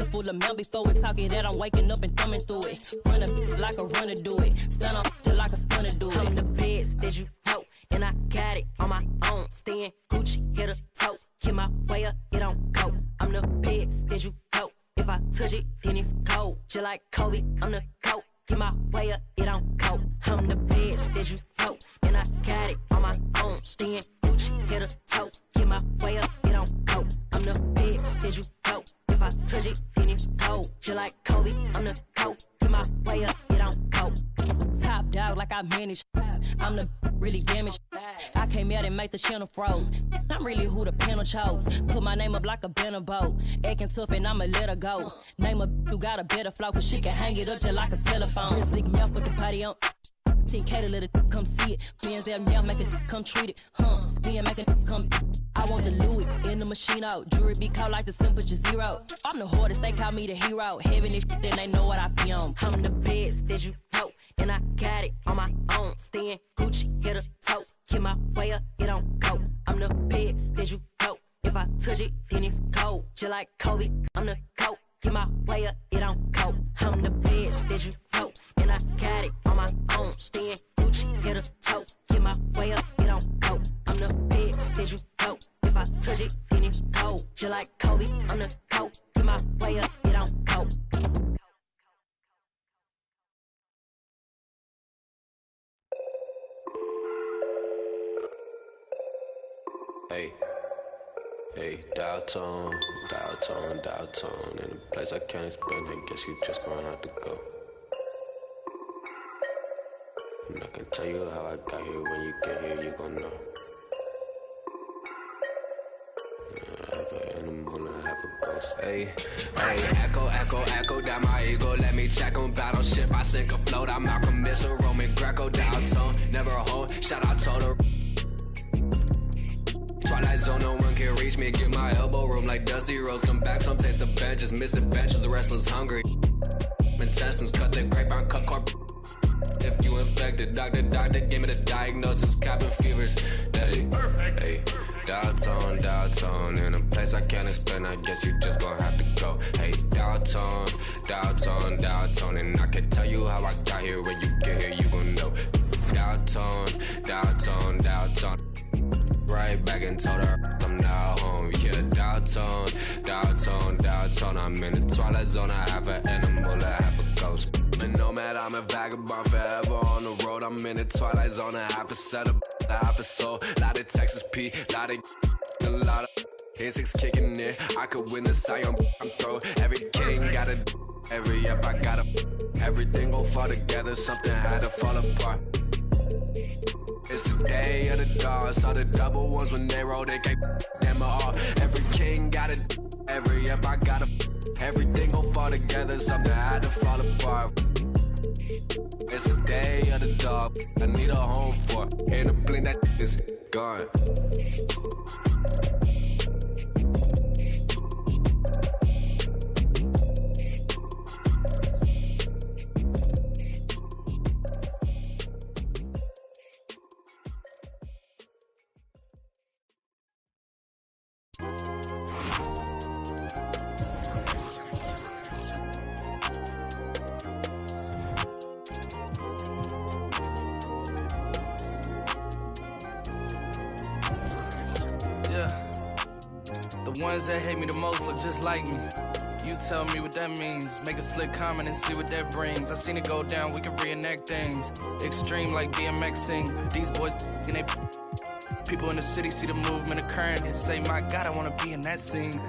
Pussy full of milk before we talk it that I'm waking up and thumbing through it. Run a like a runner do it. Stun up till like a stunner do it. I'm the best that you know, and I got it on my own. Staying Gucci, hit a toe. Keep my way up, it don't go. I'm the best that you know. If I touch it, then it's cold. Just like Kobe, I'm the GOAT. Keep my way up, it don't go. I'm the best that you know, and I got it on my own. Staying Gucci, hit a toe. Keep my way up, it don't go. I'm the best that you know. If I touch it, then it's cold. Just like Kobe, I'm the GOAT. Keep my way up, it don't go. Top dog like I manage. I'm the really damaged. I came out and made the channel froze. I'm really who the panel chose. Put my name up like a banner boat. Acting tough and I'ma let her go. Name a who got a better flow, cause she can hang it up just like a telephone. Real slick mouth with the party on. 10K to let it come see it. Friends there now make it come treat it. Spin make it come. I want the Louis in the machine out. Jewelry be caught like the temperature zero. I'm the hardest, they call me the hero. Heaven this shit, then they know what I be on. I'm the best that you know, and I got it on my own. Staying Gucci, hit a toe. Keep my way up, it don't go. I'm the best that you know. If I touch it, then it's cold. Just like Kobe, I'm the GOAT. Keep my way up, it don't go. I'm the best that you know, and I got it on my own. Staying Gucci, hit a toe. Keep my way up, it don't go. I'm the best that you know. If I touch it, then it's cold. Just like Kobe, I'm the GOAT. Keep my way up, it don't go. Hey, dial tone, in a place I can't explain, I guess you just gonna have to go. And I can tell you how I got here, when you get here, you gon' know. I have an animal and I have a ghost. Hey, echo, down my ego, let me check on battleship. I sink afloat, I'm Malcolm Missile, Roman Greco, dial tone, never a hoe, shout out Toto. Twilight zone, no one can reach me. Give my elbow room like Dusty Rose. Come back from taste the benches, missing benches. The wrestlers hungry. Intestines cut the grapevine, cut corp. If you infected, doctor, give me the diagnosis. Cabin fevers. Hey, dial tone, in a place I can't explain. I guess you just gonna have to go. Hey, dial tone, and I can tell you how I got here. When you get here, you gon' know. Dial tone. Right back and told her I'm now home. Yeah, dial tone. I'm in the twilight zone. I have an animal, I have a ghost. And nomad, I'm a vagabond forever on the road. I'm in the twilight zone. I have a setup, I have a soul. Lot of Texas P, lot of insects kicking in. I could win the Sion, I'm throw. Every king got a, every up I got a. Everything gon' fall together, something had to fall apart. It's the day of the dog. Saw the double ones when they roll, they can't them all. Every king got it, every up I got a. Everything gon' fall together, something had to fall apart. It's the day of the dog. I need a home for. In a blink that is gone. The ones that hate me the most look just like me. You tell me what that means. Make a slick comment and see what that brings. I seen it go down, we can reenact things. Extreme like DMXing. These boys and they people in the city see the movement occurring and say, my God, I wanna be in that scene.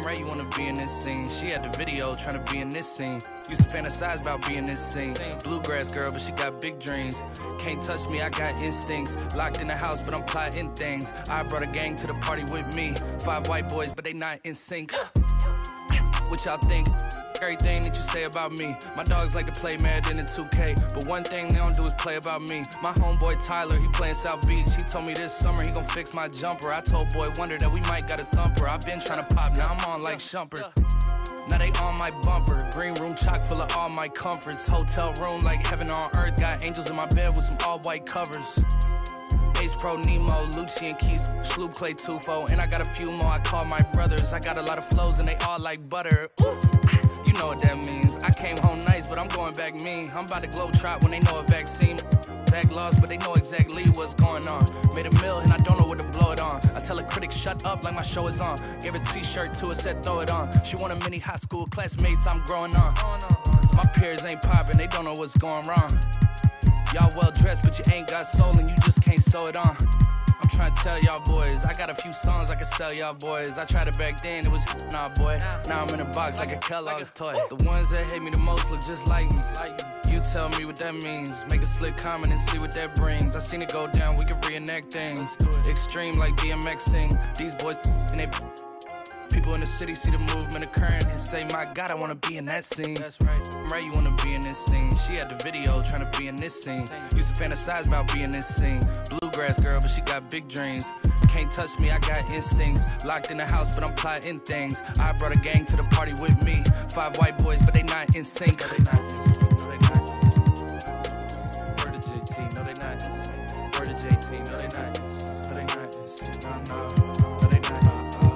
Right, you wanna be in this scene. She had the video trying to be in this scene. Used to fantasize about being this scene. Bluegrass girl, but she got big dreams. Can't touch me, I got instincts. Locked in the house, but I'm plotting things. I brought a gang to the party with me. 5 white boys, but they not in sync. What y'all think? Everything that you say about me. My dogs like to play Madden in 2K, but one thing they don't do is play about me. My homeboy Tyler, he playing South Beach. He told me this summer he gon' fix my jumper. I told Boy Wonder that we might got a thumper. I been trying to pop, now I'm on like Shumper. Now they on my bumper. Green room chock full of all my comforts. Hotel room like heaven on earth. Got angels in my bed with some all white covers. Ace Pro, Nemo, Lucci and Keys, Sloop, Clay, Tufo. And I got a few more I call my brothers. I got a lot of flows and they all like butter. Ooh. You know what that means. I came home nice, but I'm going back mean. I'm about to globe trot when they know a vaccine. Back lost, but they know exactly what's going on. Made a meal and I don't know what to blow it on. I tell a critic shut up like my show is on. Gave a t-shirt to her, said throw it on. She want a mini high school classmates, I'm growing on. My peers ain't popping, they don't know what's going wrong. Y'all well dressed, but you ain't got soul and you just can't sew it on. I'm trying to tell y'all boys, I got a few songs I can sell y'all boys. I tried it back then, it was nah boy. Now I'm in a box like a Kellogg's toy. The ones that hate me the most look just like me. You tell me what that means. Make a slick comment and see what that brings. I seen it go down, we can reenact things. Extreme like BMX sing. These boys and they people in the city see the movement occurring and say, my God, I wanna be in that scene. That's right. Right, you wanna be in this scene. She had the video trying to be in this scene. Used to fantasize about being this scene. Bluegrass girl, but she got big dreams. Can't touch me, I got instincts. Locked in the house, but I'm plotting things. I brought a gang to the party with me. 5 white boys, but they not in sync. No, they not in sync. No, they not in sync. Word to JT, no, they not in sync. Word to JT, no, they not in sync. No, they not in sync. No, no, no, they not in sync.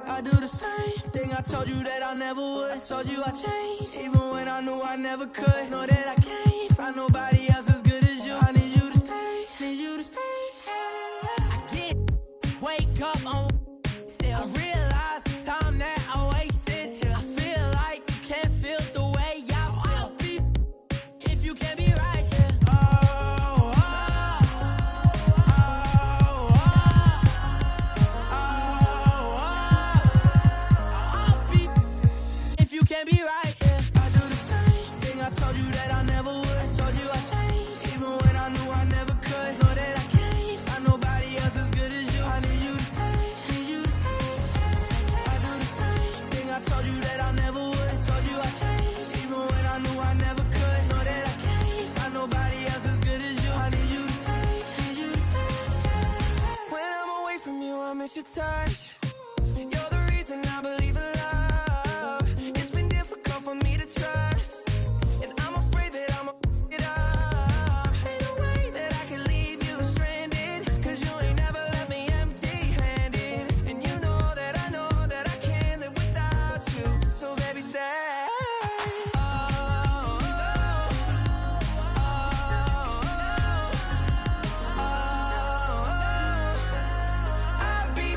I do the same thing I told you that I never would. I told you I changed, even when I knew I never could. Know that I can't find nobody else as good as you. I need you to stay, need you to stay. I get wake up on still. I realize the time that I wasted here. I feel like you can't feel the way y'all feel. I'll be if you can't be right here. Can't be right, yeah. I do the same thing I told you that I never would. I told you I changed, even when I knew I never could. Know that I can't find nobody else as good as you. I need you to stay, need you to stay. I do the same thing I told you that I never would. I told you I changed, even when I knew I never could. Know that I can't find nobody else as good as you. I need you to stay, need you to stay. When I'm away from you, I miss your touch. You're the reason I believe in love. For me to trust, and I'm afraid that I'ma it up. Ain't no way that I can leave you stranded, cause you ain't never left me empty-handed. And you know that I can't live without you. So baby, stay. I'll be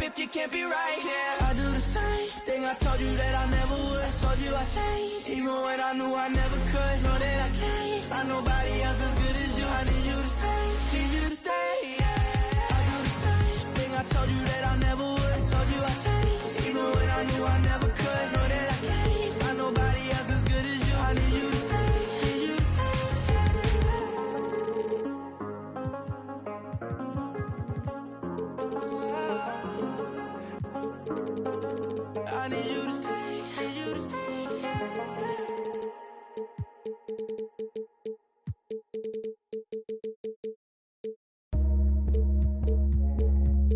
if you can't be right here. I do the same thing I told you that I never would. I told you I changed, even when I knew I never could. Know that I can't find nobody else as good as you. I need you to stay, need you to stay. I do the same thing I told you that I never would. I told you I changed, even when I knew I never could. Know that I can't find nobody else as good as you. I need you to stay, need you to stay. I need you to stay, need you to stay.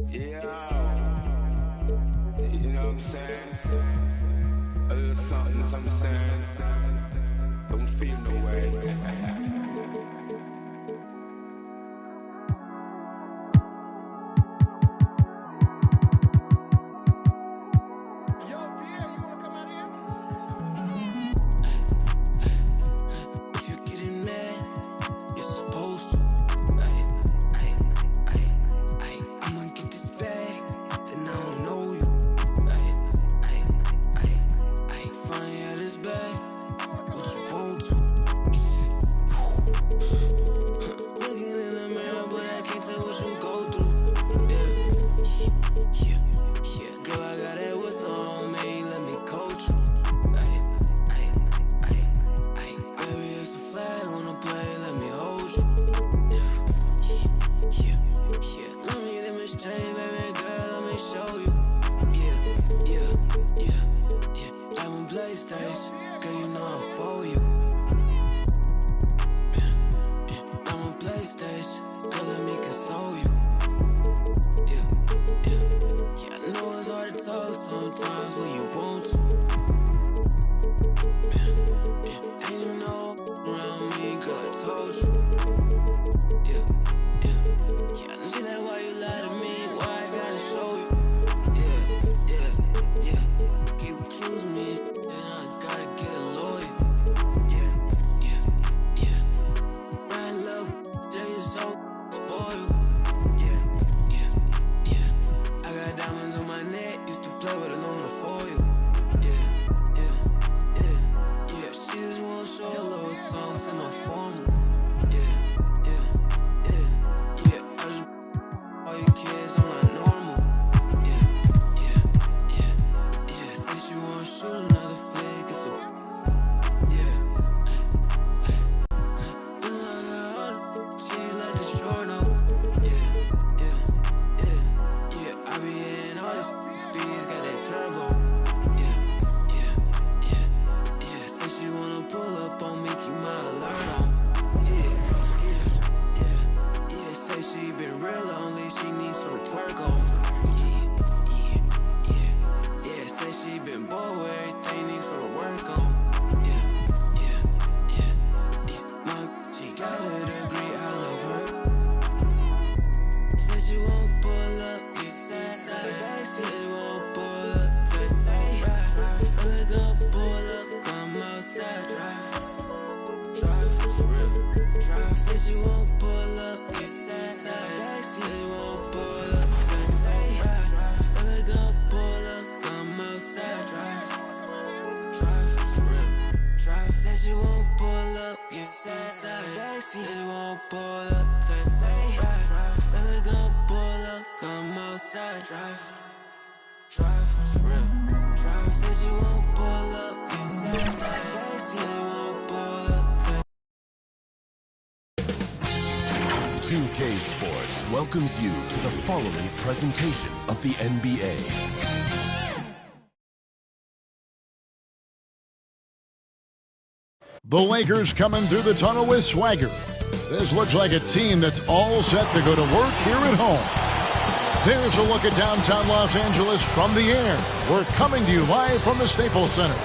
Yeah, you know what I'm saying? A little something saying. Don't feel no way. They won't pull up, take drive. Baby, gon' pull up, come outside, drive, it's real. Drive, said you won't pull up, come outside. They won't pull up, 2K Sports welcomes you to the following presentation of the NBA. The Lakers coming through the tunnel with swagger. This looks like a team that's all set to go to work here at home. There's a look at downtown Los Angeles from the air. We're coming to you live from the Staples Center.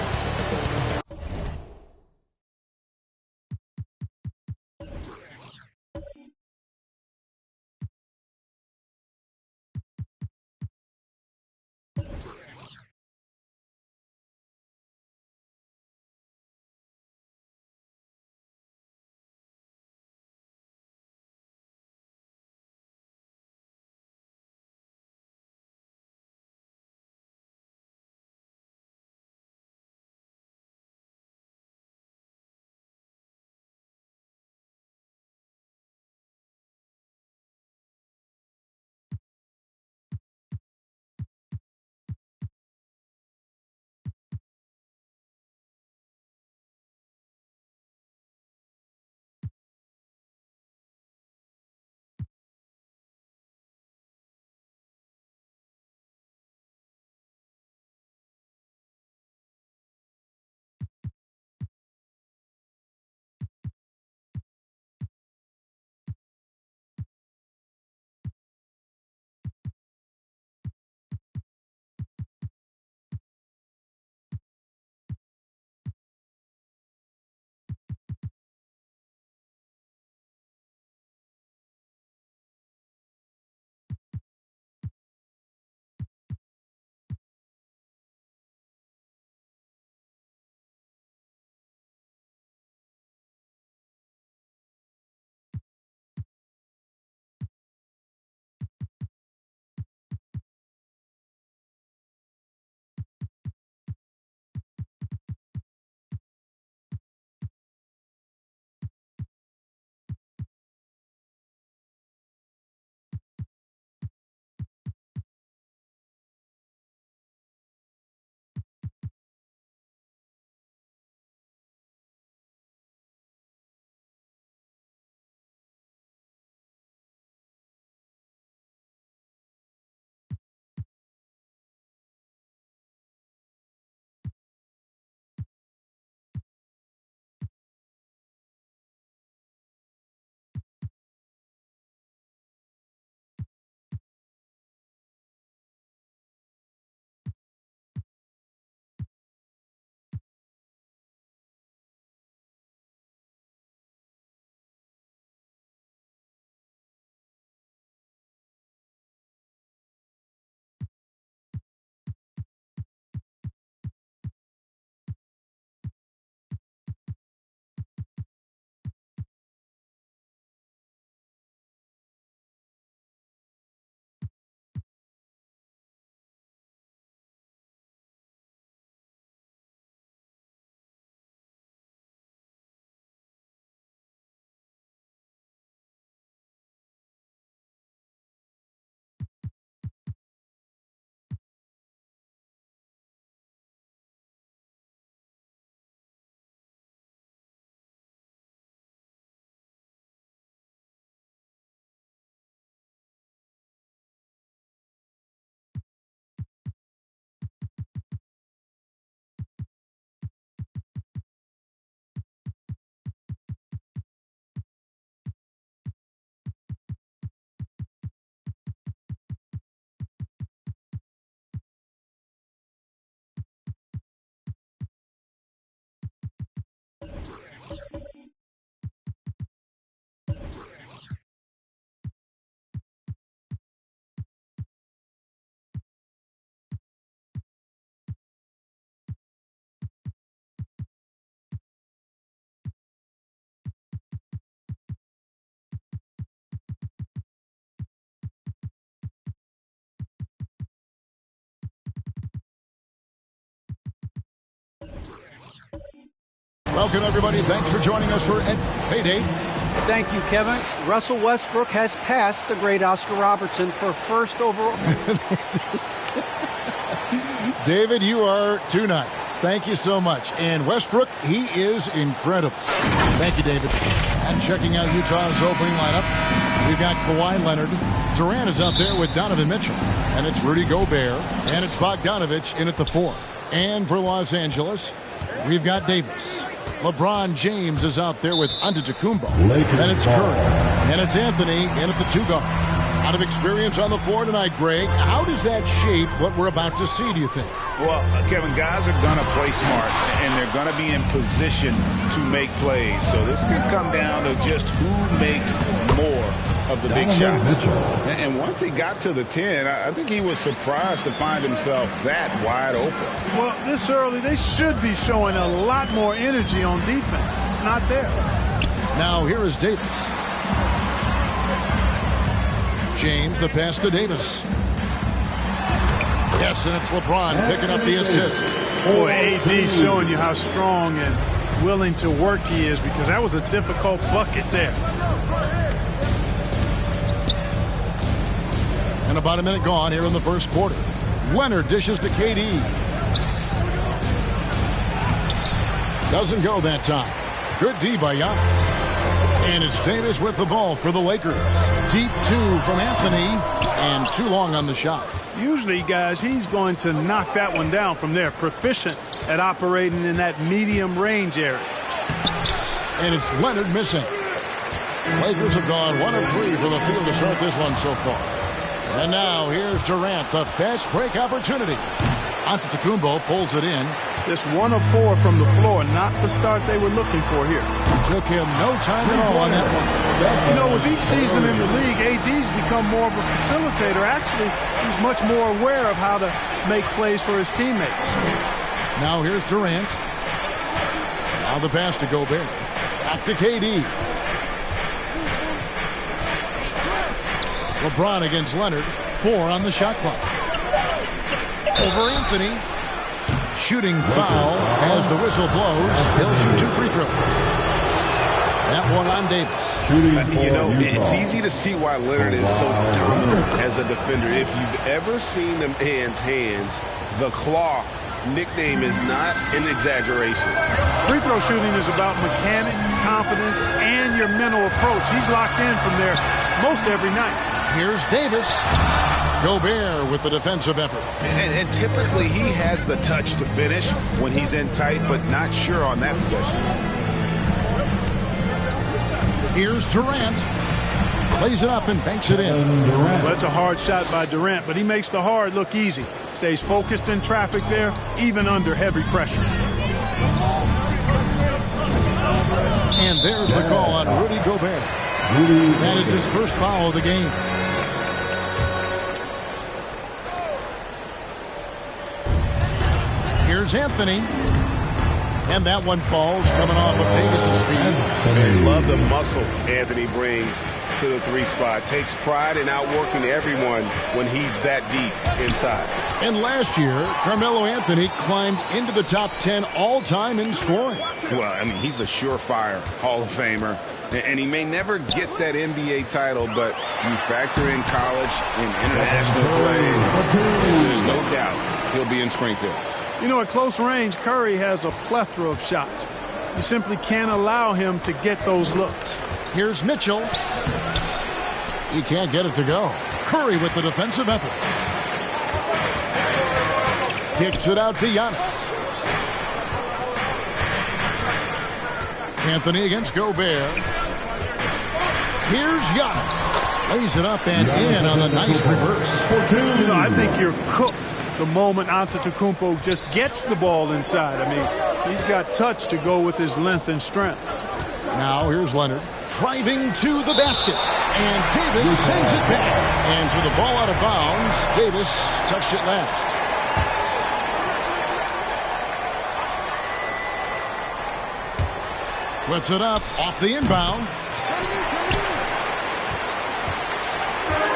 Welcome, everybody. Thanks for joining us for Hey, Dave. Thank you, Kevin. Russell Westbrook has passed the great Oscar Robertson for first overall. David, you are too nice. Thank you so much. And Westbrook, he is incredible. Thank you, David. And checking out Utah's opening lineup, we've got Kawhi Leonard. Durant is out there with Donovan Mitchell. And it's Rudy Gobert. And it's Bogdanovich in at the 4. And for Los Angeles, we've got Davis. LeBron James is out there with Antetokounmpo. And it's Curry. And it's Anthony in at the 2 guard. Out of experience on the floor tonight, Greg, how does that shape what we're about to see, do you think? Well, Kevin, guys are going to play smart, and they're going to be in position to make plays. So this could come down to just who makes more of the big shots. And once he got to the 10, I think he was surprised to find himself that wide open. Well, this early, they should be showing a lot more energy on defense. It's not there. Now here is Davis. James, the pass to Davis. Yes, and it's LeBron picking up the assist. Boy, AD showing you how strong and willing to work he is, because that was a difficult bucket there. And about a minute gone here in the first quarter. Leonard dishes to KD. Doesn't go that time. Good D by Giannis. And it's Davis with the ball for the Lakers. Deep 2 from Anthony, and too long on the shot. Usually, guys, he's going to knock that one down from there. Proficient at operating in that medium range area. And it's Leonard missing. Lakers have gone 1 of 3 from the field to start this one so far. And now here's Durant, the fast break opportunity. Antetokounmpo pulls it in. Just 1 of 4 from the floor, not the start they were looking for here. Took him no time at all on that one. You know, with each season in the league, AD's become more of a facilitator. Actually, he's much more aware of how to make plays for his teammates. Now here's Durant. Now the pass to Gobert. Back to KD. LeBron against Leonard. 4 on the shot clock. Over Anthony. Shooting foul as the whistle blows. He'll shoot 2 free throws. That one on Davis. You know, it's easy to see why Leonard is so dominant as a defender. If you've ever seen the man's hands, the claw nickname is not an exaggeration. Free throw shooting is about mechanics, confidence, and your mental approach. He's locked in from there most every night. Here's Davis. Gobert with the defensive effort. And typically he has the touch to finish when he's in tight, but not sure on that possession. Here's Durant. Plays it up and banks it in. Well, that's a hard shot by Durant, but he makes the hard look easy. Stays focused in traffic there, even under heavy pressure. And there's the call on Rudy Gobert. That is his first foul of the game. Here's Anthony. And that one falls, coming off of Davis's feet. I love the muscle Anthony brings to the 3 spot. Takes pride in outworking everyone when he's that deep inside. And last year, Carmelo Anthony climbed into the top 10 all-time in scoring. Well, I mean, he's a surefire Hall of Famer. And he may never get that NBA title, but you factor in college and international play, there's no doubt he'll be in Springfield. You know, at close range, Curry has a plethora of shots. You simply can't allow him to get those looks. Here's Mitchell. He can't get it to go. Curry with the defensive effort. Kicks it out to Giannis. Anthony against Gobert. Here's Giannis. Lays it up and in on the nice reverse. You know, I think you're cooked the moment Antetokounmpo just gets the ball inside. I mean, he's got touch to go with his length and strength. Now here's Leonard driving to the basket. And Davis sends it back. And for the ball out of bounds, Davis touched it last. Puts it up off the inbound.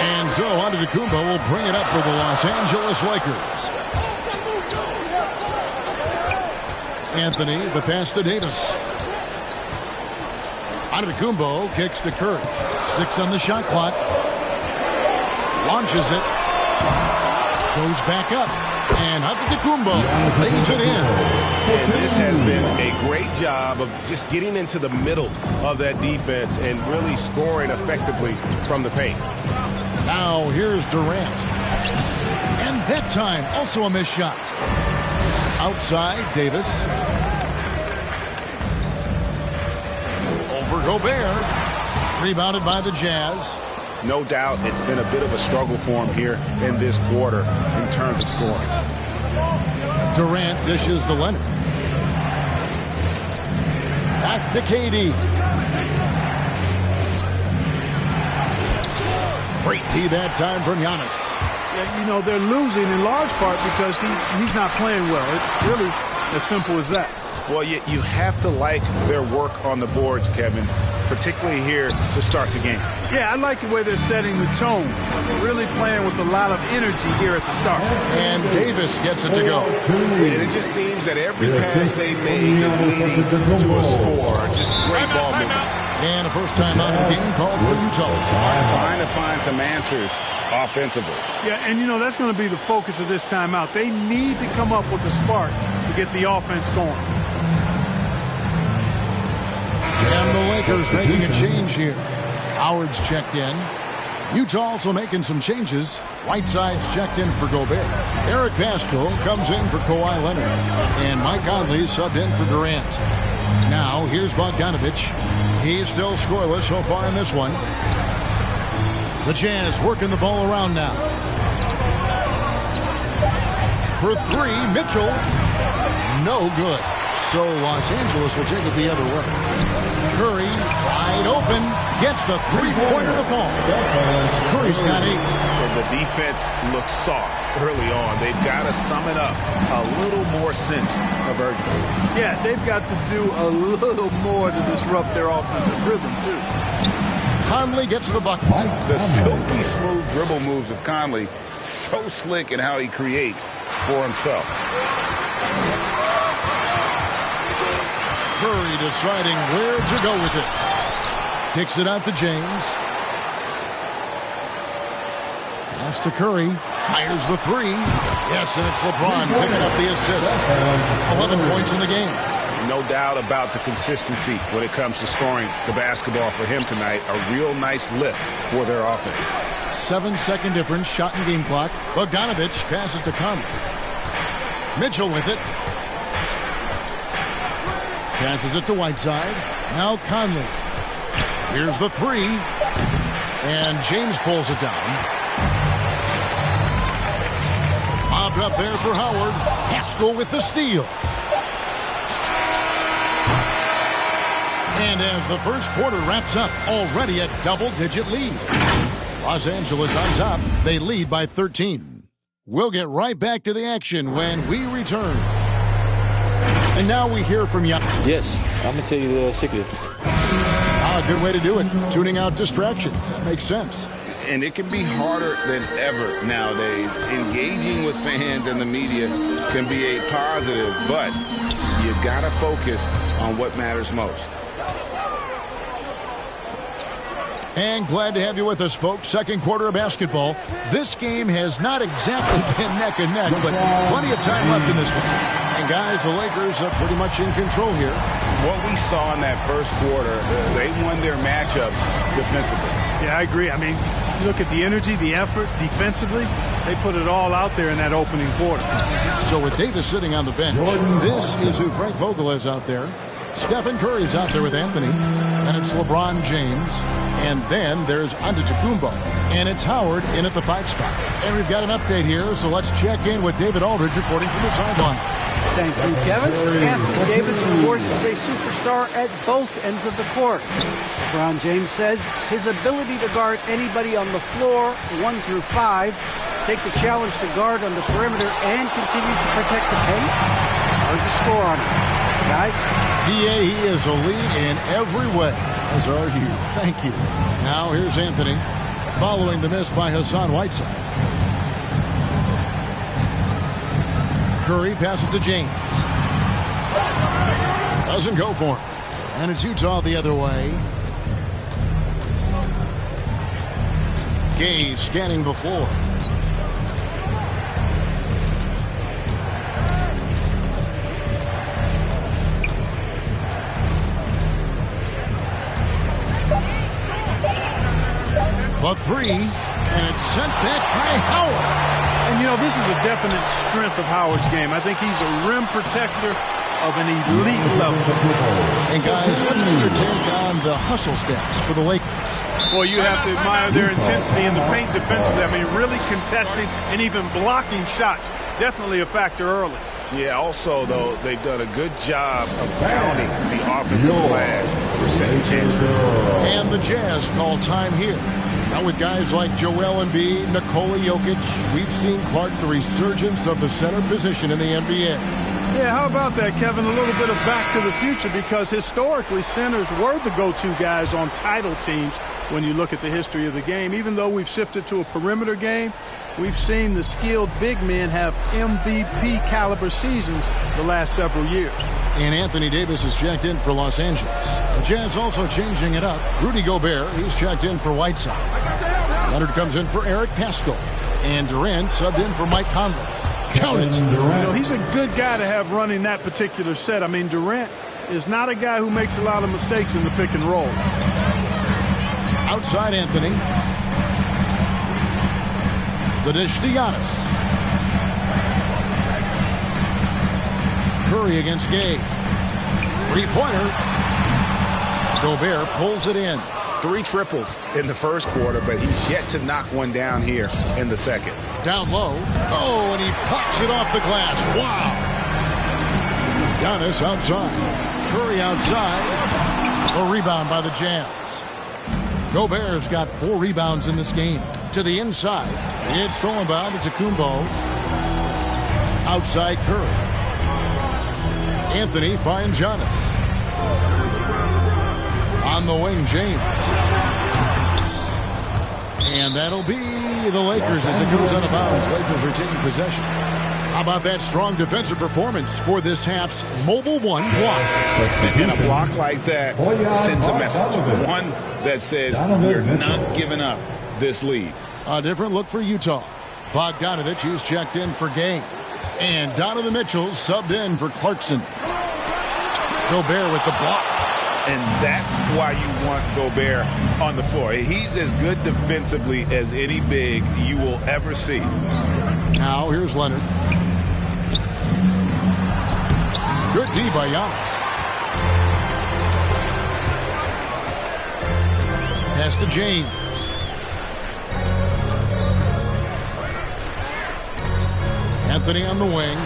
And so Antetokounmpo will bring it up for the Los Angeles Lakers. Anthony, the pass to Davis. Antetokounmpo kicks to Curry. 6 on the shot clock. Launches it. Goes back up. And Antetokounmpo lays it in. And this has been a great job of just getting into the middle of that defense and really scoring effectively from the paint. Now here's Durant. And that time, also a missed shot. Outside, Davis. Over Gobert. Rebounded by the Jazz. No doubt it's been a bit of a struggle for him here in this quarter in terms of scoring. Durant dishes to Leonard. Back to KD. Great tee that time from Giannis. Yeah, you know, they're losing in large part because he's not playing well. It's really as simple as that. Well, you have to like their work on the boards, Kevin, particularly here to start the game. Yeah, I like the way they're setting the tone. Really playing with a lot of energy here at the start. And Davis gets it to go. And it just seems that every pass they make is leading to a score. Just great ball movement. And a first time out of the game called for Utah. Trying to find some answers offensively. Yeah, and you know, that's going to be the focus of this timeout. They need to come up with a spark to get the offense going. And the Lakers making a change here. Howard's checked in. Utah also making some changes. Whiteside's checked in for Gobert. Eric Pascal comes in for Kawhi Leonard. And Mike Conley subbed in for Durant. Now, here's Bogdanovich. He's still scoreless so far in this one. The Jazz working the ball around now. For 3, Mitchell. No good. So Los Angeles will take it the other way. Curry, wide open, gets the three-pointer to fall. Curry's got 8. And the defense looks soft early on. They've got to sum it up a little more sense of urgency. Yeah, they've got to do a little more to disrupt their offensive rhythm, too. Conley gets the bucket. The silky smooth dribble moves of Conley, so slick in how he creates for himself. Curry deciding where to go with it. Kicks it out to James. Pass to Curry. Fires the 3. Yes, and it's LeBron picking up the assist. 11 points in the game. No doubt about the consistency when it comes to scoring the basketball for him tonight. A real nice lift for their offense. 7-second difference, shot and game clock. Bogdanovich passes to Conley. Mitchell with it. Passes it to Whiteside. Now Conley. Here's the 3. And James pulls it down. Mobbed up there for Howard. Pascal with the steal. And as the first quarter wraps up, already a double-digit lead. Los Angeles on top. They lead by 13. We'll get right back to the action when we return. And now we hear from you. Yes, I'm going to tell you the secret. A good way to do it. Tuning out distractions. That makes sense. And it can be harder than ever nowadays. Engaging with fans and the media can be a positive, but you've got to focus on what matters most. And glad to have you with us, folks. Second quarter of basketball. This game has not exactly been neck and neck, but plenty of time left in this one. And guys, the Lakers are pretty much in control here. What we saw in that first quarter, they won their matchups defensively. Yeah, I agree. I mean, you look at the energy, the effort defensively, they put it all out there in that opening quarter. So with Davis sitting on the bench, this is who Frank Vogel is out there. Stephen Curry's out there with Anthony. And it's LeBron James. And then there's Antetokounmpo. And it's Howard in at the 5 spot. And we've got an update here, so let's check in with David Aldridge reporting from the sideline. Thank you, Kevin. Anthony Davis, of course, is a superstar at both ends of the court. LeBron James says his ability to guard anybody on the floor, 1 through 5, take the challenge to guard on the perimeter and continue to protect the paint, it's hard to score on him. Guys? He is elite in every way, as are you. Thank you. Now here's Anthony, following the miss by Hassan Whiteside. Curry passes to James. Doesn't go for him. And it's Utah the other way. Gay scanning the floor. The three, and it's sent back by Howard. And, you know, this is a definite strength of Howard's game. I think he's a rim protector of an elite level. And, guys, let's get your take on the hustle stats for the Lakers. Well, you have to admire their intensity in the paint defensively. I mean, really contesting and even blocking shots. Definitely a factor early. Yeah, also, though, they've done a good job of pounding the offensive glass for second chance. And the Jazz call time here. Now with guys like Joel Embiid, Nikola Jokic, we've seen, Clark, the resurgence of the center position in the NBA. Yeah, how about that, Kevin? A little bit of back to the future, because historically centers were the go-to guys on title teams when you look at the history of the game. Even though we've shifted to a perimeter game, we've seen the skilled big men have MVP caliber seasons the last several years. And Anthony Davis is checked in for Los Angeles. The Jazz also changing it up. Rudy Gobert, he's checked in for Whiteside. Leonard comes in for Eric Paschall. And Durant subbed in for Mike Conley. Count it. You know, he's a good guy to have running that particular set. I mean, Durant is not a guy who makes a lot of mistakes in the pick and roll. Outside Anthony. The dish to Giannis. Curry against Gay. Three-pointer. Gobert pulls it in. 3 triples in the first quarter, but he's yet to knock one down here in the second. Down low. Oh, and he pops it off the glass. Wow. Giannis outside. Curry outside. A rebound by the Jazz. Gobert's got 4 rebounds in this game. To the inside. It's stolen by Antetokounmpo. Outside Curry. Anthony finds Giannis. On the wing, James. And that'll be the Lakers as it goes out of bounds. Lakers retaining possession. How about that strong defensive performance for this half's mobile one block? And a block like that sends a message. One that says we're not giving up this lead. A different look for Utah. Bogdanovich is checked in for Gay. And Donovan Mitchell subbed in for Clarkson. Gobert with the block. And that's why you want Gobert on the floor. He's as good defensively as any big you will ever see. Now here's Leonard. Good D by Giannis. Pass to James. Anthony on the wing.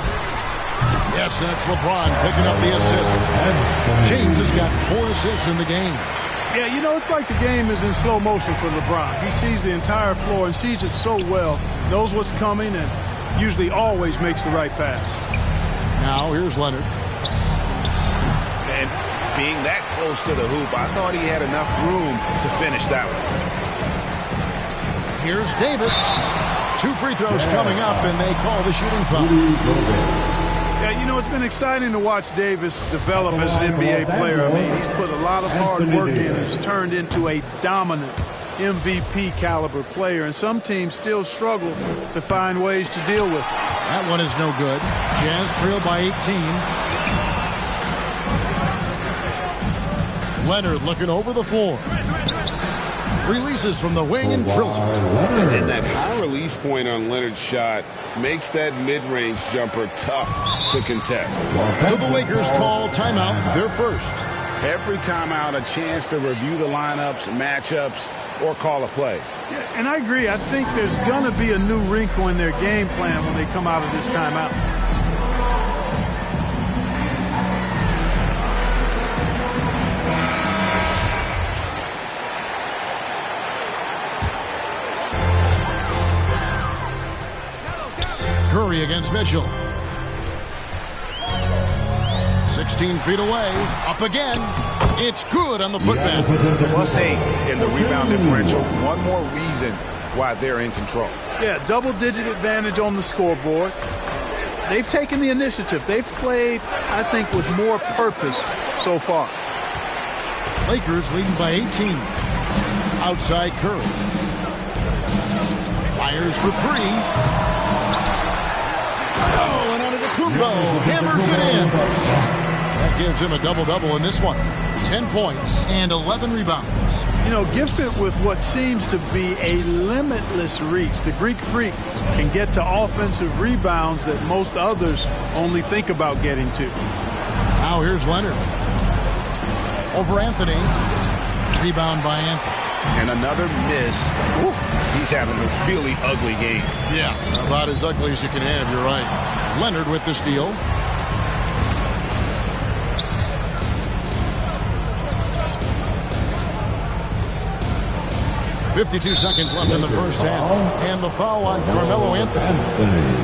Yes, and it's LeBron picking up the assist. James has got 4 assists in the game. Yeah, you know, it's like the game is in slow motion for LeBron. He sees the entire floor and sees it so well, knows what's coming, and usually always makes the right pass. Now here's Leonard. And being that close to the hoop, I thought he had enough room to finish that one. Here's Davis. 2 free throws coming up, and they call the shooting foul. Yeah, you know, it's been exciting to watch Davis develop as an NBA player. I mean, he's put a lot of hard work in and has turned into a dominant MVP caliber player. And some teams still struggle to find ways to deal with it. That one is no good. Jazz trail by 18. Leonard looking over the floor. Releases from the wing and drills it. And that high release point on Leonard's shot makes that mid-range jumper tough to contest. So the Lakers call timeout, their first. Every timeout, a chance to review the lineups, matchups, or call a play. Yeah, and I agree. I think there's going to be a new wrinkle in their game plan when they come out of this timeout. Curry against Mitchell. 16 feet away. Up again. It's good on the putback. +8 in the rebound differential. One more reason why they're in control. Yeah, double-digit advantage on the scoreboard. They've taken the initiative. They've played, I think, with more purpose so far. Lakers leading by 18. Outside Curry. Fires for three. Oh, and Antetokounmpo hammers it in. That gives him a double-double in this one. 10 points and 11 rebounds. You know, gifted with what seems to be a limitless reach, the Greek Freak can get to offensive rebounds that most others only think about getting to. Now here's Leonard. Over Anthony. Rebound by Anthony. And another miss. Ooh, he's having a really ugly game. Yeah, about as ugly as you can have, you're right. Leonard with the steal. .52 seconds left in the first half. And the foul on Carmelo Anthony.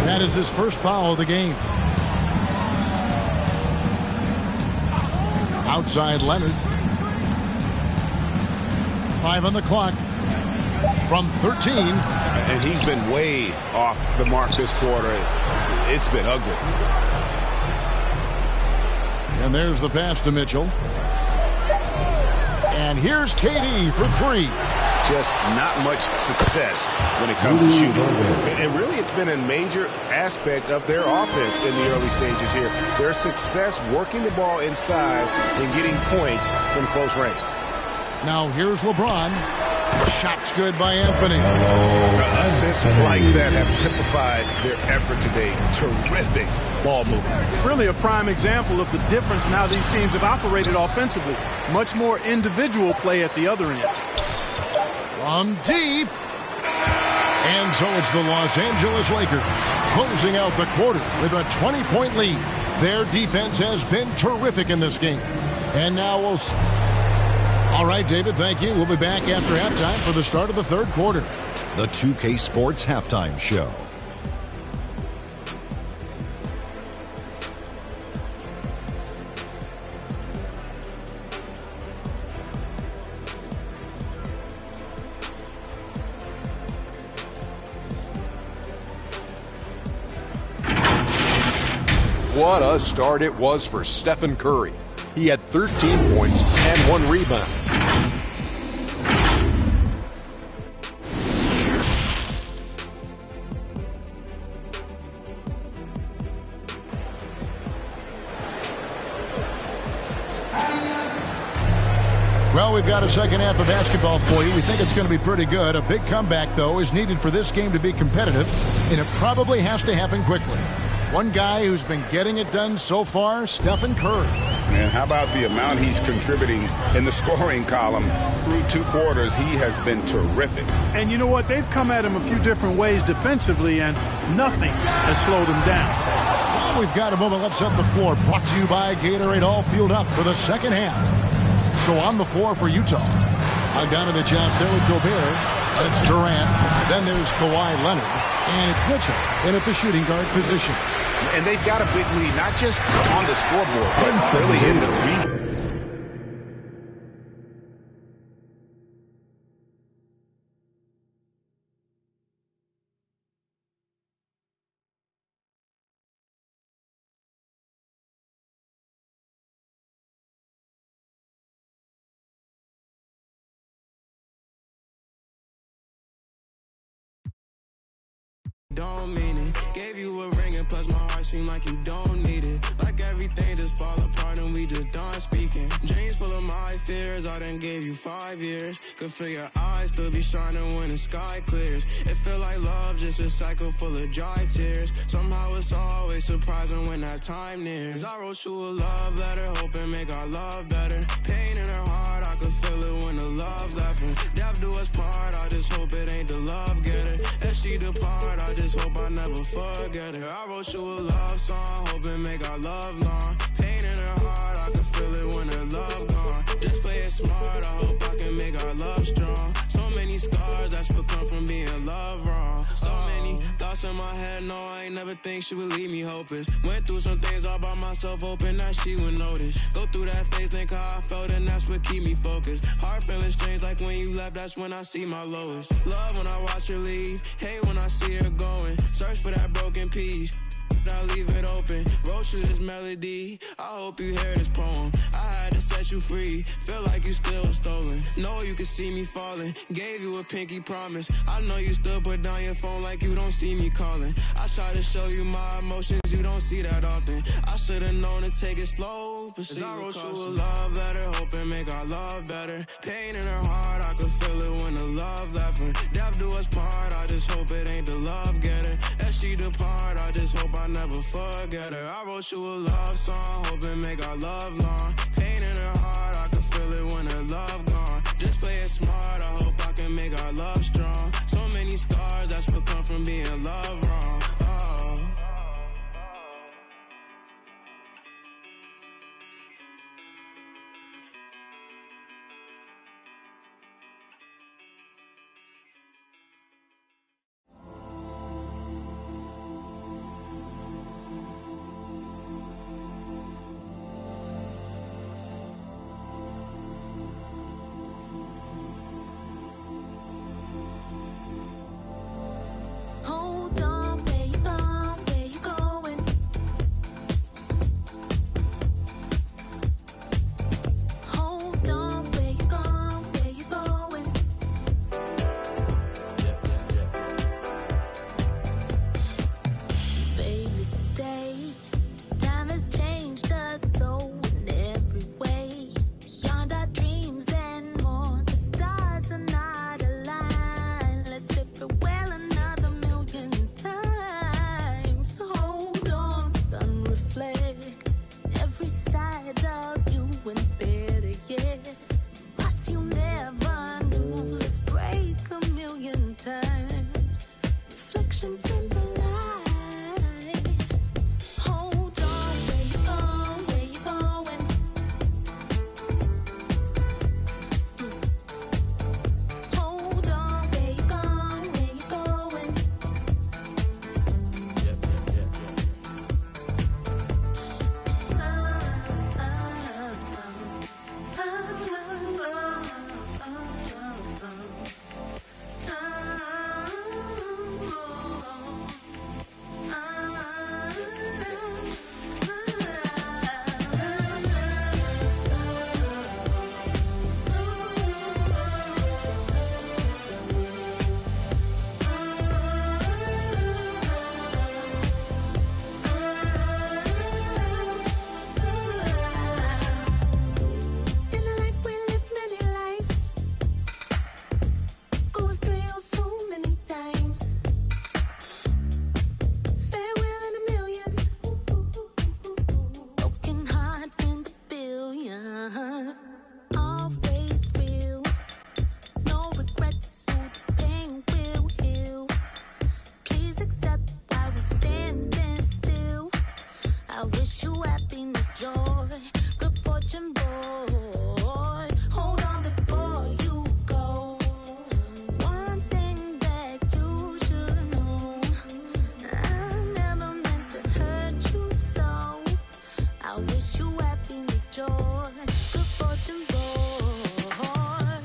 That is his first foul of the game. Outside Leonard. 5 on the clock. From 13. And he's been way off the mark this quarter. It's been ugly. And there's the pass to Mitchell. And here's KD for three. Just not much success when it comes to shooting. And really, it's been a major aspect of their offense in the early stages here. Their success working the ball inside and getting points from close range. Now here's LeBron. Shot's good by Anthony. Assists like that have typified their effort today. Terrific ball movement. Really a prime example of the difference in how these teams have operated offensively. Much more individual play at the other end. From deep. And so it's the Los Angeles Lakers closing out the quarter with a 20-point lead. Their defense has been terrific in this game. And now we'll see. All right, David, thank you. We'll be back after halftime for the start of the third quarter. The 2K Sports Halftime Show. What a start it was for Stephen Curry. He had 13 points and 1 rebound. Well, we've got a second half of basketball for you. We think it's going to be pretty good. A big comeback, though, is needed for this game to be competitive, and it probably has to happen quickly. One guy who's been getting it done so far, Stephen Curry. And how about the amount he's contributing in the scoring column through 2 quarters? He has been terrific. And you know what? They've come at him a few different ways defensively, and nothing has slowed him down. Well, we've got a moment. Let's set the floor. Brought to you by Gatorade. All fueled up for the second half. So on the floor for Utah. Bogdanovich out there with Gobert. It's Durant. Then there's Kawhi Leonard. And it's Mitchell in at the shooting guard position. And they've got a big lead, not just on the scoreboard, but really in the lead. Don't mean it. Gave you a ring and plus my heart seemed like you don't need it. Like everything just fall apart and we just done speaking. Dreams full of my fears, I done gave you 5 years. Could feel your eyes still be shining when the sky clears. It feel like love, just a cycle full of dry tears. Somehow it's always surprising when that time nears. I wrote you a love letter, hoping make our love better. Pain in her heart, I could feel it when the love left her. Death do us part, I just hope it ain't the love getter. As she depart, I just hope I never forget her. I wrote you a love song, hoping make our love long. Pain in her heart, I can feel it when her love gone. Just play it smart, I hope I can make our love strong. So many scars that's become from being loved wrong. So many thoughts in my head, no, I ain't never think she would leave me hopeless. Went through some things all by myself, hoping that she would notice. Go through that phase, think how I felt, and that's what keep me focused. Heart feeling strange, like when you left, that's when I see my lowest. Love when I watch her leave, hate when I see her going. Search for that broken piece, I leave it open. Wrote you this melody, I hope you hear this poem. I had to set you free. Feel like you still stolen. Know you can see me falling. Gave you a pinky promise. I know you still put down your phone like you don't see me calling. I try to show you my emotions, you don't see that often. I should've known to take it slow, but see, I wrote you a love letter, hoping make our love better. Pain in her heart, I could feel it when the love left her. Death do us part, I just hope it ain't the love getter. As she depart, I just hope I never forget her. I wrote you a love song, hoping make our love long. Pain in her heart, I could feel it when her love gone. Just play it smart, I hope I can make our love strong. So many scars, that's what come from being loved wrong. Oh. Hold on, where you going? Where you going? Hold on, where you going? Where you going? Baby, stay. Time has changed us so in every way. Beyond our dreams and more, the stars are not aligned. Let's say farewell another million times. Hold on, sun, reflect every side of you and better yet, what you never knew. Let's break a million times. Reflections in the light. Hold on, where you going? Where you going? Hold on, where you going? Where you going? In a life we live many lives, go astray oh so many times. Farewell in the millions, broken hearts in the billions. Always real, no regrets, so the pain will heal. Please accept why we're standing still. I wish you happiness, joy, good fortune, boy. Hold on before you go. One thing that you should know, I never meant to hurt you so. I wish you happiness, joy, good fortune, boy. Hold on.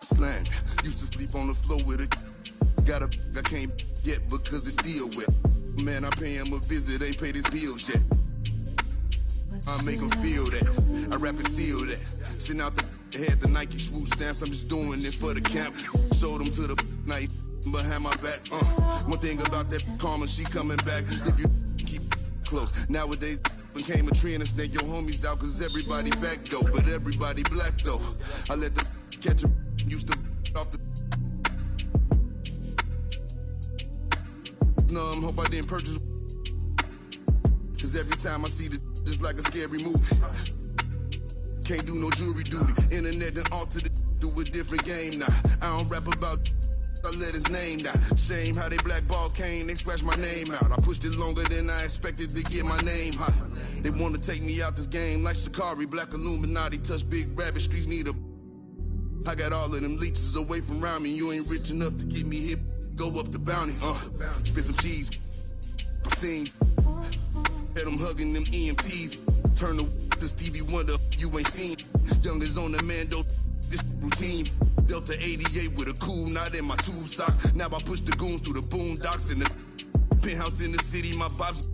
Slang. Used to sleep on the floor with a got a I can't yet because it's still wet. Man, I pay him a visit, ain't paid his bills yet. I make him feel that. I rap and seal that. Send out the head, the Nike swoop stamps. I'm just doing it for the camp. Showed them to the night behind my back. One thing about that karma, she coming back. If you keep close. Nowadays became a trend and snake your homies out cause everybody back though. But everybody black though. I let the catch 'em used to off the hope I didn't purchase. Cause every time I see the just like a scary movie. Can't do no jury duty. Internet done altered it to a different game now. I don't rap about I let his name down. Shame how they blackball Kane, they scratch my name out. I pushed it longer than I expected to get my name hot. They wanna take me out this game like Shikari. Black Illuminati, touch big rabbit, streets need a. I got all of them leeches away from around me. You ain't rich enough to get me hip, go up the bounty. Spit some cheese, I sing. Had them hugging them EMTs. Turn to Stevie Wonder, you ain't seen. Youngers on the Mando, this routine. Delta 88 with a cool knot in my tube socks. Now I push the goons through the boondocks in the penthouse in the city. My bobs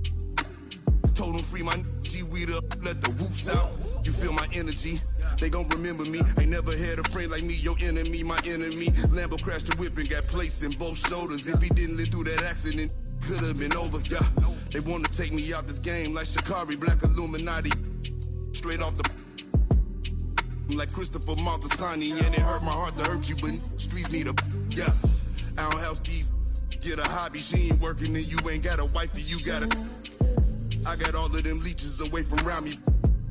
told them free my G-weed up, let the whoops out. You feel my energy, they gon' remember me. Ain't never had a friend like me, your enemy, my enemy. Lambo crashed the whip and got placed in both shoulders. If he didn't live through that accident, could've been over, yeah. They wanna take me out this game like Shikari, Black Illuminati. Straight off the like Christopher Maltasani, and it hurt my heart to hurt you, but streets need a, yeah. I don't help these, get a hobby, she ain't working and you ain't got a wife, you got a. I got all of them leeches away from around me.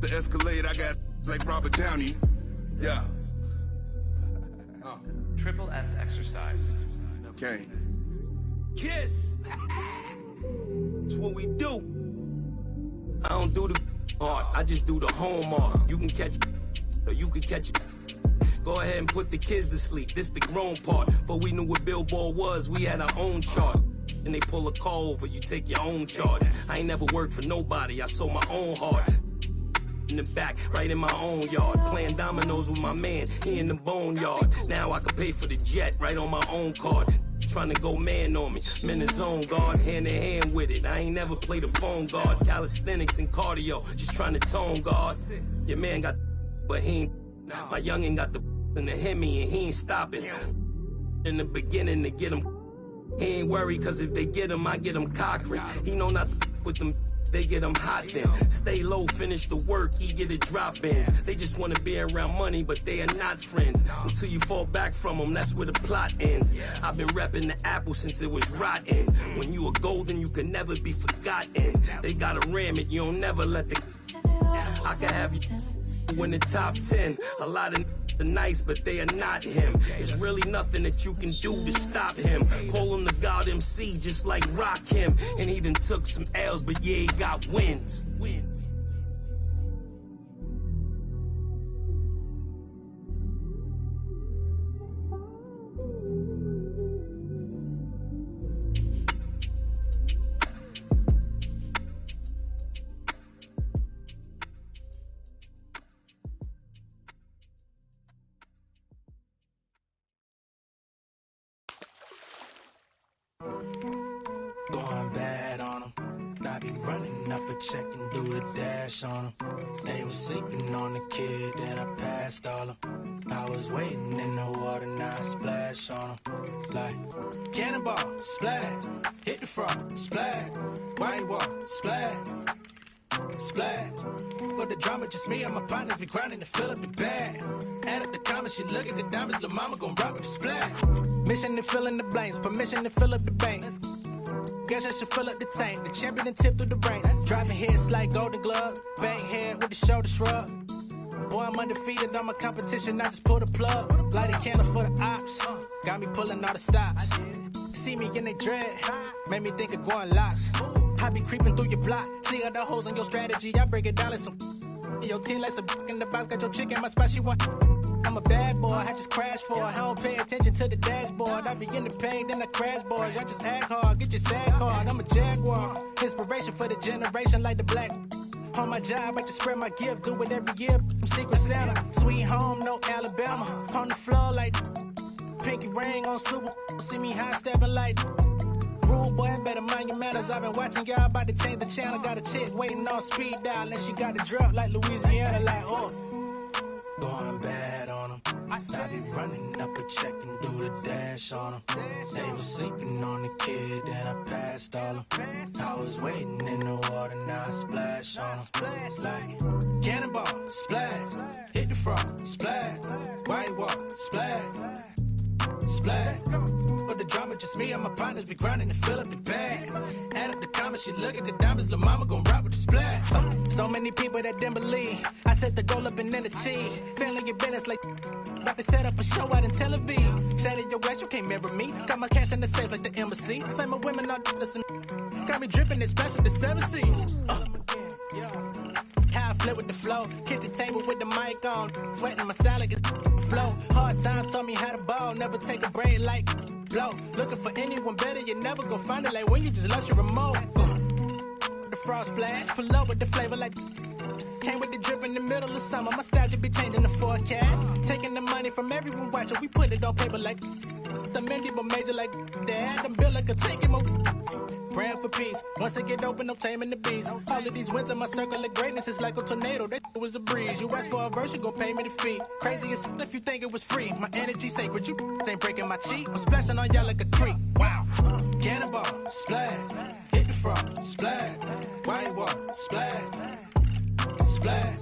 The Escalade, I got like Robert Downey, yeah. Triple S exercise. Okay. Kiss. It's what we do. I don't do the art, I just do the home art. You can catch it, or you can catch it. Go ahead and put the kids to sleep, this the grown part. But we knew what Billboard was, we had our own chart. And they pull a call over, you take your own charge. I ain't never worked for nobody, I sold my own heart. In the back, right in my own yard. Playing dominoes with my man, he in the boneyard. Now I can pay for the jet, right on my own card. Trying to go man on me, I'm in the zone, guard, hand in hand with it. I ain't never played a phone guard. Calisthenics and cardio, just trying to tone guard. Your man got but he ain't. My youngin' got the in the Hemi and he ain't stopping. In the beginning to get him, he ain't worried cause if they get him, I get him cockering. He know not to with them, they get him hot then. Stay low, finish the work, he get it drop-ins. They just wanna be around money, but they are not friends. Until you fall back from them, that's where the plot ends. I've been repping the apple since it was rotten. When you are golden, you can never be forgotten. They gotta ram it, you don't never let the. I can have you in the top 10. A lot of are nice, but they are not him. There's really nothing that you can do to stop him. Call him the God MC, just like Rock him. And he done took some L's, but yeah, he got wins. Going bad on them. I be running up a check and do the dash on them. They was sleeping on the kid, then I passed all them. I was waiting in the water, now I splash on them. Like, cannonball, splash. Hit the frog, splash. White wall, splash. Splash. For the drama, just me and my partners be grinding to fill up the bag. Add up the comments, she look at the diamonds, lil' mama gon' rock with the splash. Mission to fill in the blanks, permission to fill up the bank. Guess I should fill up the tank, the champion and tip through the ranks. Driving hits like Golden Glove, bang head with the shoulder shrug. Boy, I'm undefeated on my competition, I just pull the plug. Light a candle for the ops, got me pulling all the stops. See me in they dread, made me think of going locks. I be creeping through your block, see all the holes in your strategy, I break it down like some. Your team like some in the box, got your chick in my spot, she want. I'm a bad boy, I just crash for it. I don't pay attention to the dashboard. I be in the pain, then I crash boys. I just act hard, get your SAG card. I'm a jaguar, inspiration for the generation like the black. On my job, I just spread my gift, do it every year. I'm Secret Santa, sweet home, no Alabama. On the floor like pinky ring on super. See me high stepping like. Rude boy, better mind your manners. I've been watching y'all about to change the channel. Got a chick waiting on speed dial, and she got the drop like Louisiana, like oh. Going bad on them. I be running up a check and do the dash on them. They was sleeping on the kid, then I passed all them. I was waiting in the water, now I splash on them. Like cannonball, splash. Hit the frog, splash. White wall, splash. Splash. For the drama, just me and my partners be grinding to fill up the bag. Add up the comments, she look at the diamonds, lil' mama gon' rock with the splash. So many people that didn't believe. I set the goal up and then achieve. Failing your business like about to set up a show out in Tel Aviv. Shattered your ass, you can't mirror me. Got my cash in the safe like the embassy. Like my women all listen. Got me dripping, especially the 7 Seas. How I flip with the flow. Kitchen table with the mic on. Sweating my style like it's flow. Hard times taught me how to ball. Never take a break like blow. Looking for anyone better, you never go find it like when you just lost your remote. The frost splash, pull up with the flavor like came with the drip in the middle of summer. My style just be changing the forecast. Taking the money from everyone watching, we put it on paper like the Mindy, but major like dad. Them bill like a take him. Praying for peace. Once I get open, I'm taming the beast. All of these wins in my circle of greatness is like a tornado. That was a breeze. You ask for a verse, you gon' pay me the fee. Crazy as if you think it was free. My energy sacred, you ain't breaking my cheek. I'm splashing on y'all like a creek. Wow. Cannonball, splash. Hit the frog, splash. White water, splash. Splash.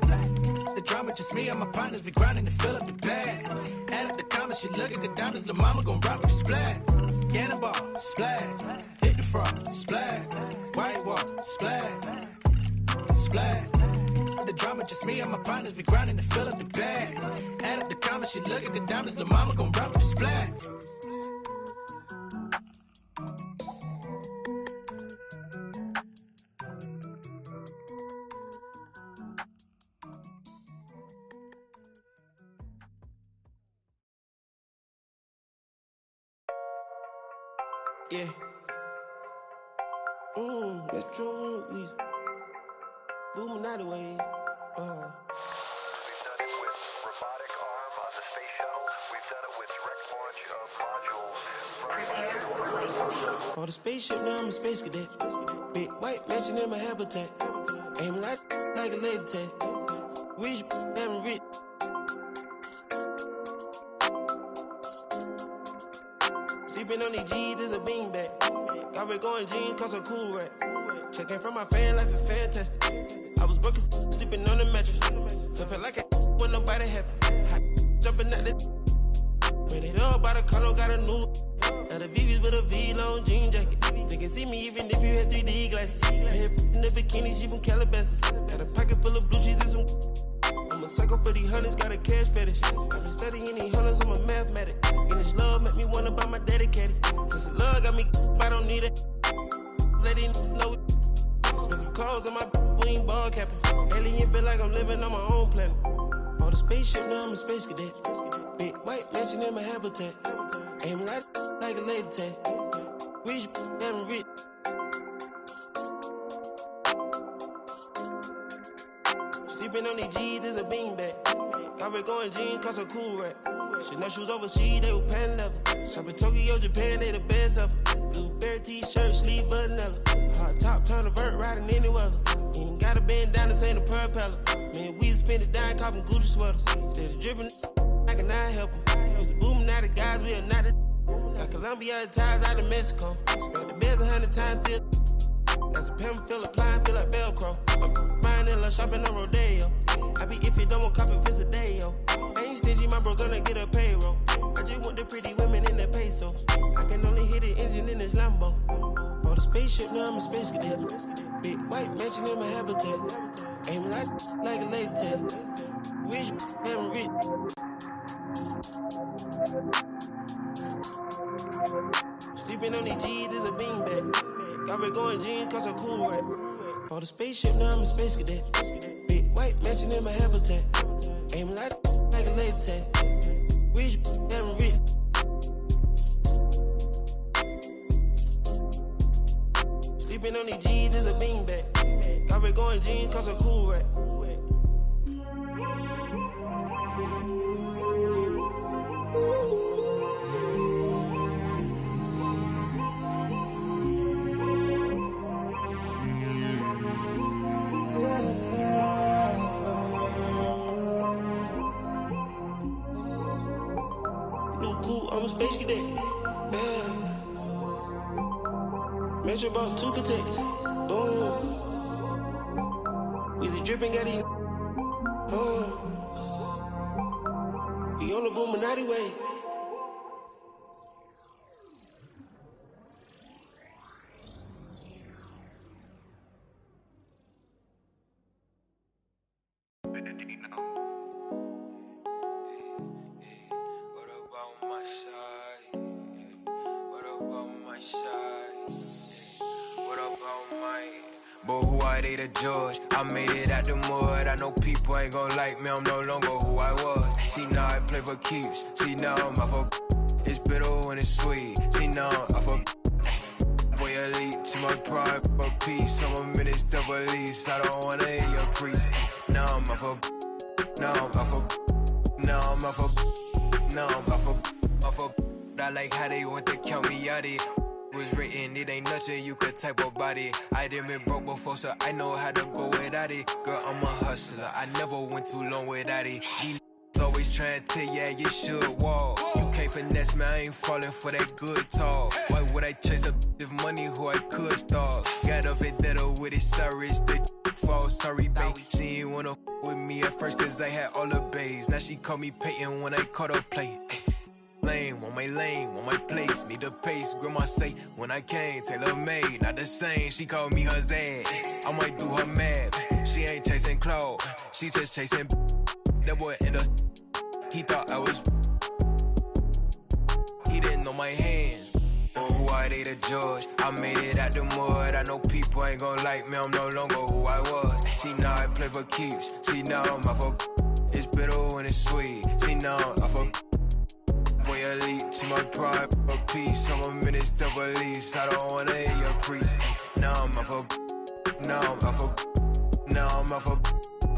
The drama just me and my partners be grinding to fill up the bag. Add up the comments, she look at the diamonds, lil' mama gon' rock with the splash. Cannonball, splash. Hit the frog, splash. White water, splash. Splash. The drama just me and my partners be grinding to fill up the bag. Add up the comments, she look at the diamonds, lil' mama gon' rock with the splash. Yeah. Metro, we booming out the way. We've done it with robotic arm on the space shuttle. We've done it with direct launch of modules. Prepare for light speed. For the spaceship, now I'm a space cadet. Big white mansion in my habitat. Aim like a laser tag. Rich, damn rich. Sleeping on these G's is a beanbag. Got red going jeans, cause I'm cool right. Checking from my fan life is fantastic. I was broken, sleeping on the mattress. So felt like when nobody happy. Jumping at this. When it all by the condo, got a new. Now the VVs with a V-long jean jacket. They can see me even if you had 3D glasses. Head in the bikini, she from Calabasas. Got a pocket full of blue cheese and some. I'm a psycho for these hundreds, got a cash fetish. I've been studying these hundreds, I'm a mathematic. And this love make me wanna buy my dedicated. This love got me, I don't need it. Let it know it. Spend some calls on my queen ball capping. Alien feel like I'm living on my own planet. On the spaceship, now I'm a space cadet. Big white mansion in my habitat. Aim like a laser tag. Rich, damn rich. Sleeping on these G's is a beanbag. Got red going jeans, cause I'm cool right. Chanel shoes overseas, they were pan level. Shop in Tokyo, Japan, they the best ever. Blueberry t-shirt, sleeve vanilla. Hard top, turn a vert, riding any weather. Ain't gotta bend down, this ain't a propeller. Man, we spend it down, copping Gucci sweaters. Instead of dripping, I cannot help them. Used to booming out the guys, we are not the. Got Colombia ties out of Mexico. Spent the beds 100 times still. Got some pimp, feel applying, feel like Velcro. I'm buying in love, shopping on Rodeo. I be if you don't want copy, visit day, yo. I ain't stingy, my bro gonna get a payroll. I just want the pretty women in their pesos. I can only hit the engine in this Lambo. For the spaceship, now I'm a space cadet. Big white mansion in my habitat. Aim like a laser tag. Rich, damn rich. Sleeping on these G's is a beanbag. Got red going jeans, cause I'm cool right. For the spaceship, now I'm a space cadet. Big white mansion in my habitat. Aim like a laser tag. Rich, damn rich. Sleeping on these G's is a beanbag. Got red going jeans, cause I'm cool right. I'm a space cadet. Yeah. Metro bought 2 protects. Boom. Weezy dripping, got these. We on the Illuminati way. about my side? What about my... But who are they to judge? I made it out the mud. I know people ain't gon' like me. I'm no longer who I was. See, now I play for keeps. See, now I'm off of... It's bitter when it's sweet. See, now I'm off of... Boy, elite to my pride for peace. I'm a minister of police. I don't wanna hear your preach. Now I'm off of... Now I'm off of... Now I'm off of... Now I'm off of... I like how they want to count me out it. Was written, it ain't nothing you could type about it. I done been broke before, so I know how to go without it. Girl, I'm a hustler, I never went too long without it. These always trying to tell ya you should walk. You can't finesse me, I ain't falling for that good talk. Why would I chase up if money who I could stalk? Got a vendetta with it, sorry, it's the fall, sorry, babe. She ain't wanna with me at first, cause I had all the babes. Now she call me Peyton when I caught her play. Lane, want my place, need a pace. Grandma say, when I came, tailor made, not the same. She called me her Zed, I might do her mad. She ain't chasing clothes, she just chasing. That boy in the, he thought I was. He didn't know my hands. But who are they to judge? I made it out the mud. I know people ain't gon' like me. I'm no longer who I was. See, now I play for keeps. See, now I'm off of. It's bitter when it's sweet. See, now I'm off of. Boy, elite to my pride for peace. I'm a minister of police. I don't wanna hear your preach. Now I'm off of. Now I'm off of. Now I'm off of.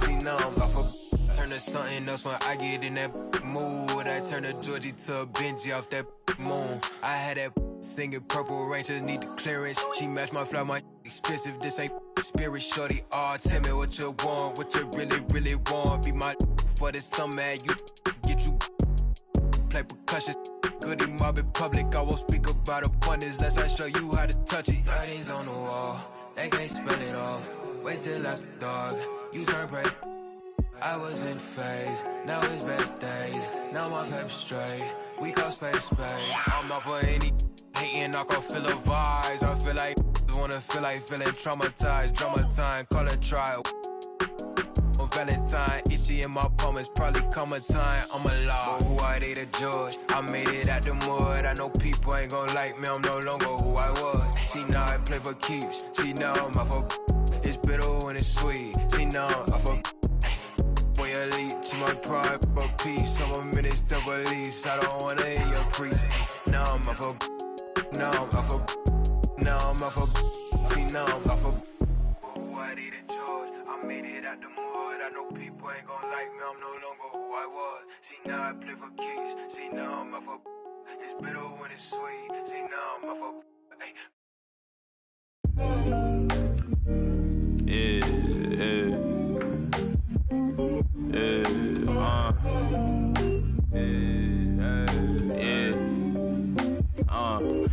See, now I'm off of. Turn to something else when I get in that mood. I turn to Georgie to a Benji off that moon. I had that singing Purple Rangers need the clearance. She matched my flow, my expensive. This ain't spirit, shorty. Oh, tell me what you want, what you really, really want. Be my for the summer, you get you. Play percussion, goody mob in public. I won't speak about abundance unless I show you how to touch it. Writings on the wall, they can't spell it off. Wait till after dark, you turn prey. I was in phase, now it's better days. Now my paper straight, we call space. I'm out for any hating, I can feel the vibes. I feel like wanna feel like feeling traumatized. Drama time, call it trial. On Valentine, itchy in my palm, it's probably come a time I'm alive. But who are they to judge? I made it out the mud. I know people ain't gon' like me, I'm no longer who I was. See, now I play for keeps. See, now I'm off of. It's bitter when it's sweet. See, now I'm off of. Boy, elite to my pride for peace. I'm a minister of police. I don't wanna hear your preach. Now I'm off of. Now I'm off of. Now I'm off of. See, now I'm off of. Who are they to judge? I made it out the mud. I know people ain't gon' like me, I'm no longer who I was. See, now I play for keys. See, now I'm off of. It's bitter when it's sweet. See, now I'm off of. Hey.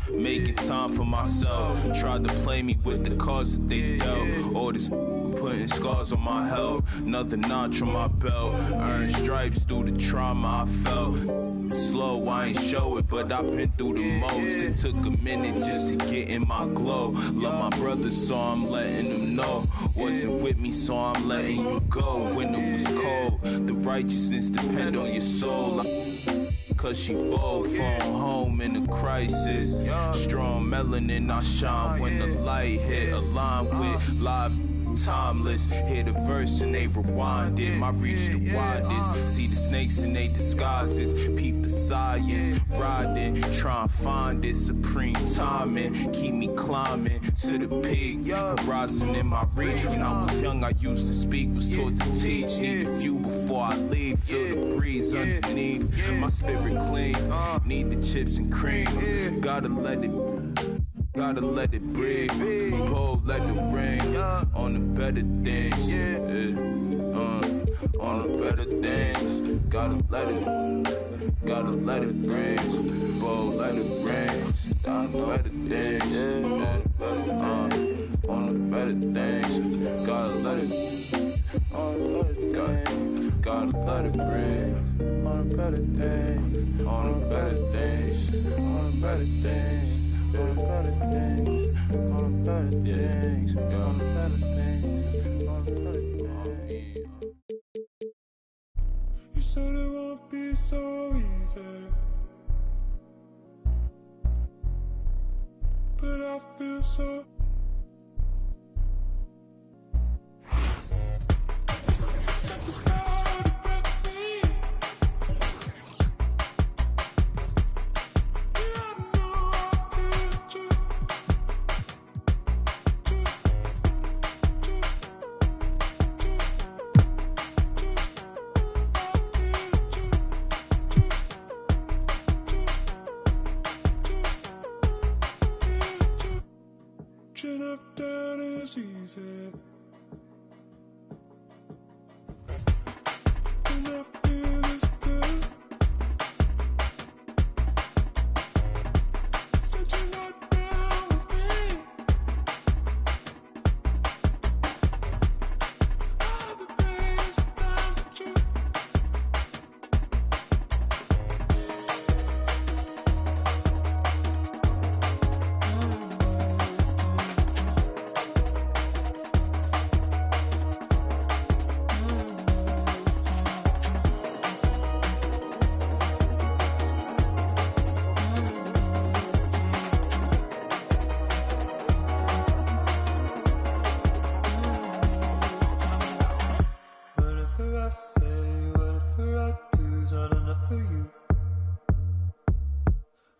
Making time for myself. Tried to play me with the cards that they dealt. All this putting scars on my health. Another notch on my belt. Earned stripes through the trauma I felt. Slow, I ain't show it, but I've been through the most. It took a minute just to get in my glow. Love my brothers, so I'm letting them know. Wasn't with me, so I'm letting you go. When it was cold, the righteousness depend on your soul. Cause she bold, phone home in a crisis. Strong melanin, I shine when the light hit. Aligned with live timeless. Hear the verse and they rewind it. My reach the widest. See the snakes in they disguises. Peep the science. Riding, try and find it. Supreme timing. Keep me climbing to the peak. Horizon in my reach. When I was young, I used to speak. Was taught to teach. Need a few before I leave. Feel the breeze underneath. My spirit clean. Need the chips and cream. Gotta let it breathe. Pull, let it rain. On the better things. On the better things. Gotta let it rain. Pull, let it rain. On the better things. On the better things. Gotta let it rain. On the better things. On the better things. On the better things. On the better things, on the better things, on the better things, on the better things. You said it won't be so easy. but I feel so. Chin up, down is easy. And I feel this good. Said you're not down with me. All the days without you. Whatever I say, whatever I do is not enough for you.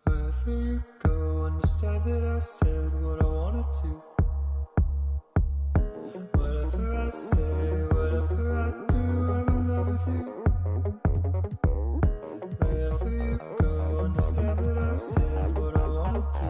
Wherever you go, understand that I said what I wanted to. Whatever I say, whatever I do, I'm in love with you. Wherever you go, understand that I said what I wanted to.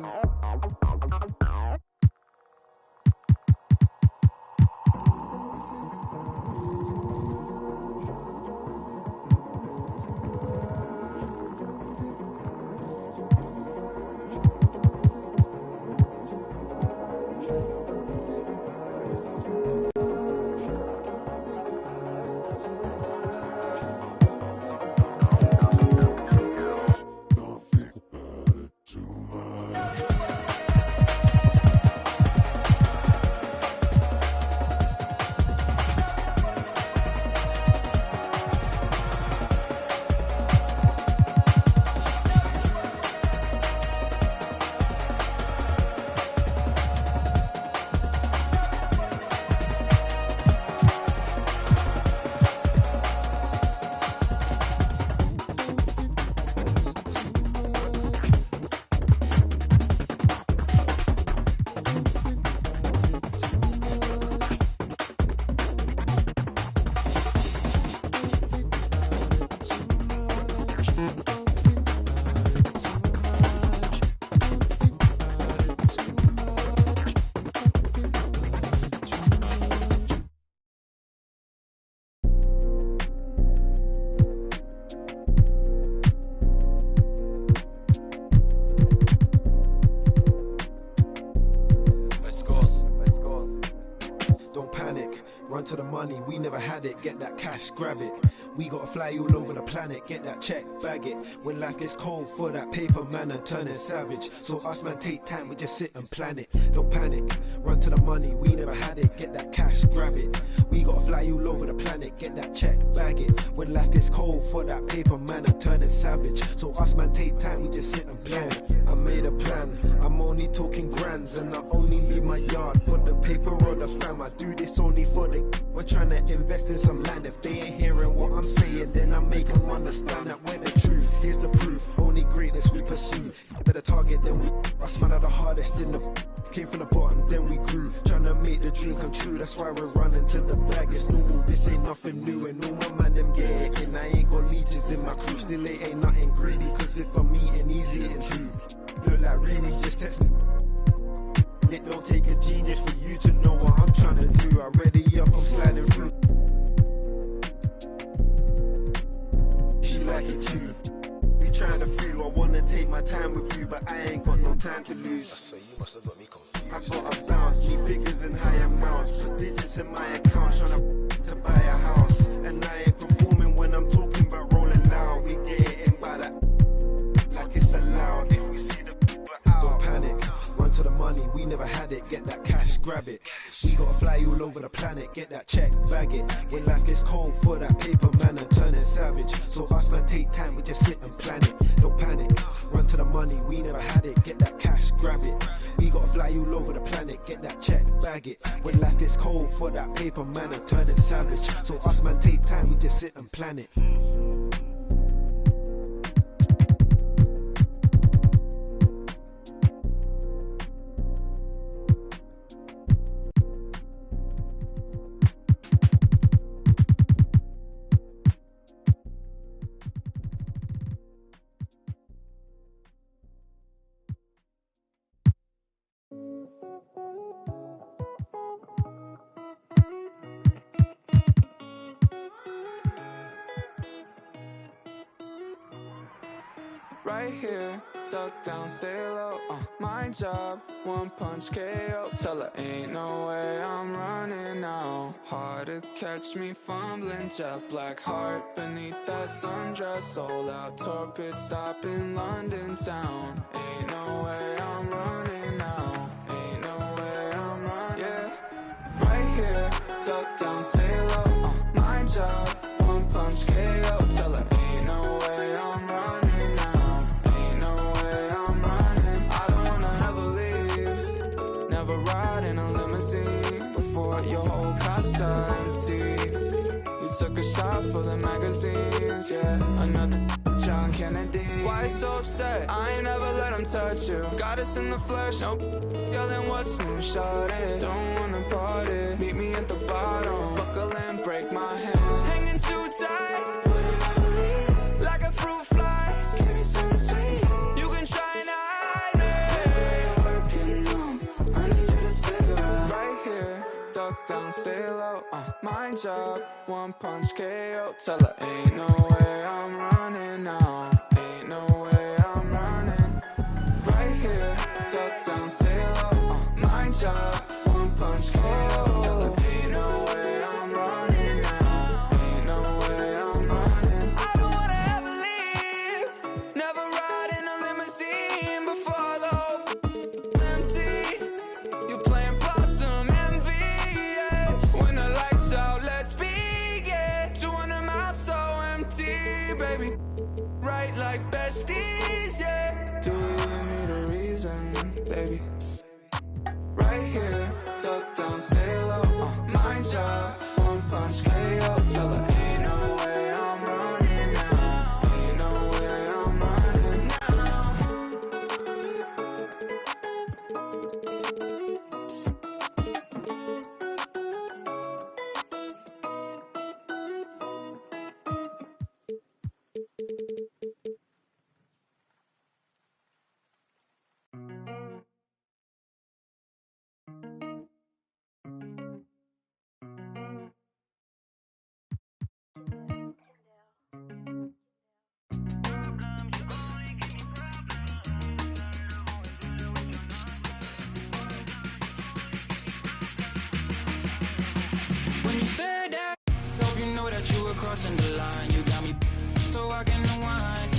Run to the money, we never had it, get that cash, grab it. We gotta fly all over the planet, get that check, bag it. When life gets cold for that paper man and turning savage. So us man take time, we just sit and plan it. Don't panic, run to the money, we never had it, get that cash, grab it. We gotta fly all over the planet, get that check, bag it. When life gets cold for that paper man and turning savage. So us man take time, we just sit and plan it. I made a plan, I'm only talking grands and I only leave my yard for the paper or the fam. I do this only for the we're trying to invest in some land. If they ain't hearing what I'm saying, then I make them understand that we're the truth. Here's the proof, only greatness we pursue. Better target than we us man are the hardest in the came from the bottom, then we grew. Trying to make the dream come true, that's why we're running to the bag. It's normal, this ain't nothing new. And all my man them get it in. I ain't got leeches in my crew, still it ain't nothing greedy. Cause if I'm eating, he's eating too. Look like really, just text me. It don't take a genius for you to know what I'm trying to do. I ready up, I'm sliding through. She like it too. We trying to feel, I wanna take my time with you, but I ain't got no time to lose. So you must have got me confused. I gotta bounce, need figures in high amounts. Put digits in my account, trying to buy a house. And I ain't performing when I'm talking about rolling loud. We get it in by that, like it's allowed. If we see the out, don't panic. Run to the money, we never had it, get that cash. grab it. We gotta fly all over the planet, get that check, bag it. When life gets cold for that paper man and turn it savage. So us man take time, we just sit and plan it. Don't panic, run to the money, we never had it. Get that cash, grab it. We gotta fly all over the planet, get that check, bag it. When life gets cold for that paper man and turn it savage. So us man take time, we just sit and plan it. Right here, duck down, stay low, my job, one punch KO. Tell her ain't no way I'm running now. Hard to catch me fumbling, jet black heart beneath that sundress. Sold out tour pit stop in London town. Ain't no way I'm running now. Ain't no way I'm running, yeah. Right here, duck down, stay low, my job, one punch KO. Tell her ain't no way I'm running. You took a shot for the magazines, yeah. Another John Kennedy. Why so upset? I ain't never let him touch you. Got us in the flesh, nope. Yelling what's new, shawty. Don't wanna party. Meet me at the bottom. Buckle and break my hand. Hanging too tight. Wouldn't I believe? Like a fruit fly. Give me something sweet. You can try and hide me. Working on under the cigarette. Right here, duck down, stay low. My job, one punch KO. Tell her ain't no way I'm running now. Ain't no way I'm running. Right here, duck down, stay low. My job, one punch KO. Tell her ain't no way I'm running now. Ain't no way I'm running. I don't wanna ever leave. Never ride in a limousine before though. Empty. You playing possum envy, yeah. When the lights out, let's begin. 200 miles so empty, baby. Right like besties, yeah. Do we even need a reason, baby? Right here, duck down, stay low. My job, one punch KO. Tell her ain't no way I'm running now. Ain't no way I'm running now. When you said that, hope you know that you were crossing the line. You got me so I can unwind.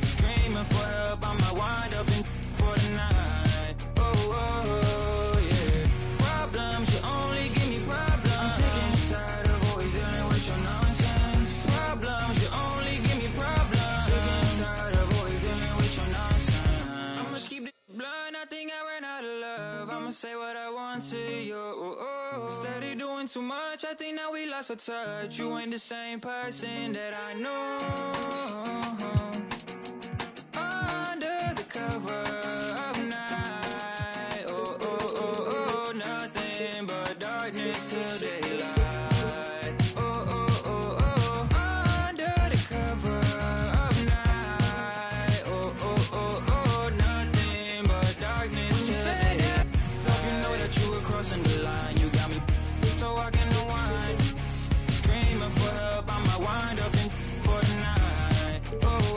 Screaming for help, I might wind up in for the night. Oh, oh, yeah. Problems, you only give me problems. I'm sick and tired of always dealing with your nonsense. Problems, you only give me problems. Sick and tired of always dealing with your nonsense. I'ma keep it blunt, I think I ran out of love. I'ma say what I want to you. Oh, oh. Steady doing too much, I think now we lost our touch. You ain't the same person that I know. Under the cover of night, oh, oh, oh, oh, nothing but darkness till daylight. Oh, oh, oh, oh, under the cover of night, oh, oh, oh, oh, nothing but darkness till daylight. Hope you know that you were crossing the line. You got me so I can unwind. Screaming for help, I might wind up in for the night. Oh,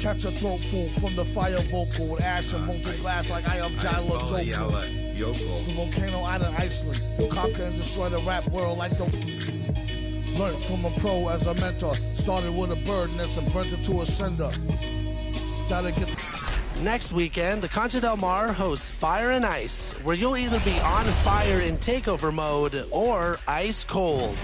Catch a throat full from the fire vocal with ash and molten glass like I am Jalo Joko. The volcano out of Iceland. Conquer and destroy the rap world like the... Learned from a pro as a mentor. Started with a bird nest and burnt it to a cinder. Gotta get... Next weekend, the Concha Del Mar hosts Fire and Ice, where you'll either be on fire in takeover mode or ice cold.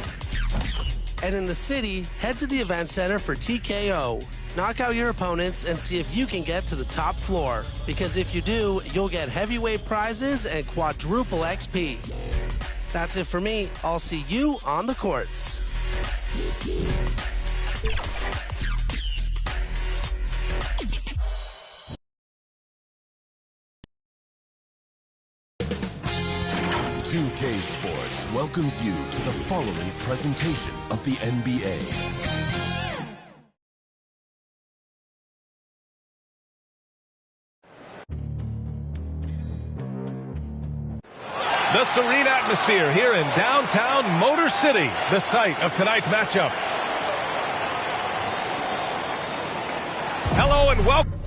And in the city, head to the event center for TKO. Knock out your opponents and see if you can get to the top floor. Because if you do, you'll get heavyweight prizes and quadruple XP. That's it for me. I'll see you on the courts. 2K Sports welcomes you to the following presentation of the NBA. The serene atmosphere here in downtown Motor City, the site of tonight's matchup. Hello and welcome.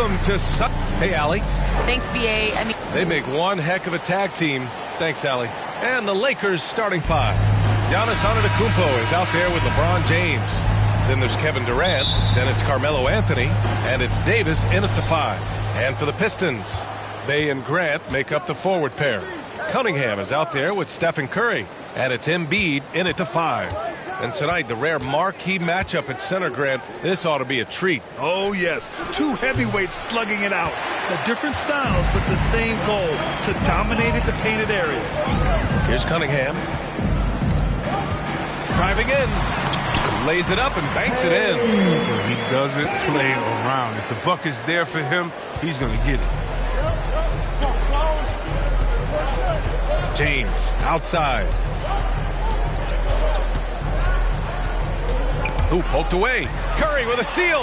Welcome to Hey, Allie. Thanks, BA. They make one heck of a tag team. Thanks, Allie. And the Lakers starting five. Giannis Antetokounmpo is out there with LeBron James. Then there's Kevin Durant. Then it's Carmelo Anthony. And it's Davis in at the five. And for the Pistons, Bay and Grant make up the forward pair. Cunningham is out there with Stephen Curry. And it's Embiid in at the five. And tonight, the rare marquee matchup at center, Grant. This ought to be a treat. Oh, yes. Two heavyweights slugging it out. They're different styles, but the same goal, to dominate at the painted area. Here's Cunningham. Driving in. Lays it up and banks it in. He doesn't play around. If the bucket's there for him, he's going to get it. James outside. Ooh, poked away. Curry with a steal.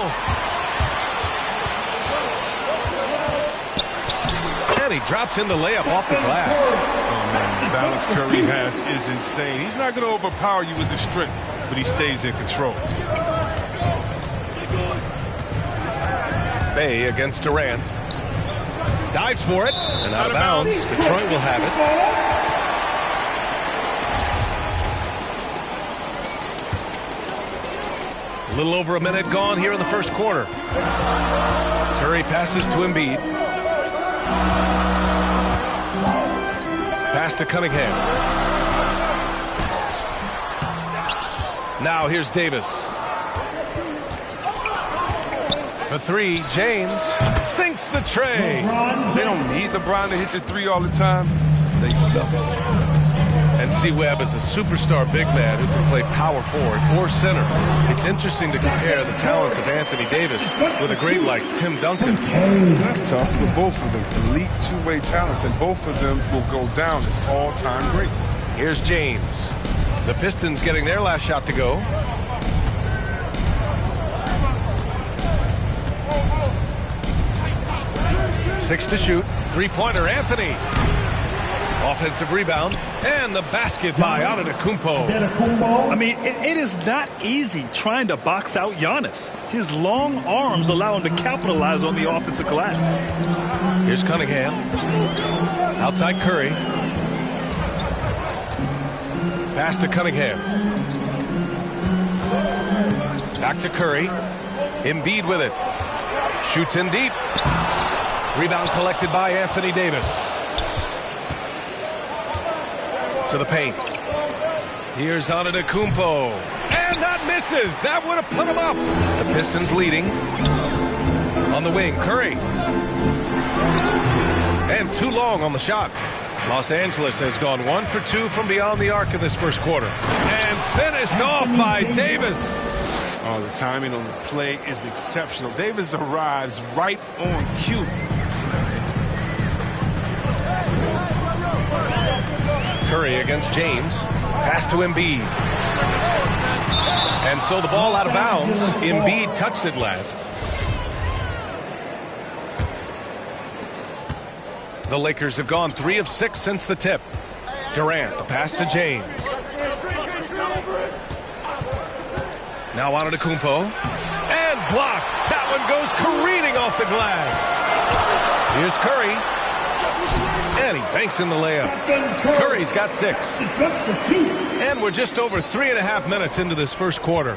And he drops in the layup off the glass. Oh, man, the balance Curry has is insane. He's not going to overpower you with the strength, but he stays in control. Bay against Durant. Dives for it, and out of bounds. Detroit will have it. A little over a minute gone here in the first quarter. Curry passes to Embiid. Pass to Cunningham. Now here's Davis. For three, James sinks the tray. They don't need LeBron to hit the three all the time. They love it. And C. Webb is a superstar big man who can play power forward or center. It's interesting to compare the talents of Anthony Davis with a great like Tim Duncan. That's tough for both of them. Elite two-way talents, and both of them will go down as all-time greats. Here's James. The Pistons getting their last shot to go. Six to shoot. Three-pointer, Anthony. Offensive rebound, and the basket by Antetokounmpo. I mean, it is not easy trying to box out Giannis. His long arms allow him to capitalize on the offensive glass. Here's Cunningham. Outside Curry. Pass to Cunningham. Back to Curry. Embiid with it. Shoots in deep. Rebound collected by Anthony Davis. To the paint. Here's Antetokounmpo. And that misses. That would have put him up. The Pistons leading. On the wing, Curry. And too long on the shot. Los Angeles has gone 1 for 2 from beyond the arc in this first quarter. And finished off by Davis. Oh, the timing on the play is exceptional. Davis arrives right on cue. Curry against James. Pass to Embiid. And so the ball out of bounds. Embiid touched it last. The Lakers have gone 3 of 6 since the tip. Durant, the pass to James. Now Antetokounmpo. And blocked. That one goes careening off the glass. Here's Curry. And he banks in the layup. Curry's got 6. And we're just over 3.5 minutes into this first quarter.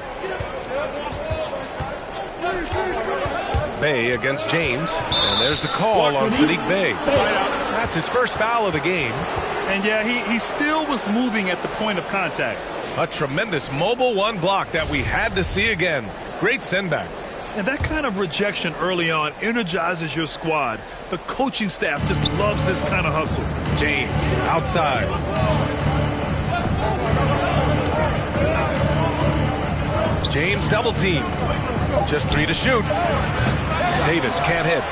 Bay against James. And there's the call on Sadiq Bey. That's his first foul of the game. And yeah, he still was moving at the point of contact. A tremendous mobile one block that we had to see again. Great send back. And that kind of rejection early on energizes your squad. The coaching staff just loves this kind of hustle. James outside. James double teamed. Just 3 to shoot. Davis can't hit.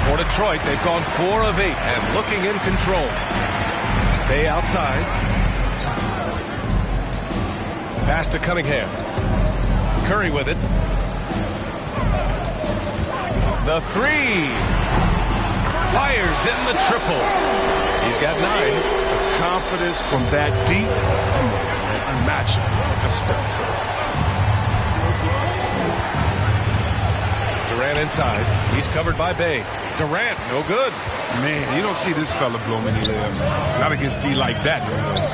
For Detroit, they've gone 4 of 8 and looking in control. Bay outside. Pass to Cunningham. Curry with it. The 3. Fires in the triple. He's got 9. The confidence from that deep. Unmatchable. That's Steph Curry. inside. He's covered by Bay. Durant, no good. Man, you don't see this fella blow many layups. Not against D like that, anyway.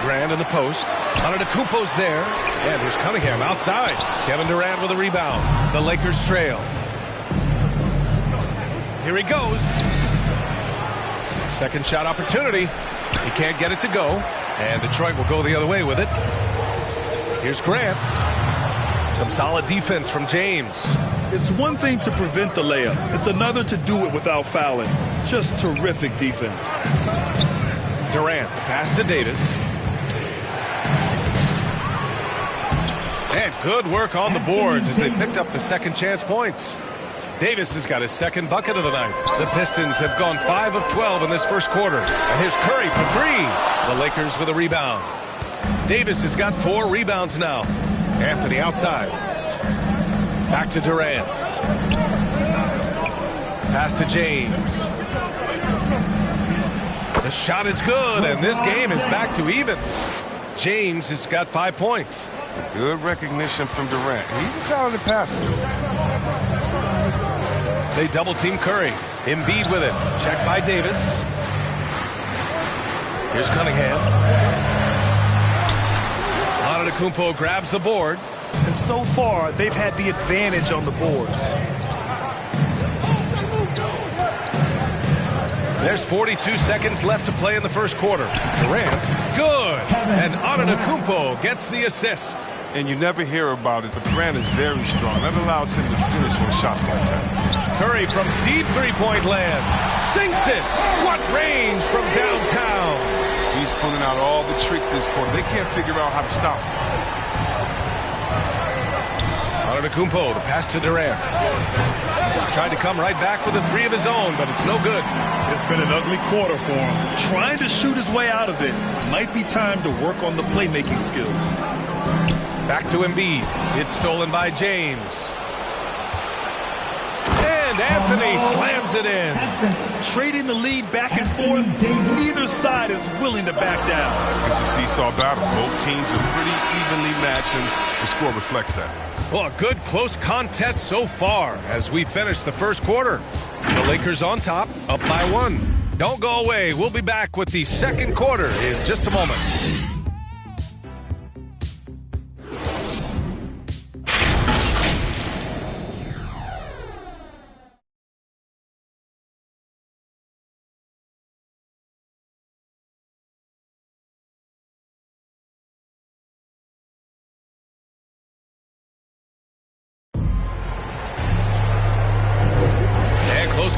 Durant in the post. Antetokounmpo's there. And here's Cunningham outside. Kevin Durant with a rebound. The Lakers trail. Here he goes. Second shot opportunity. He can't get it to go. And Detroit will go the other way with it. Here's Grant. Some solid defense from James. It's one thing to prevent the layup. It's another to do it without fouling. Just terrific defense. Durant, the pass to Davis. And good work on the boards as they picked up the second chance points. Davis has got his second bucket of the night. The Pistons have gone 5 of 12 in this first quarter. And here's Curry for 3. The Lakers with a rebound. Davis has got 4 rebounds now. Anthony outside. Back to Durant. Pass to James. The shot is good, and this game is back to even. James has got 5 points. Good recognition from Durant. He's a talented passer. They double-team Curry. Embiid with it. Checked by Davis. Here's Cunningham. Antetokounmpo grabs the board. And so far, they've had the advantage on the boards. There's 42 seconds left to play in the first quarter. Durant, good. And Antetokounmpo gets the assist. And you never hear about it, but Durant is very strong. That allows him to finish on shots like that. Curry from deep three-point land. Sinks it. What range from downtown. He's pulling out all the tricks this quarter. They can't figure out how to stop him. Antetokounmpo, the pass to Durant. Tried to come right back with a 3 of his own, but it's no good. It's been an ugly quarter for him. Trying to shoot his way out of it. Might be time to work on the playmaking skills. Back to Embiid. It's stolen by James. And Anthony slams it in. Trading the lead back and forth, neither side is willing to back down. It's a seesaw battle. Both teams are pretty evenly matched, and the score reflects that. Well, a good close contest so far as we finish the first quarter. The Lakers on top, up by 1. Don't go away. We'll be back with the second quarter in just a moment.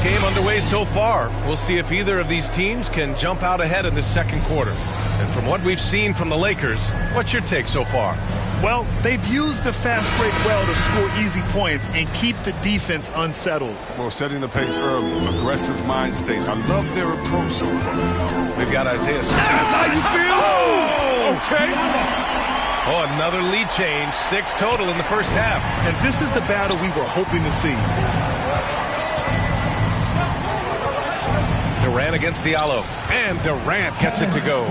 Game underway so far. We'll see if either of these teams can jump out ahead in the second quarter. And from what we've seen from the Lakers, what's your take so far? Well, they've used the fast break well to score easy points and keep the defense unsettled. Well, setting the pace early, aggressive mind state. I love their approach so far. We've got Isaiah. That's how you feel? Oh, okay. Oh, another lead change. 6 total in the first half. And this is the battle we were hoping to see. Durant against Diallo. And Durant gets it to go.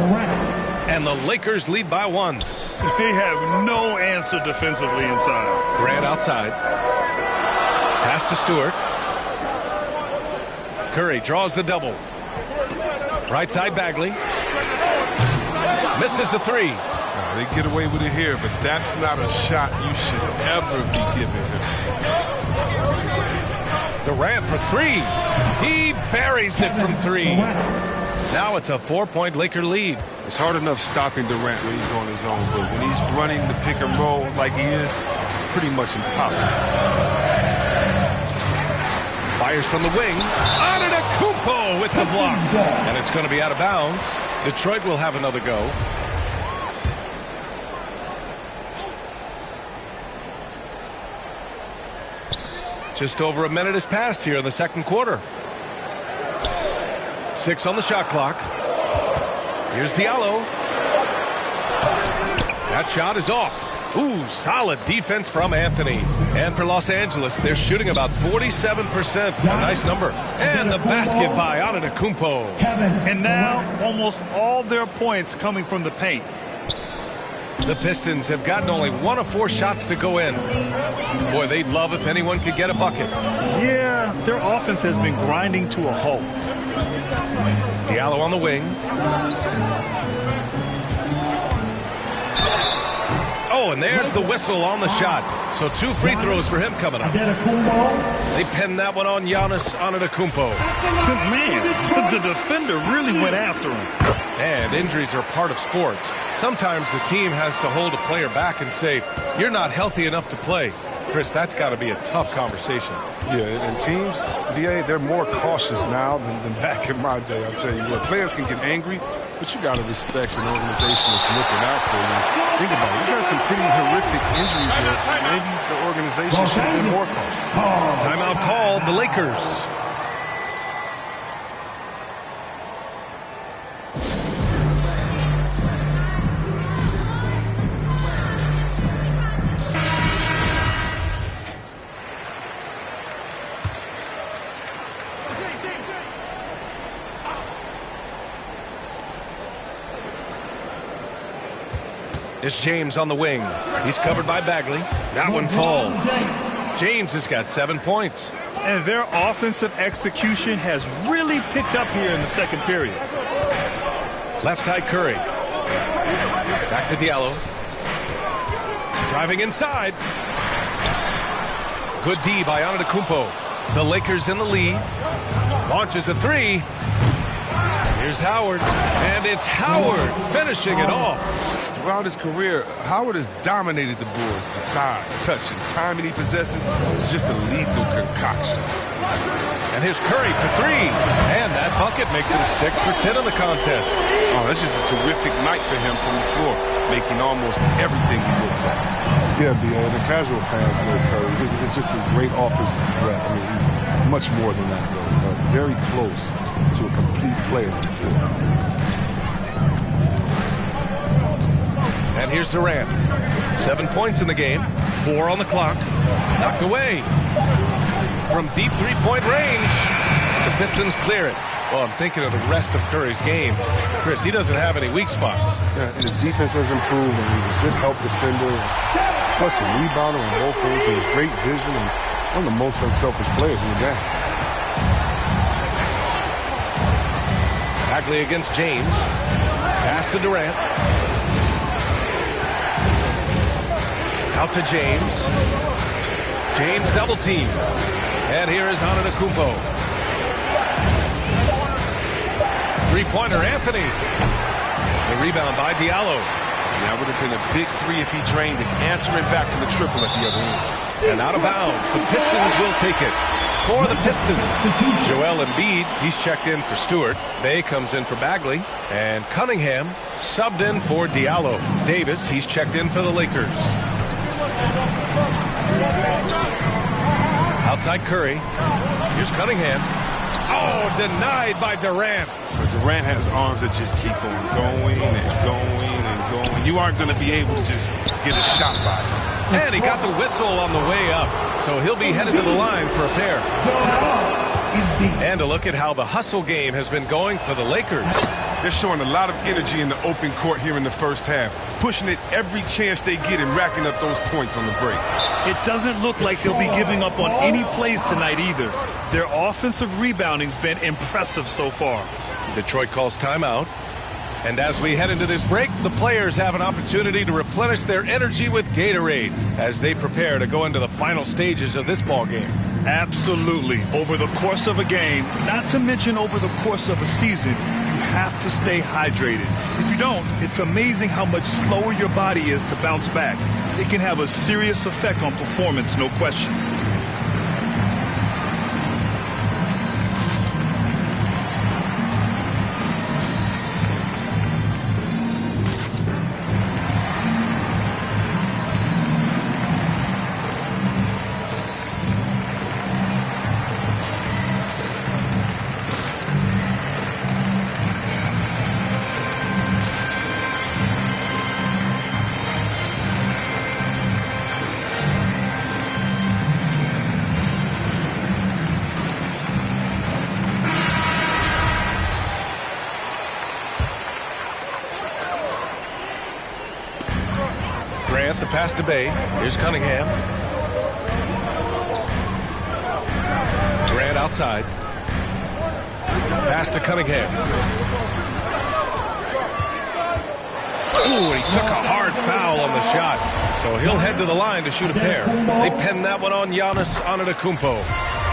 And the Lakers lead by 1. They have no answer defensively inside. Durant outside. Pass to Stewart. Curry draws the double. Right side Bagley. Misses the 3. They get away with it here, but that's not a shot you should ever be giving him. Durant for 3. He buries it from 3. Now it's a 4-point Laker lead. It's hard enough stopping Durant when he's on his own, but when he's running the pick and roll like he is, it's pretty much impossible. Fires from the wing. Antetokounmpo with the block. And it's going to be out of bounds. Detroit will have another go. Just over a minute has passed here in the second quarter. 6 on the shot clock. Here's Diallo. That shot is off. Ooh, solid defense from Anthony. And for Los Angeles, they're shooting about 47%. A nice number. And the basket by Antetokounmpo. And now almost all their points coming from the paint. The Pistons have gotten only 1 of 4 shots to go in. Boy, they'd love if anyone could get a bucket. Yeah, their offense has been grinding to a halt. Diallo on the wing. Oh, and there's the whistle on the shot. So 2 free throws for him coming up. They pinned that one on Giannis Antetokounmpo. Man, the defender really went after him. And injuries are part of sports. Sometimes the team has to hold a player back and say, you're not healthy enough to play. Chris, that's got to be a tough conversation. Yeah, and teams, BA, they're more cautious now than back in my day. I'll tell you what, players can get angry, but you got to respect an organization that's looking out for you. Think about it. We got some pretty horrific injuries where maybe the organization should have been more cautious. Timeout called, the Lakers. It's James on the wing. He's covered by Bagley. That one falls. James has got 7 points. And their offensive execution has really picked up here in the second period. Left side Curry. Back to Diallo. Driving inside. Good D by Antetokounmpo. The Lakers in the lead. Launches a 3. Here's Howard. And it's Howard finishing it off. Throughout his career, Howard has dominated the boards. The size, touch, and timing he possesses is just a lethal concoction. And here's Curry for 3. And that bucket makes him 6 for 10 in the contest. Oh, that's just a terrific night for him from the floor, making almost everything he looks at. Yeah, BA, the casual fans know Curry. It's just a great offensive threat. I mean, he's much more than that, though. Very close to a complete player on the floor. And here's Durant. 7 points in the game. 4 on the clock. Knocked away. From deep three-point range. The Pistons clear it. Well, I'm thinking of the rest of Curry's game. Chris, he doesn't have any weak spots. Yeah, and his defense has improved, and he's a good help defender. Plus a rebounder on both ends. He has great vision and one of the most unselfish players in the game. Bagley against James. Pass to Durant. Out to James. James double teamed. And here is Antetokounmpo. Three-pointer, Anthony. The rebound by Diallo. That would have been a big 3 if he drained it. Answering back from the triple at the other end. And out of bounds. The Pistons will take it. For the Pistons, Joel Embiid, he's checked in for Stewart. Bay comes in for Bagley. And Cunningham subbed in for Diallo. Davis, he's checked in for the Lakers. Outside Curry. Here's Cunningham. Oh, denied by Durant. But Durant has arms that just keep on going and going and going. You aren't going to be able to just get a shot by him. And he got the whistle on the way up. So he'll be headed to the line for a pair. And a look at how the hustle game has been going for the Lakers. They're showing a lot of energy in the open court here in the first half, pushing it every chance they get and racking up those points on the break. It doesn't look like they'll be giving up on any plays tonight either. Their offensive rebounding's been impressive so far. Detroit calls timeout. And as we head into this break, the players have an opportunity to replenish their energy with Gatorade as they prepare to go into the final stages of this ball game. Absolutely. Over the course of a game, not to mention over the course of a season, you have to stay hydrated. If you don't, it's amazing how much slower your body is to bounce back. It can have a serious effect on performance, no question. Grant, the pass to Bay. Here's Cunningham. Grant outside. Pass to Cunningham. Ooh, he took a hard foul on the shot. So he'll head to the line to shoot a pair. They pen that one on Giannis Antetokounmpo.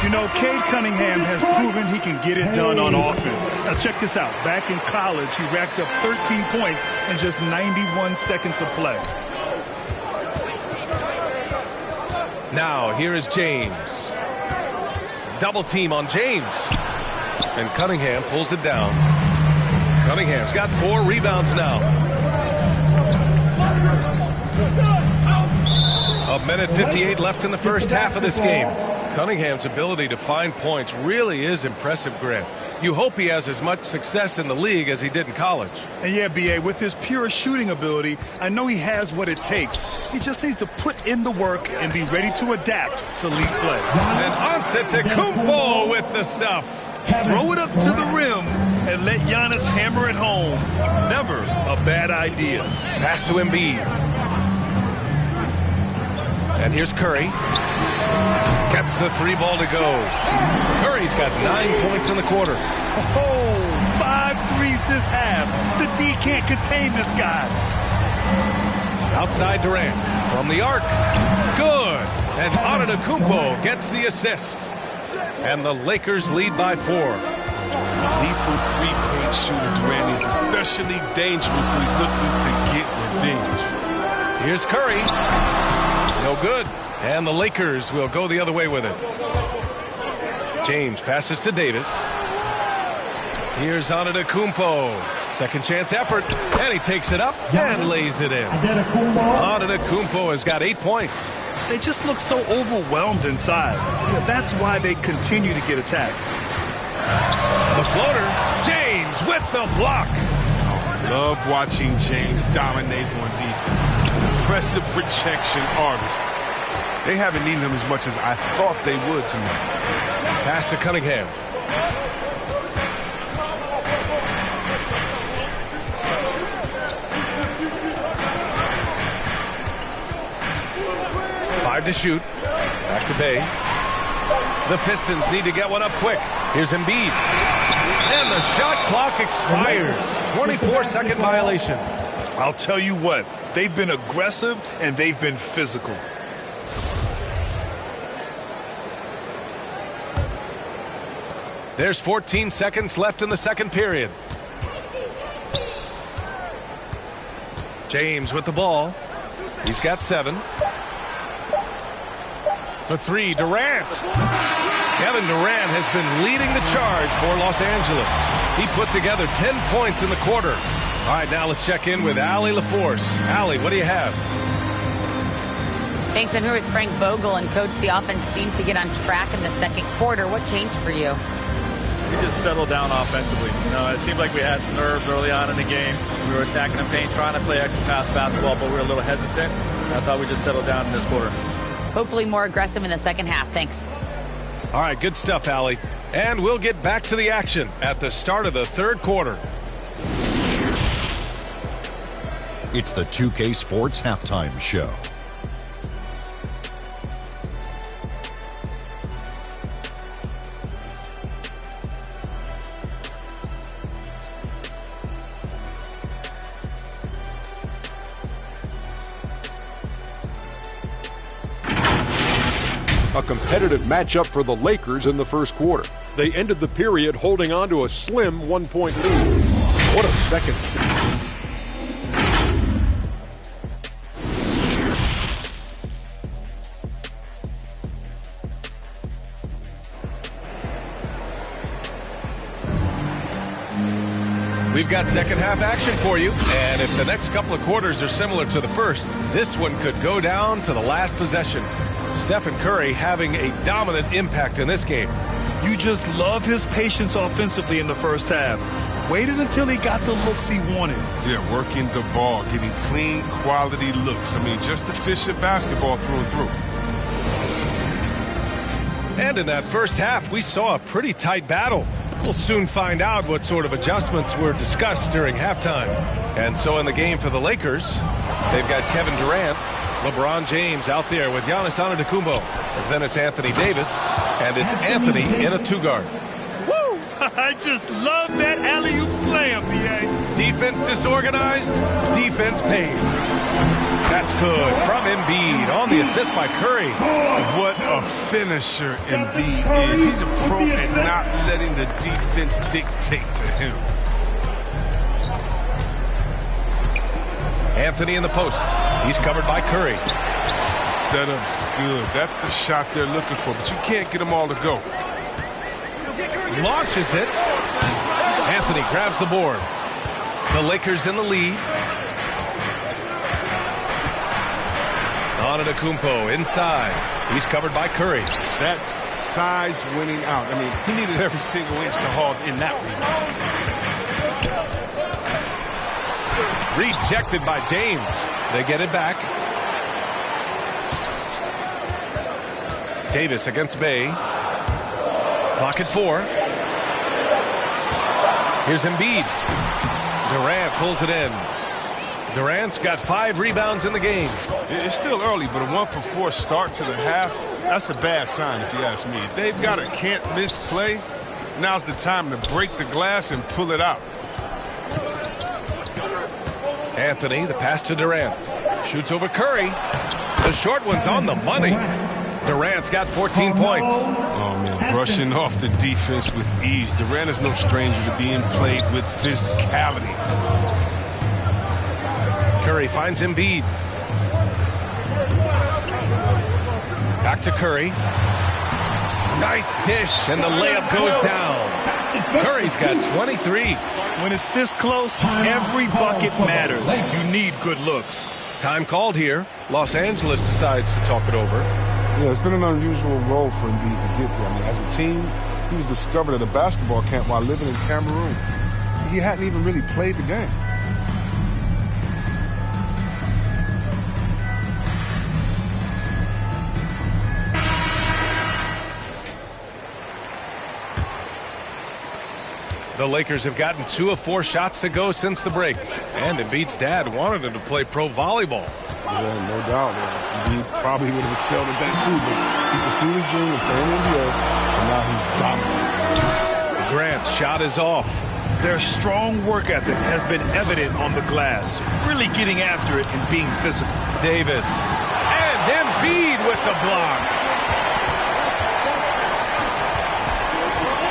You know, Cade Cunningham has proven he can get it done on offense. Now check this out. Back in college, he racked up 13 points in just 91 seconds of play. Now, here is James. Double team on James. And Cunningham pulls it down. Cunningham's got 4 rebounds now. A minute 58 left in the first half of this game. Cunningham's ability to find points really is impressive, Grant. You hope he has as much success in the league as he did in college. And yeah, B.A., with his pure shooting ability, I know he has what it takes. He just needs to put in the work and be ready to adapt to league play. And Antetokounmpo with the stuff. Throw it up to the rim and let Giannis hammer it home. Never a bad idea. Pass to Embiid. And here's Curry. Gets the 3 ball to go. Curry's got 9 points in the quarter. Oh, 5 threes this half. The D can't contain this guy. Outside Durant. From the arc. Good. And Antetokounmpo gets the assist. And the Lakers lead by 4. Lethal three-point shooter Durant is especially dangerous when he's looking to get revenge. Here's Curry. No good. And the Lakers will go the other way with it. James passes to Davis. Here's Antetokounmpo. Second chance effort. And he takes it up and lays it in. Antetokounmpo has got 8 points. They just look so overwhelmed inside. Yeah, that's why they continue to get attacked. The floater. James with the block. Love watching James dominate on defense. Impressive protection artist. They haven't needed him as much as I thought they would tonight. Pass to Cunningham. Five to shoot. Back to Bay. The Pistons need to get one up quick. Here's Embiid. And the shot clock expires. 24-second violation. I'll tell you what. They've been aggressive and they've been physical. There's 14 seconds left in the second period. James with the ball. He's got 7. For 3, Durant. Kevin Durant has been leading the charge for Los Angeles. He put together 10 points in the quarter. All right, now let's check in with Allie LaForce. Allie, what do you have? Thanks. I'm here with Frank Vogel, and Coach, the offense seemed to get on track in the second quarter. What changed for you? We just settled down offensively. You know, it seemed like we had some nerves early on in the game. We were attacking the paint, trying to play extra pass basketball, but we were a little hesitant. I thought we just settled down in this quarter. Hopefully more aggressive in the second half. Thanks. All right, good stuff, Allie. And we'll get back to the action at the start of the third quarter. It's the 2K Sports Halftime Show. A competitive matchup for the Lakers in the first quarter. They ended the period holding on to a slim 1-point lead. What a second. We've got second half action for you, and if the next couple of quarters are similar to the first, this one could go down to the last possession. Stephen Curry having a dominant impact in this game. You just love his patience offensively in the first half. Waited until he got the looks he wanted. Yeah, working the ball, getting clean, quality looks. I mean, just efficient basketball through and through. And in that first half, we saw a pretty tight battle. We'll soon find out what sort of adjustments were discussed during halftime. And so in the game for the Lakers, They've got Kevin Durant, LeBron James out there with Giannis Antetokounmpo. And then it's Anthony Davis, and it's Anthony in a two-guard. Woo! I just love that alley-oop slam, B.A. Defense disorganized, defense pays. That's good from Embiid on the assist by Curry. What a finisher Embiid is. He's a pro at not letting the defense dictate to him. Anthony in the post. He's covered by Curry. Setup's good. That's the shot they're looking for, but you can't get them all to go. Launches it. Anthony grabs the board. The Lakers in the lead. Antetokounmpo inside. He's covered by Curry. That's size winning out. I mean, he needed every single inch to haul in that rebound. Rejected by James. They get it back. Davis against Bay. Clock at 4. Here's Embiid. Durant pulls it in. Durant's got 5 rebounds in the game. It's still early, but a 1-for-4 start to the half, that's a bad sign if you ask me. If they've got a can't-miss play, now's the time to break the glass and pull it out. Anthony, the pass to Durant. Shoots over Curry. The short one's on the money. Durant's got 14 points. Oh, man, brushing off the defense with ease. Durant is no stranger to being played with physicality. Curry finds Embiid. Back to Curry. Nice dish, and the layup goes down. Curry's got 23. When it's this close, every bucket matters. You need good looks. Time called here. Los Angeles decides to talk it over. Yeah, it's been an unusual role for Embiid to get there. I mean, as a team, he was discovered at a basketball camp while living in Cameroon. He hadn't even really played the game. The Lakers have gotten 2 of 4 shots to go since the break. And Embiid's dad wanted him to play pro volleyball. Yeah, no doubt. Embiid probably would have excelled at that too, but he pursued his dream of playing in the NBA, and now he's dominant. Grant's shot is off. Their strong work ethic has been evident on the glass, really getting after it and being physical. Davis. And Embiid with the block.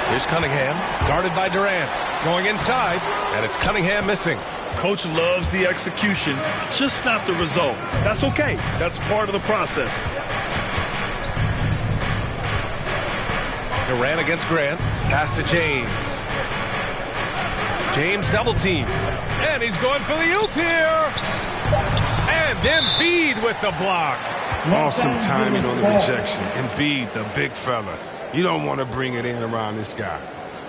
Here's Cunningham, guarded by Durant. Going inside, and it's Cunningham missing. Coach loves the execution, just not the result. That's okay. That's part of the process. Durant against Grant. Pass to James. James double teamed. And he's going for the oop here. And Embiid with the block. Awesome timing on the rejection. Embiid, the big fella. You don't want to bring it in around this guy.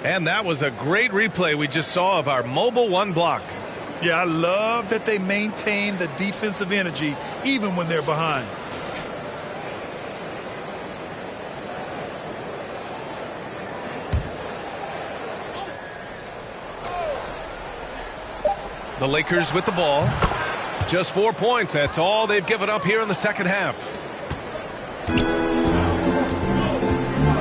And that was a great replay we just saw of our mobile 1 block. Yeah, I love that they maintain the defensive energy even when they're behind. The Lakers with the ball. Just 4 points. That's all they've given up here in the second half.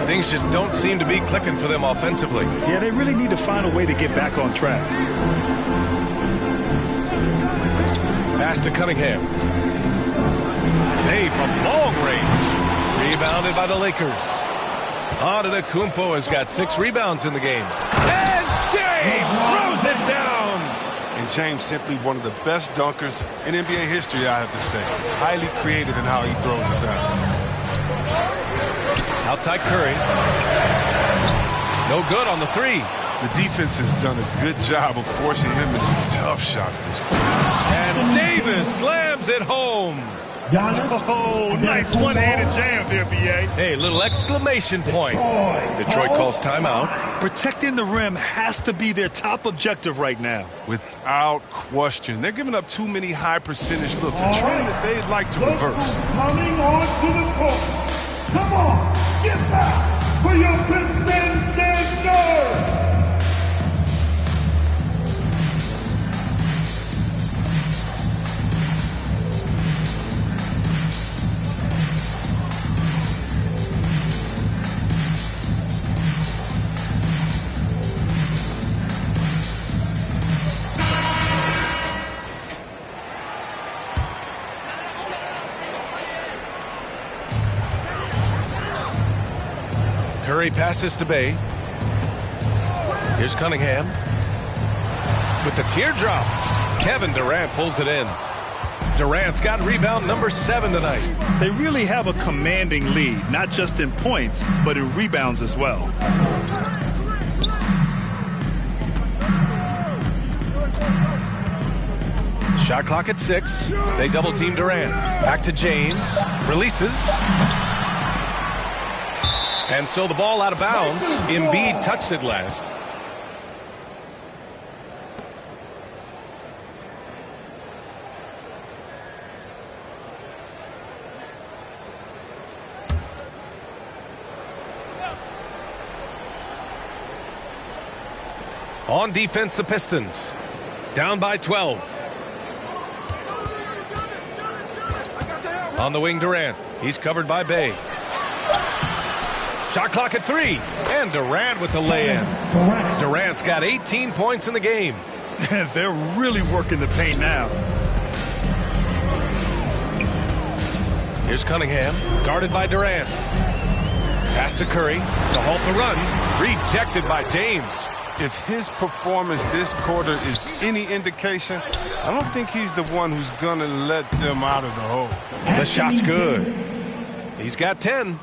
Things just don't seem to be clicking for them offensively. Yeah, they really need to find a way to get back on track. Pass to Cunningham. Hey, from long range. Rebounded by the Lakers. Antetokounmpo has got 6 rebounds in the game. And James throws it down. And James simply one of the best dunkers in NBA history, I have to say. Highly creative in how he throws it down. Outside Curry. No good on the 3. The defense has done a good job of forcing him into tough shots this quarter. And Davis slams it home. Oh, nice one-handed jam there, B.A. Hey, little exclamation point. Detroit calls timeout. Protecting the rim has to be their top objective right now. Without question. They're giving up too many high-percentage looks, a trend that they'd like to reverse. Coming on to the court. Come on, get back for your Pistons dancers! Curry passes to Bay. Here's Cunningham with the teardrop. Kevin Durant pulls it in. Durant's got rebound number 7 tonight. They really have a commanding lead, not just in points, but in rebounds as well. Shot clock at 6. They double team Durant. Back to James. Releases. And so the ball out of bounds. Embiid touched it last. On defense, the Pistons. Down by 12. On the wing, Durant. He's covered by Bay. Shot clock at 3. And Durant with the lay-in. Durant's got 18 points in the game. They're really working the paint now. Here's Cunningham, guarded by Durant. Pass to Curry to halt the run. Rejected by James. If his performance this quarter is any indication, I don't think he's the one who's going to let them out of the hole. The shot's good. He's got 10.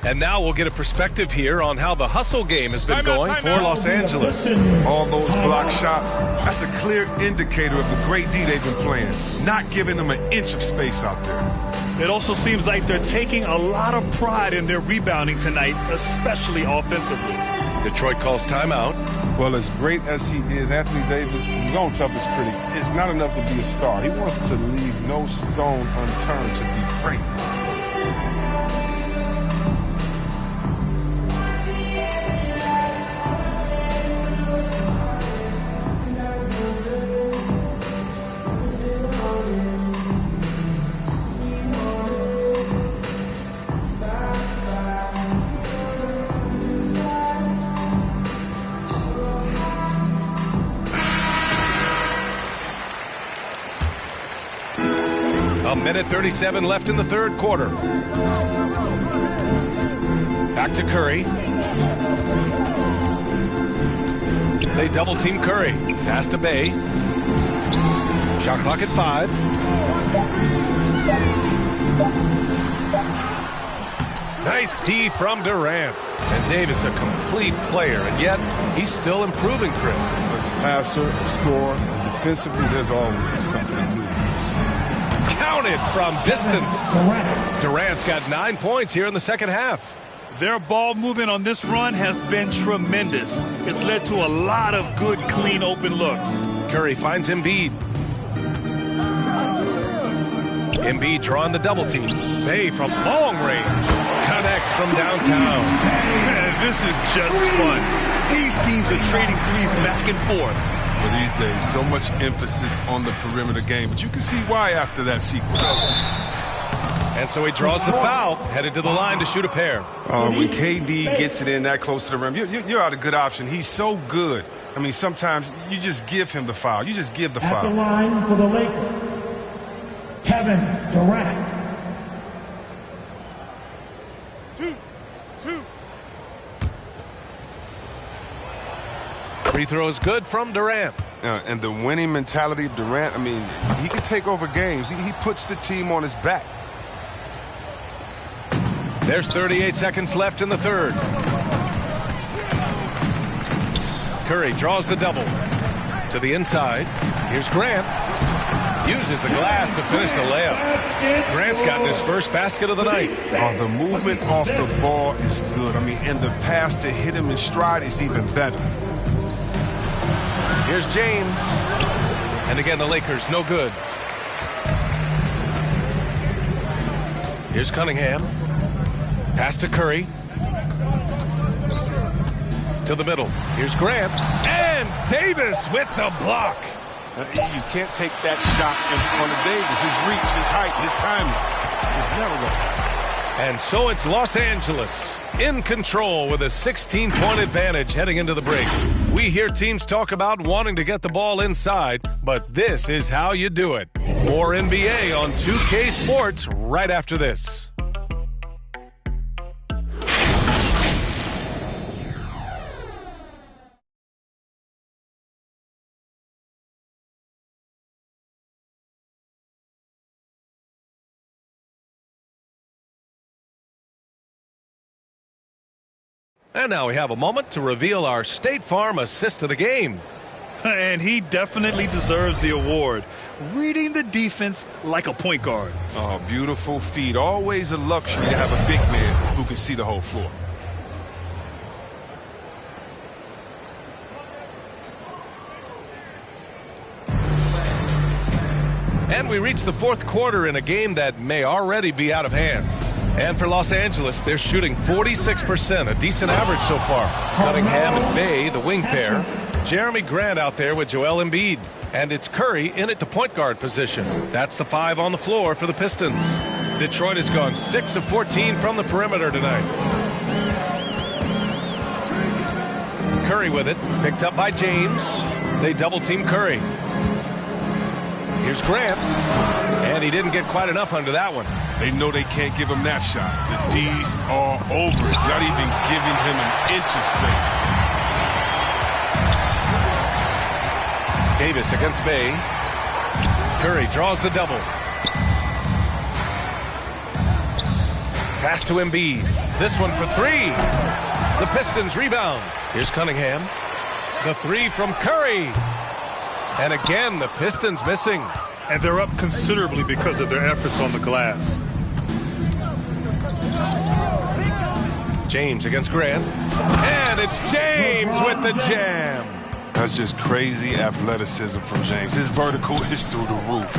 And now we'll get a perspective here on how the hustle game has been going for Los Angeles. All those block shots, that's a clear indicator of the great D they've been playing, not giving them an inch of space out there. It also seems like they're taking a lot of pride in their rebounding tonight, especially offensively. Detroit calls timeout. Well, as great as he is, Anthony Davis, his own toughest critic, it's not enough to be a star. He wants to leave no stone unturned to be great. Minute 37 left in the third quarter. Back to Curry. They double team Curry. Pass to Bay. Shot clock at 5. Nice D from Durant. And Davis a complete player, and yet he's still improving, Chris. As a passer, a scorer, defensively, there's always something new. Counted from distance. Durant's got 9 points here in the second half. Their ball movement on this run has been tremendous. It's led to a lot of good, clean, open looks. Curry finds Embiid. Embiid drawing the double team. Bay from long range. Connects from downtown. Man, this is just fun. These teams are trading threes back and forth. Well, these days, so much emphasis on the perimeter game, but you can see why after that sequence. And so he draws the foul, headed to the line to shoot a pair. When KD gets it in that close to the rim, you're out a good option. He's so good. I mean, sometimes you just give him the foul. You just give the foul. At the line for the Lakers, Kevin Durant. Free throw is good from Durant. And the winning mentality of Durant, I mean, he can take over games. He puts the team on his back. There's 38 seconds left in the third. Curry draws the double. To the inside. Here's Grant. Uses the glass to finish the layup. Grant's gotten his first basket of the night. The movement off the ball is good. I mean, and the pass to hit him in stride is even better. Here's James. And again, the Lakers, no good. Here's Cunningham. Pass to Curry. To the middle. Here's Grant. And Davis with the block. You can't take that shot in front of Davis. His reach, his height, his timing. It's never going to happen. And so it's Los Angeles in control with a 16-point advantage heading into the break. We hear teams talk about wanting to get the ball inside, but this is how you do it. More NBA on 2K Sports right after this. And now we have a moment to reveal our State Farm assist of the game. And he definitely deserves the award. Reading the defense like a point guard. Oh, beautiful feet. Always a luxury to have a big man who can see the whole floor. And we reach the fourth quarter in a game that may already be out of hand. And for Los Angeles, they're shooting 46%, a decent average so far. Cunningham and Bay, the wing pair. Jeremy Grant out there with Joel Embiid. And it's Curry in at the point guard position. That's the 5 on the floor for the Pistons. Detroit has gone 6 of 14 from the perimeter tonight. Curry with it, picked up by James. They double-team Curry. Here's Grant, and he didn't get quite enough under that one. They know they can't give him that shot. The D's are over it, not even giving him an inch of space. Davis against Bay. Curry draws the double. Pass to Embiid. This one for 3. The Pistons rebound. Here's Cunningham. The 3 from Curry. And again, the Pistons missing. And they're up considerably because of their efforts on the glass. James against Grant. And it's James with the jam. That's just crazy athleticism from James. His vertical is through the roof.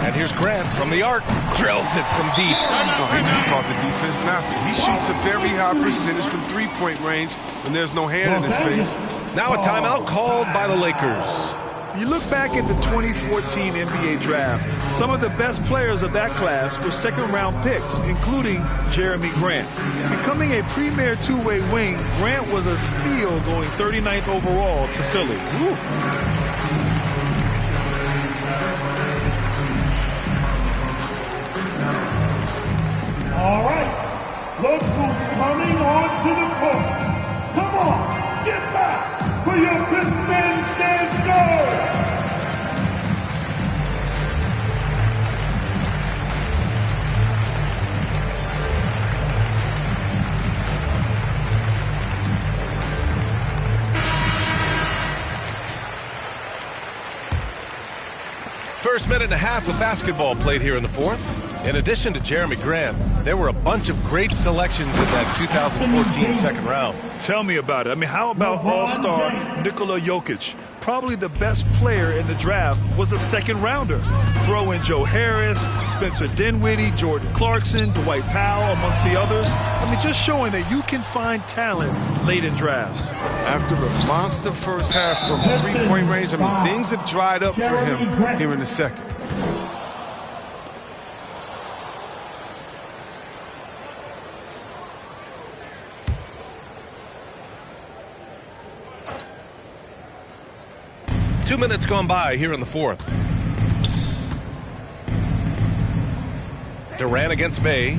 And here's Grant from the arc. Drills it from deep. No, he just caught the defense napping. He shoots a very high percentage from three-point range when there's no hand in his face. Now a timeout called by the Lakers. You look back at the 2014 NBA draft, some of the best players of that class were second-round picks, including Jeremy Grant. Becoming a premier two-way wing, Grant was a steal going 39th overall to Philly. Woo. All right, look who's coming onto the court. Come on, get back for your Pistons dancers. First minute and a half of basketball played here in the fourth. In addition to Jeremy Grant, there were a bunch of great selections in that 2014 second round. Tell me about it. I mean, how about all-star Nikola Jokic? Probably the best player in the draft was a second-rounder. Throw in Joe Harris, Spencer Dinwiddie, Jordan Clarkson, Dwight Powell, amongst the others. I mean, just showing that you can find talent late in drafts. After a monster first half from three-point range, I mean, things have dried up for him here in the second. Two minutes gone by here in the fourth. Durant against Bay.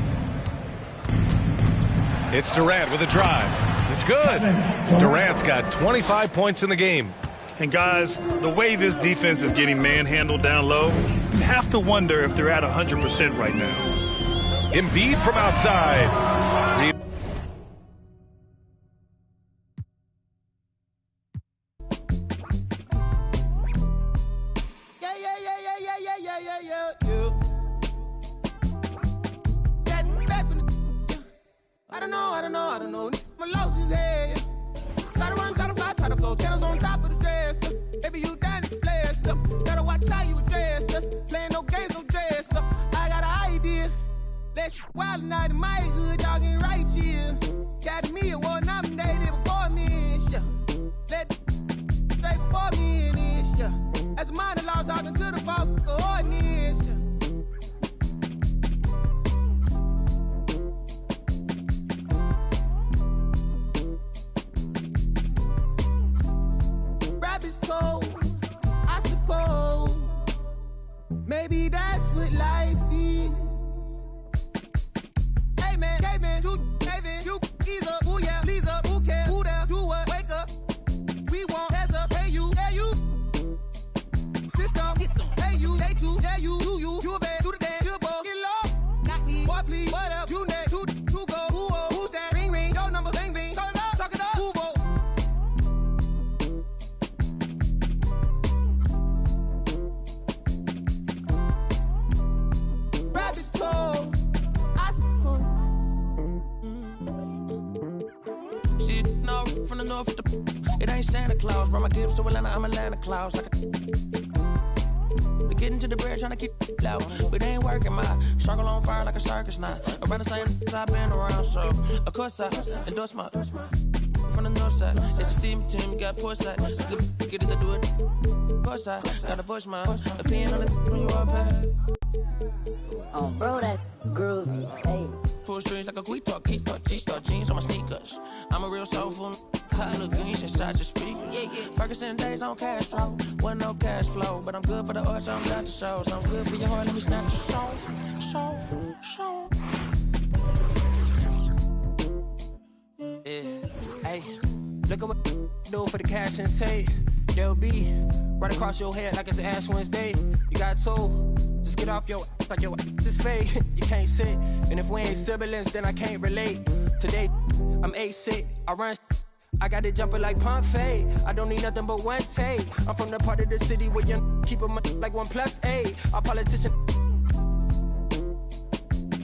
It's Durant with a drive. It's good. Durant's got 25 points in the game. And guys, the way this defense is getting manhandled down low, you have to wonder if they're at 100% right now. Embiid from outside. I don't know. My loss is head. Try to run, try to fly, try to flow. Channels on top of the dress. Baby, you done it, blessed up. Gotta watch how you address us. Playing no games, no dress up. I got an idea. Let's wild night in my hood, y'all getting right here. Academy Award nominated before me, yeah. Let straight before me in this, yeah. As a minor law talking to the false ordinance, yeah. I suppose maybe that's what life is. Hey man, you ease up, ooh yeah, please up, who cares, who there, do what, wake up. We won't heads up, hey you, system, hey you, they too, yeah you, do you a bad, do the dance, you a ball, get low, not me, boy please, what up, you next, to go, who's that, know if it ain't Santa Claus. Brought my gifts to Atlanta, I'm Atlanta Claus. Like getting to the bread, trying to keep it low. But they ain't working, my circle on fire like a circus now. Around the same I've been around, so of course I endorse my from the north side. It's a steam team, got poor side. Get it to do it. Of course I gotta push my opinion on it when you all bad. Oh, bro, that groovy. Hey. Pull strings like a guitar, G-star jeans on my sneakers. I'm a real soulful. I look greens inside your speakers. Ferguson days on Castro, wasn't no cash flow, but I'm good for the arts, I'm down to shows. I'm good for your heart, let me snap the show. Yeah, hey, look at what do for the cash and tape. They'll be right across your head like it's Ash Wednesday. You got two, just get off your like your is fake. You can't sit, and if we ain't siblings, then I can't relate. Today, I'm A-sick, I run. I got it jumping like Pompeii. I don't need nothing but one take. I'm from the part of the city where you keep them like 1+8. Our politician,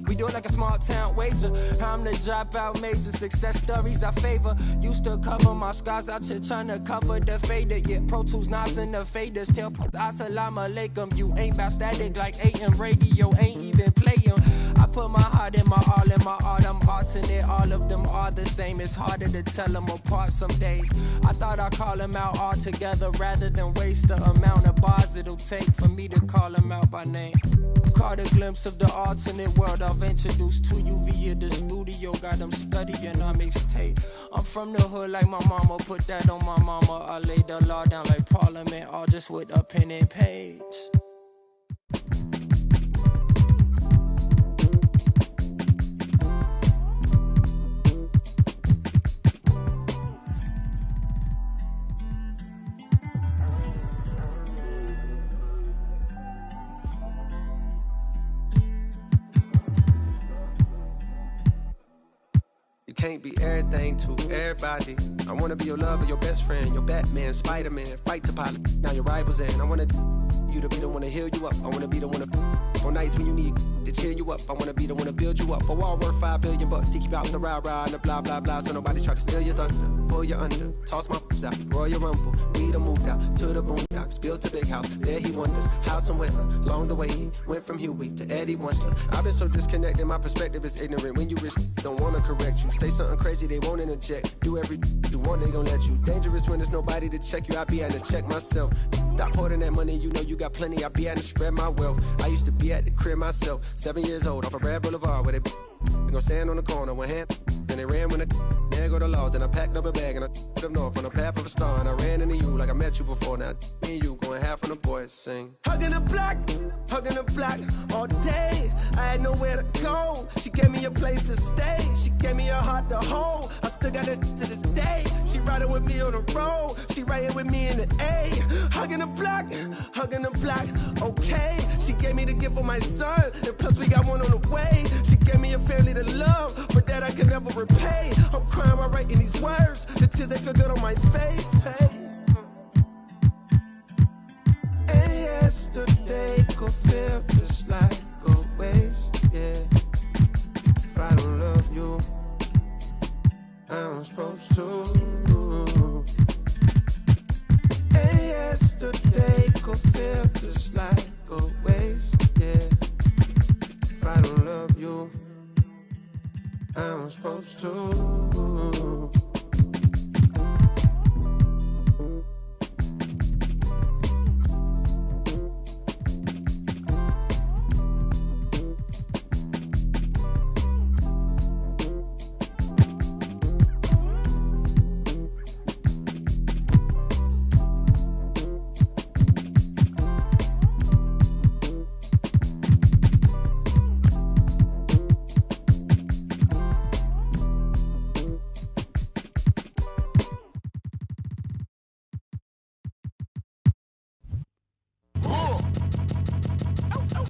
we do it like a small town wager. I'm the dropout major, success stories I favor. Used to cover my scars out here trying to cover the fader. Yeah, Pro Tools, knobs and the faders. Tell assalamu alaikum. You ain't bout static like AM radio, ain't even playing. I put my heart in my all in my art. I'm arts in it, all of them are the same. It's harder to tell them apart some days. I thought I'd call them out all together rather than waste the amount of bars it'll take for me to call them out by name. Caught a glimpse of the alternate world I've introduced to you via the studio. Got them studying our mixtape. I'm from the hood like my mama, put that on my mama. I laid the law down like Parliament, all just with a pen and page. You can't be everything to everybody. I wanna be your lover, your best friend, your Batman, Spider-Man, fight to pilot. Now your rivals in. I wanna you to be the one to heal you up. I wanna be the one to on nights when you need to cheer you up. I wanna be the one to build you up. A wall worth $5 billion bucks to keep out the rah-rah and the blah blah blah. So nobody try to steal your thunder, pull you under, toss my f***s out, Royal Rumble. We done moved out to the boondocks, built a big house. There he wonders how and where. Along the way he went from Huey to Eddie Winsler. I've been so disconnected, my perspective is ignorant. When you risk, don't wanna correct you. Say something crazy, they won't interject. Do every you want, they gon' let you. Dangerous when there's nobody to check you. I be having to check myself. Stop hoarding that money, you know you got plenty. I be having to spread my wealth. I used to be at the crib myself, 7 years old, off a Red Boulevard where they gon' stand on the corner with hand. Then they ran when there go the laws. And I packed up a bag and I up north on the path of a star. And I ran into you like I met you before. Now me and you going half on the boys sing. Hugging the block all day. I had nowhere to go. She gave me a place to stay. She gave me a heart to hold. I still got it to this day. She riding with me on the road. She riding with me in the A. Hugging the block, okay. She gave me the gift of my son. And plus we got one on the way. She gave me a family to love, but that I can never repay. I'm crying while writing these words. The tears, they feel good on my face. Hey. And yesterday could feel just like a waste, yeah. If I don't love you, I'm supposed to. And yesterday could feel just like a waste, yeah. If I don't love you, I'm supposed to.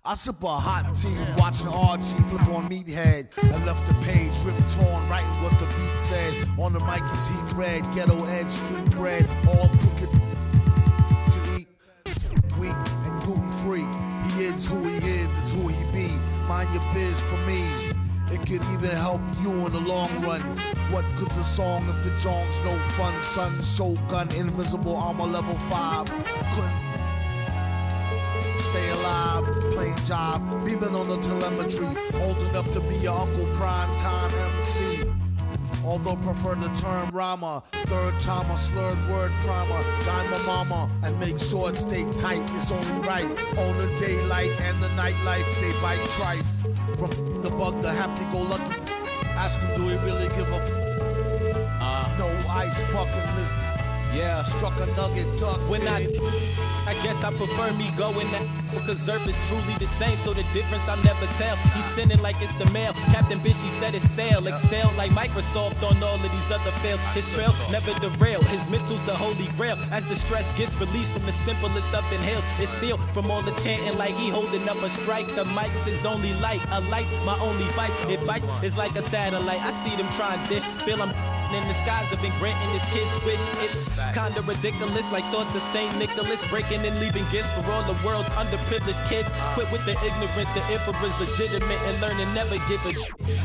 I sip a hot tea, watching Archie flip on Meathead. I left the page ripped torn, writing what the beat said. On the mic is heat red, ghetto edge, street bread, all crooked. You eat weak and gluten free. He is who he is who he be. Mind your biz for me. It could even help you in the long run. What good's a song if the jong's no fun? Sun, Shogun, invisible armor level 5. Couldn't stay alive, plain job, beaming on the telemetry. Old enough to be your Uncle Prime Time MC. Although prefer the term Rama, third time a slurred word primer. Guide my mama and make sure it stay tight. It's only right. On the daylight and the nightlife, they bite trife. From the bug, the happy-go-lucky. Ask him, do he really give a no ice bucket list? Yeah, struck a nugget duck. When I guess I prefer me going that because Earth is truly the same, so the difference I'll never tell. He's sending like it's the mail. Captain Bishy said it's sail. Excel like Microsoft on all of these other fails. His trail never derail. His mental's the holy grail. As the stress gets released from the simplest stuff inhales, it's sealed from all the chanting like he holding up a strike. The mic's his only light. A light's my only vice. Advice is like a satellite. I see them trying to dish. Feel I'm in the skies have been granting this kid's wish. It's kinda ridiculous, like thoughts of Saint Nicholas breaking and leaving gifts for all the world's underprivileged kids. Quit with the ignorance, the emperor's legitimate and learning never give a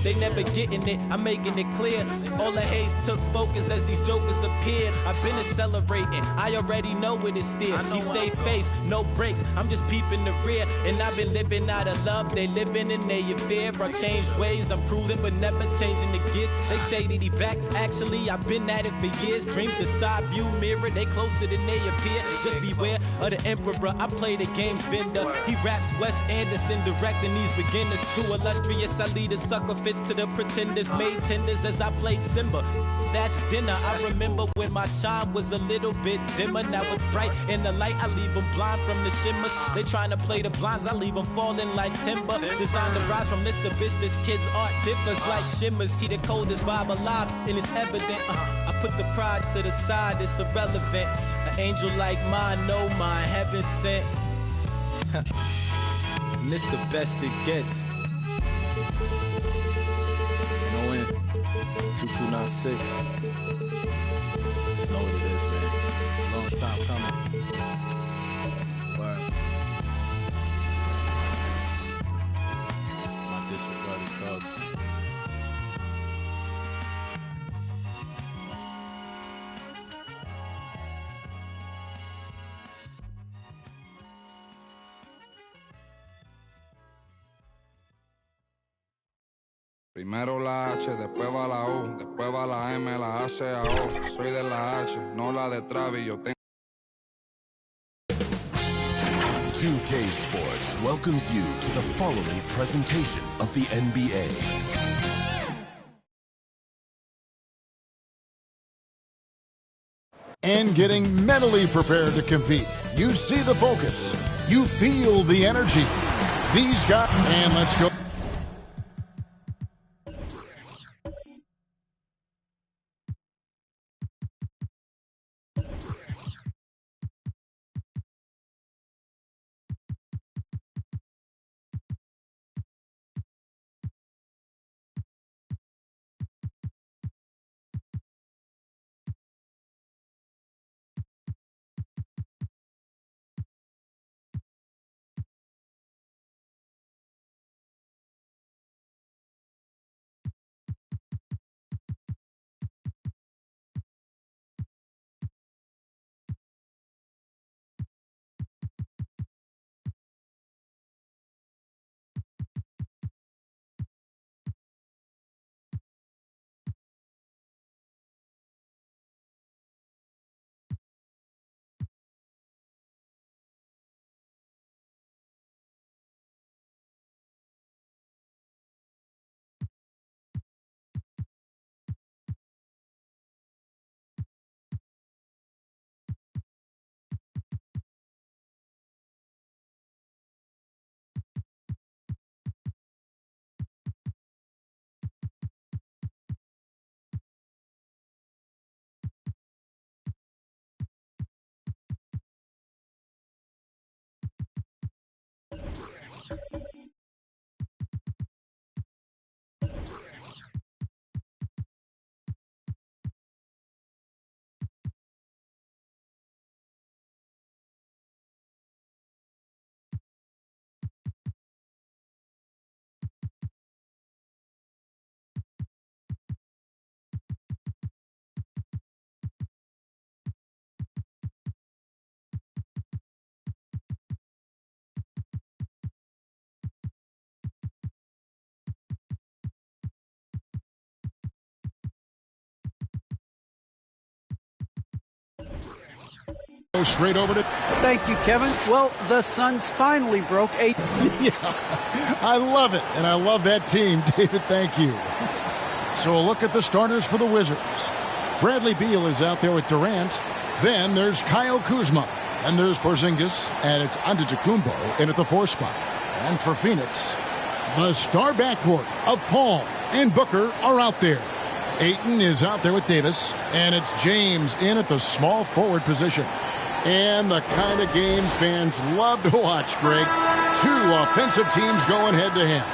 they never getting it, I'm making it clear. All the haze took focus as these jokers appeared. I've been accelerating, I already know what it's still. He stay face, no breaks, I'm just peeping the rear. And I've been living out of love, they living in their fear. I changed ways, I'm cruising but never changing the gears. They say that he back, actually I've been at it for years. Dreams the side view mirror, they closer than they appear. Just beware of the emperor, I play the game's vendor. He raps Wes Anderson, directing these beginners. Too illustrious, I lead a sucker fits to the pretenders. Made tenders as I played Simba. That's dinner. I remember when my shine was a little bit dimmer. Now it's bright in the light, I leave them blind from the shimmers. They trying to play the blinds, I leave them falling like timber. Designed to rise from this abyss, this kid's art differs like shimmers. He the coldest vibe alive, and it's evident. I put the pride to the side, it's irrelevant. An angel like mine, no mine, heaven sent. And this the best it gets. NON 2296. Just know what it is, man. Long time coming. Word. My disregarded thugs. Primero la H, después va la U, después va la M, la A, C, A, O. Soy de la H, no la de Travis, yo tengo... 2K Sports welcomes you to the following presentation of the NBA. And getting mentally prepared to compete. You see the focus. You feel the energy. These guys, and let's go. Straight over to... Thank you, Kevin. Well, the Suns finally broke 8. Yeah, I love it, and I love that team, David. Thank you. So a look at the starters for the Wizards. Bradley Beal is out there with Durant. Then there's Kyle Kuzma. And there's Porzingis, and it's Antetokounmpo in at the 4 spot. And for Phoenix, the star backcourt of Paul and Booker are out there. Ayton is out there with Davis, and it's James in at the small forward position. And the kind of game fans love to watch, Greg. 2 offensive teams going head-to-head.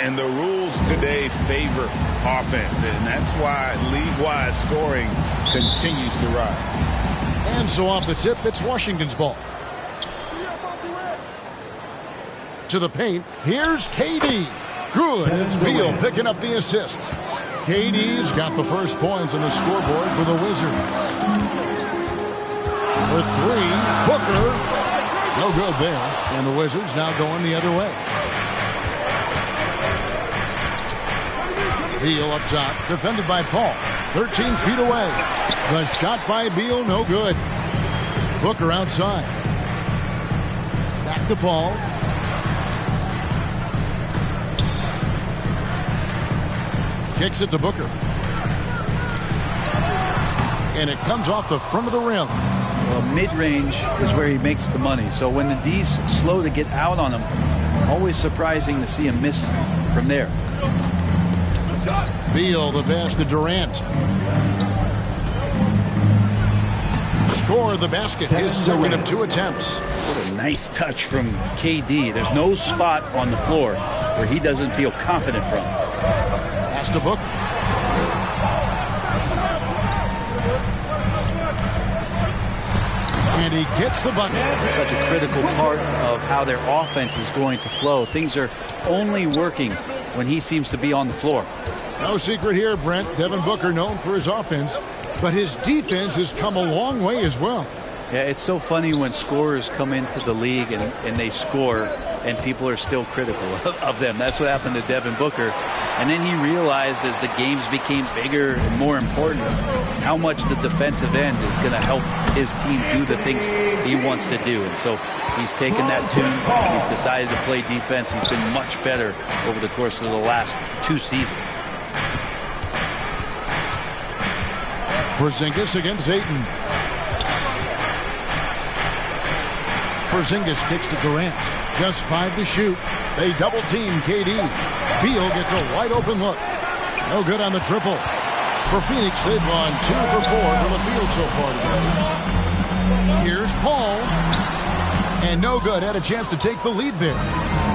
And the rules today favor offense, and that's why league-wide scoring continues to rise. And so off the tip, it's Washington's ball. To the paint, here's KD. Good, it's Beal picking up the assist. KD's got the first points on the scoreboard for the Wizards. For 3, Booker. No good there. And the Wizards now going the other way. Beal up top, defended by Paul. 13 feet away. The shot by Beal, no good. Booker outside. Back to Paul. Kicks it to Booker. And it comes off the front of the rim. Well, mid-range is where he makes the money. So when the D's slow to get out on him, always surprising to see him miss from there. Beal, the pass to Durant. Score the basket, his second of 2 attempts. What a nice touch from KD. There's no spot on the floor where he doesn't feel confident from. Pass to Booker. And he gets the bucket. Such a critical part of how their offense is going to flow. Things are only working when he seems to be on the floor. No secret here, Brent. Devin Booker known for his offense, but his defense has come a long way as well. Yeah, it's so funny when scorers come into the league and they score and people are still critical of them. That's what happened to Devin Booker. And then he realized as the games became bigger and more important how much the defensive end is going to help his team do the things he wants to do. And so he's taken that tune. He's decided to play defense. He's been much better over the course of the last 2 seasons. Porzingis against Ayton. Porzingis kicks to Durant. Just 5 to shoot. They double team KD. Beal gets a wide open look. No good on the triple. For Phoenix, they've gone 2 for 4 from the field so far today. Here's Paul. And no good. Had a chance to take the lead there.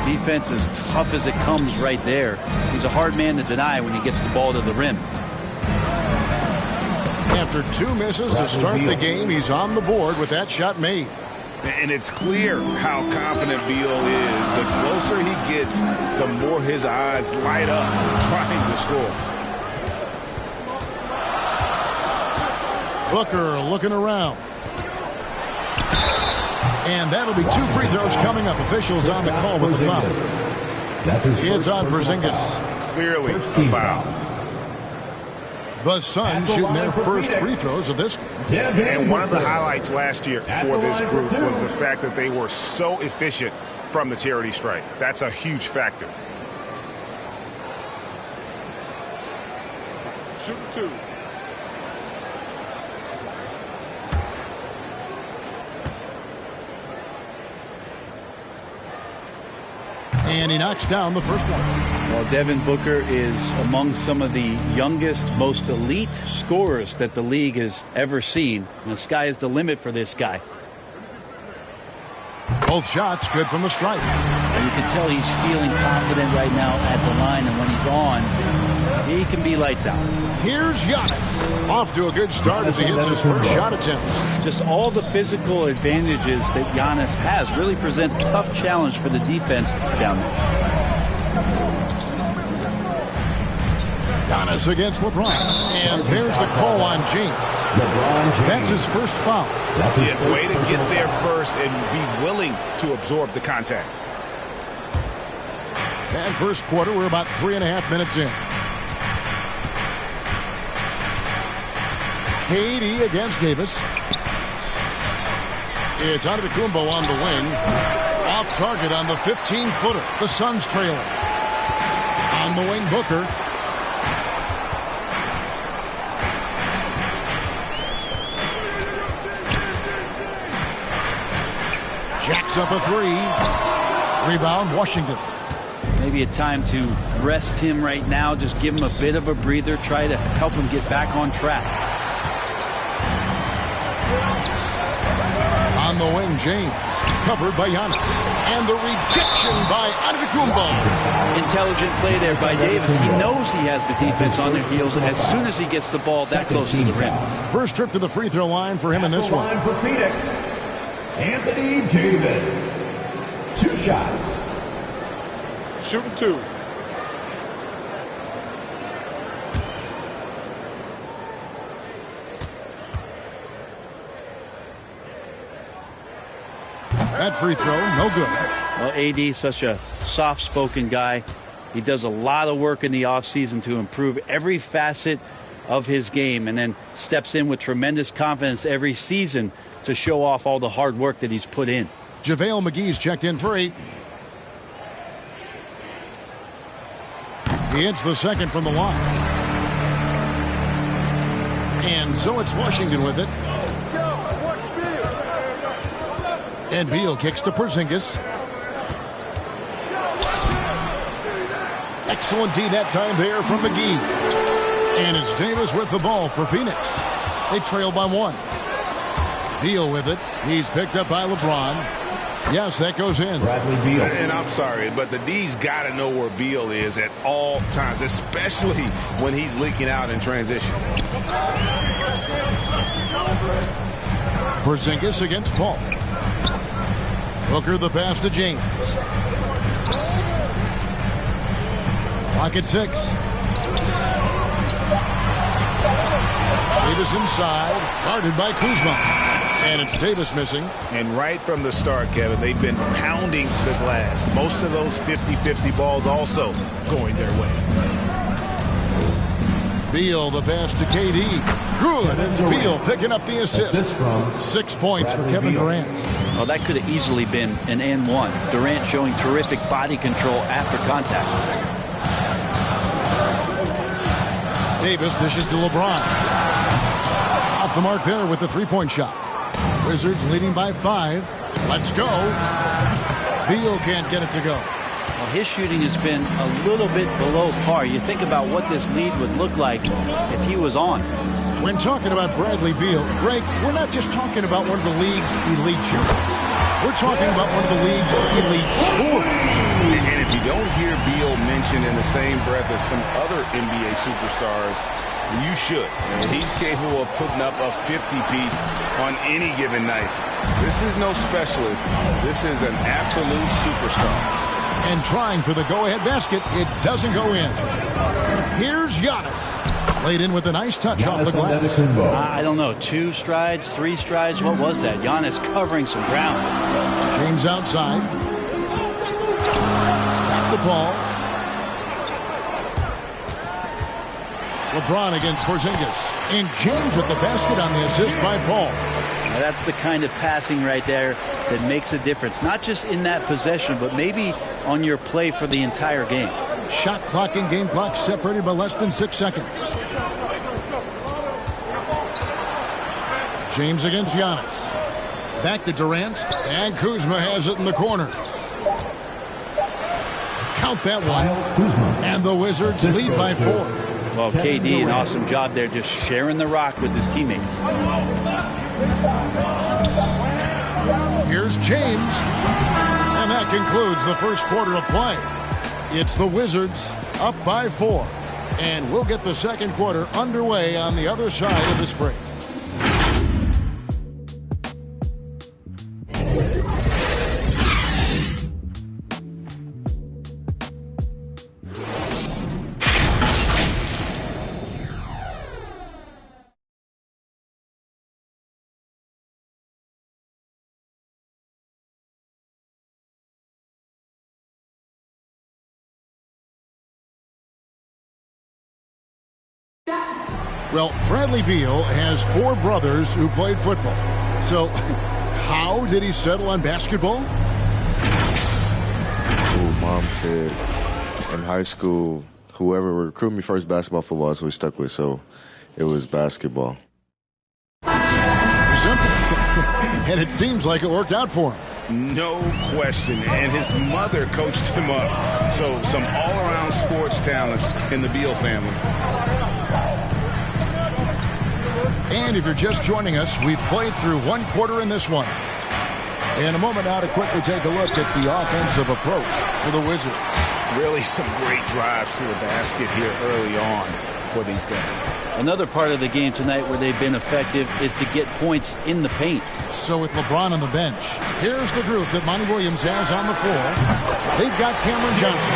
Defense is tough as it comes right there. He's a hard man to deny when he gets the ball to the rim. After 2 misses to start the game, he's on the board with that shot made. And it's clear how confident Beal is. The closer he gets, the more his eyes light up trying to score. Booker looking around. And that'll be 2 free throws coming up. Officials on the call with the foul. It's on Porzingis. Clearly a foul. The Suns shooting their first free throws of this game. And one of the highlights last year for this group was the fact that they were so efficient from the charity stripe. That's a huge factor. Shoot 2. And he knocks down the first one. Well, Devin Booker is among some of the youngest, most elite scorers that the league has ever seen. And the sky is the limit for this guy. Both shots good from the stripe. You can tell he's feeling confident right now at the line, and when he's on, he can be lights out. Here's Giannis. Off to a good start as he hits his first shot attempt. Just all the physical advantages that Giannis has really present a tough challenge for the defense down there. Giannis against LeBron. And there's the call on James. That's his first foul. Yeah, way to get there first and be willing to absorb the contact. And first quarter, we're about 3.5 minutes in. KD against Davis. It's Antetokounmpo on the wing. Off target on the 15-footer. The Suns trailing. On the wing, Booker. Jacks up a three. Rebound, Washington. Maybe a time to rest him right now. Just give him a bit of a breather. Try to help him get back on track. On the wing, James. Covered by Giannis. And the rejection by Antetokounmpo. Intelligent play there by Davis. He knows he has the defense on their heels as soon as he gets the ball that close to the rim. First trip to the free throw line for him in this one. For Phoenix, Anthony Davis. 2 shots. Shooting 2. That free throw, no good. Well, AD, such a soft-spoken guy. He does a lot of work in the offseason to improve every facet of his game and then steps in with tremendous confidence every season to show off all the hard work that he's put in. JaVale McGee's checked in for 8. He hits the second from the line. And so it's Washington with it. And Beal kicks to Porzingis. Excellent D that time there from McGee. And it's Davis with the ball for Phoenix. They trail by 1. Beal with it. He's picked up by LeBron. Yes, that goes in. Bradley Beal. And I'm sorry, but the D's got to know where Beal is at all times, especially when he's leaking out in transition. Porzingis against Paul. Booker the pass to James. Clock at 6. Davis inside, guarded by Kuzma. And it's Davis missing. And right from the start, Kevin, they've been pounding the glass. Most of those 50-50 balls also going their way. Beal the pass to KD. Good. It's Beal picking up the assist. 6 points for Kevin Durant. Well, that could have easily been an and 1. Durant showing terrific body control after contact. Davis dishes to LeBron. Off the mark there with the three-point shot. Wizards leading by 5. Let's go. Beal can't get it to go. Well, his shooting has been a little bit below par. You think about what this lead would look like if he was on. When talking about Bradley Beal, Greg, we're not just talking about one of the league's elite shooters. We're talking about one of the league's elite scorers. And if you don't hear Beal mentioned in the same breath as some other NBA superstars, you should. He's capable of putting up a 50-piece on any given night. This is no specialist. This is an absolute superstar. And trying for the go-ahead basket, it doesn't go in. Here's Giannis. Laid in with a nice touch off the glass. I don't know, 2 strides, 3 strides, what was that? Giannis covering some ground. James outside. Back to Paul. LeBron against Porzingis. And James with the basket on the assist by Paul. Now that's the kind of passing right there that makes a difference. Not just in that possession, but maybe on your play for the entire game. Shot clock and game clock separated by less than 6 seconds. James against Giannis. Back to Durant. And Kuzma has it in the corner. Count that one. And the Wizards lead by 4. Well, KD, an awesome job there, just sharing the rock with his teammates. Here's James. And that concludes the first quarter of play. It's the Wizards up by 4. And we'll get the second quarter underway on the other side of this break. Well, Bradley Beal has 4 brothers who played football. So How did he settle on basketball? Mom said in high school, whoever recruited me first, basketball, football, is what we stuck with. So it was basketball. Simple. And it seems like it worked out for him. No question. And his mother coached him up. So some all-around sports talent in the Beal family. And if you're just joining us, we've played through one quarter in this one. In a moment now to quickly take a look at the offensive approach for the Wizards. Really some great drives to the basket here early on for these guys. Another part of the game tonight where they've been effective is to get points in the paint. So with LeBron on the bench, here's the group that Monty Williams has on the floor. They've got Cameron Johnson,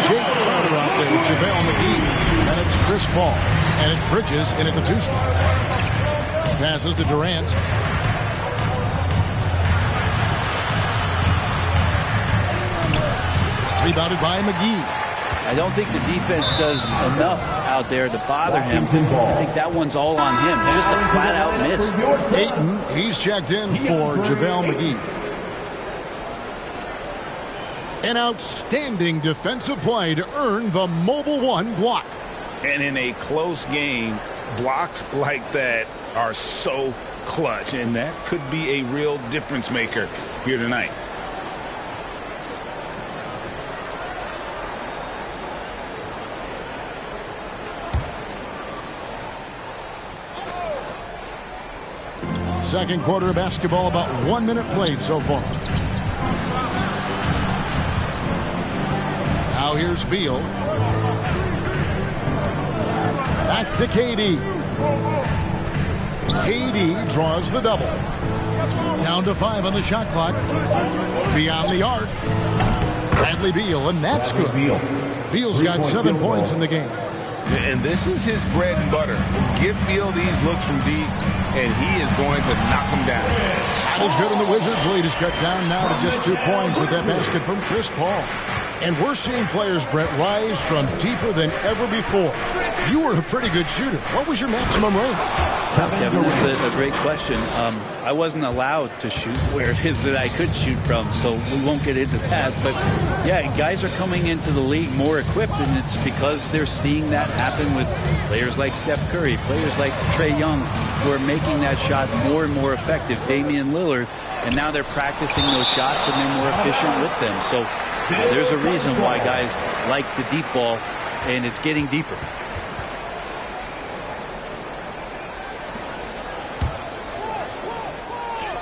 Jake Crowder out there with JaVale McGee, and it's Chris Paul, and it's Bridges in at the 2 spot. Passes to Durant. Rebounded by McGee. I don't think the defense does enough out there to bother him. I think that one's all on him. Just a flat-out miss. Ayton, he's checked in for JaVale McGee. An outstanding defensive play to earn the Mobile One block. And in a close game, blocks like that are so clutch, and that could be a real difference maker here tonight. Second quarter of basketball, about 1 minute played so far. Now here's Beal. Back to KD. KD draws the double. Down to 5 on the shot clock. Beyond the arc. Bradley Beal, and that's good. Beal's got 7 points in the game. And this is his bread and butter. Give Beal these looks from deep, and he is going to knock them down. Battle's good, and the Wizards' lead is cut down now to just 2 points with that basket from Chris Paul. And we're seeing players, Brett, rise from deeper than ever before. You were a pretty good shooter. What was your maximum range? Kevin, that's a great question. I wasn't allowed to shoot where it is that I could shoot from, so we won't get into that. But, yeah, guys are coming into the league more equipped, and it's because they're seeing that happen with players like Steph Curry, players like Trae Young, who are making that shot more and more effective, Damian Lillard, and now they're practicing those shots, and they're more efficient with them. So there's a reason why guys like the deep ball, and it's getting deeper.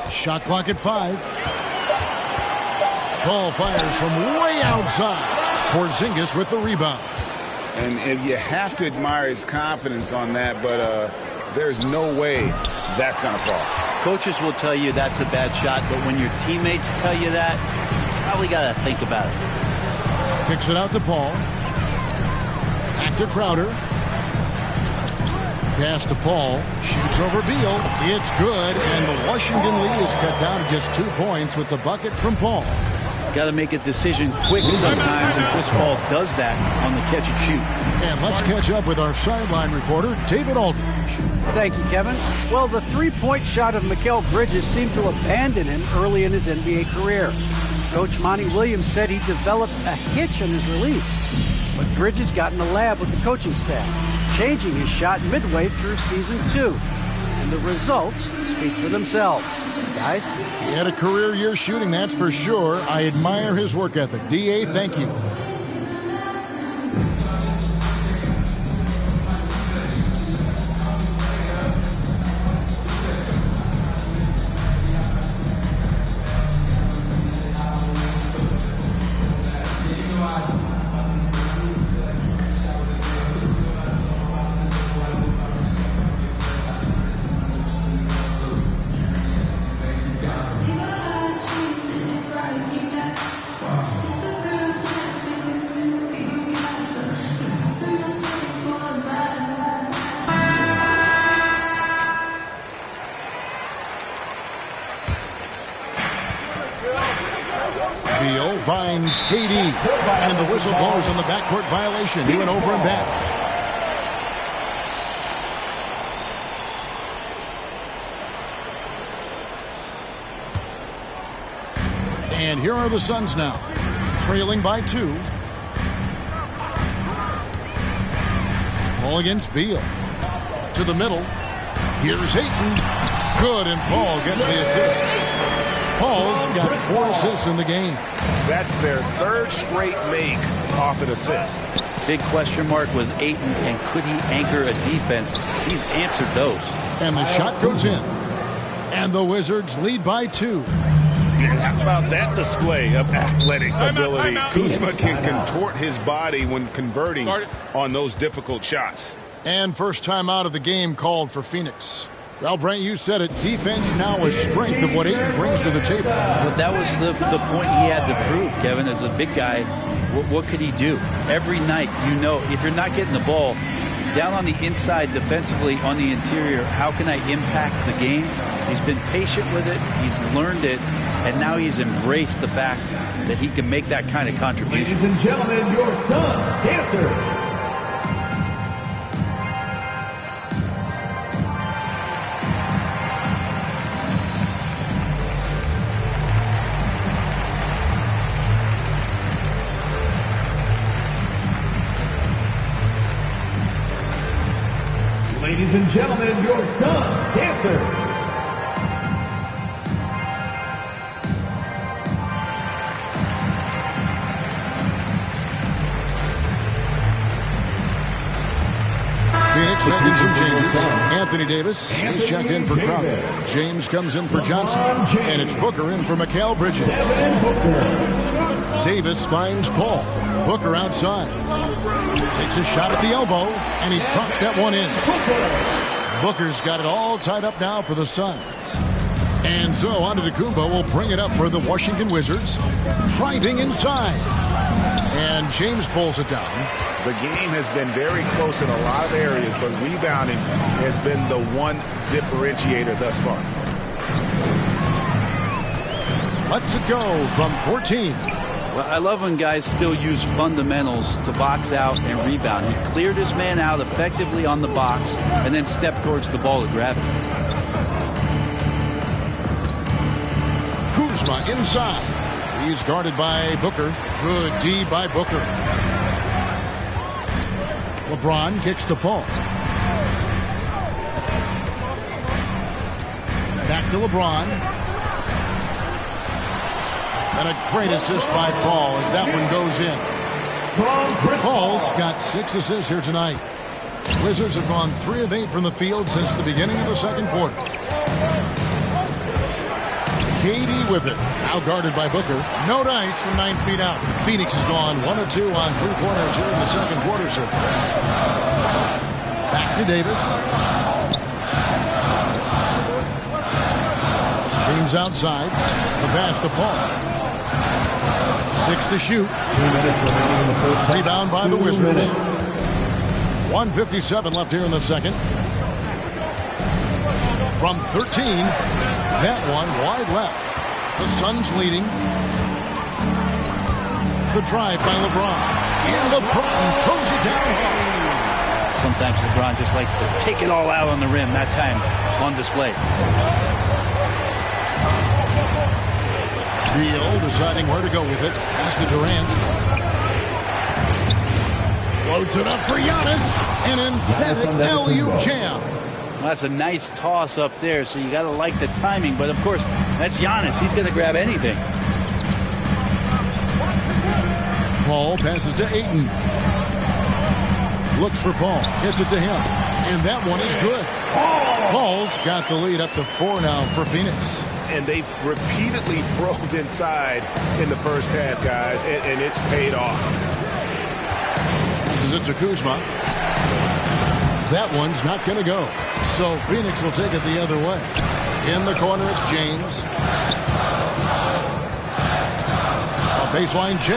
Shot clock at 5. Ball fires from way outside. Porzingis with the rebound. And you have to admire his confidence on that, but there's no way that's going to fall. Coaches will tell you that's a bad shot, but when your teammates tell you that, you probably got to think about it. Kicks it out to Paul. Back to Crowder. Pass to Paul. Shoots over Beal. It's good, and the Washington lead is cut down to just 2 points with the bucket from Paul. Got to make a decision quick sometimes, and Chris Paul does that on the catch and shoot. And let's catch up with our sideline reporter, David Aldridge. Thank you, Kevin. Well, the three-point shot of Mikal Bridges seemed to abandon him early in his NBA career. Coach Monty Williams said he developed a hitch in his release. But Bridges got in the lab with the coaching staff, changing his shot midway through season 2. And the results speak for themselves. Guys? He had a career year shooting, that's for sure. I admire his work ethic. D.A., thank you. Beal finds KD, and the whistle blows on the backcourt violation. He went over and back. And here are the Suns now, trailing by 2. Ball against Beal. To the middle. Here's Ayton. Good, and Paul gets the assist. Paul's got 4 assists in the game. That's their 3rd straight make off an assist. Big question mark was Ayton, and could he anchor a defense? He's answered those. And the shot goes in. And the Wizards lead by 2. And how about that display of athletic ability? Kuzma can contort his body when converting on those difficult shots. And first time out of the game called for Phoenix. Well, Brent, you said it. Defense now a strength of what Ayton brings to the table. But that was the point he had to prove, Kevin. As a big guy, what could he do? Every night, if you're not getting the ball, down on the inside defensively on the interior, how can I impact the game? He's been patient with it. He's learned it. And now he's embraced the fact that he can make that kind of contribution. Ladies and gentlemen, your Suns dancer. Ladies and gentlemen, your Suns dancer. Phoenix making some changes. Anthony Davis is checked in for Crowder. James comes in for Johnson. And it's Booker in for Mikal Bridges. Davis finds Paul. Booker outside. Takes a shot at the elbow, and he drops that one in. Booker's got it all tied up now for the Suns. And so Antetokounmpo will bring it up for the Washington Wizards. Driving inside. And James pulls it down. The game has been very close in a lot of areas, but rebounding has been the one differentiator thus far. Lets it go from 14. Well, I love when guys still use fundamentals to box out and rebound. He cleared his man out effectively on the box and then stepped towards the ball to grab it. Kuzma inside. He's guarded by Booker. Good D by Booker. LeBron kicks to Paul. Back to LeBron. And a great assist by Paul as that one goes in. Paul's got 6 assists here tonight. Wizards have gone 3 of 8 from the field since the beginning of the second quarter. KD with it. Now guarded by Booker. No dice from 9 feet out. Phoenix has gone 1 or 2 on 3 corners here in the second quarter so far. Back to Davis. James outside. The pass to Paul. 6 to shoot. 2 minutes remaining in the first half. Rebound by the Wizards. 1:57 left here in the second. From 13. That one wide left. The Suns leading. The drive by LeBron. And LeBron throws it down. Sometimes LeBron just likes to take it all out on the rim. That time on display. Beal deciding where to go with it. Pass to Durant. Loads it up for Giannis. An emphatic LU jam. Well, that's a nice toss up there, so you got to like the timing. But, of course, that's Giannis. He's going to grab anything. Paul passes to Ayton. Looks for Paul. Hits it to him. And that one is good. Paul's got the lead up to 4 now for Phoenix. And they've repeatedly probed inside in the first half, guys, and it's paid off. Passes it to Kuzma. That one's not going to go. So Phoenix will take it the other way. In the corner, it's James. A baseline J.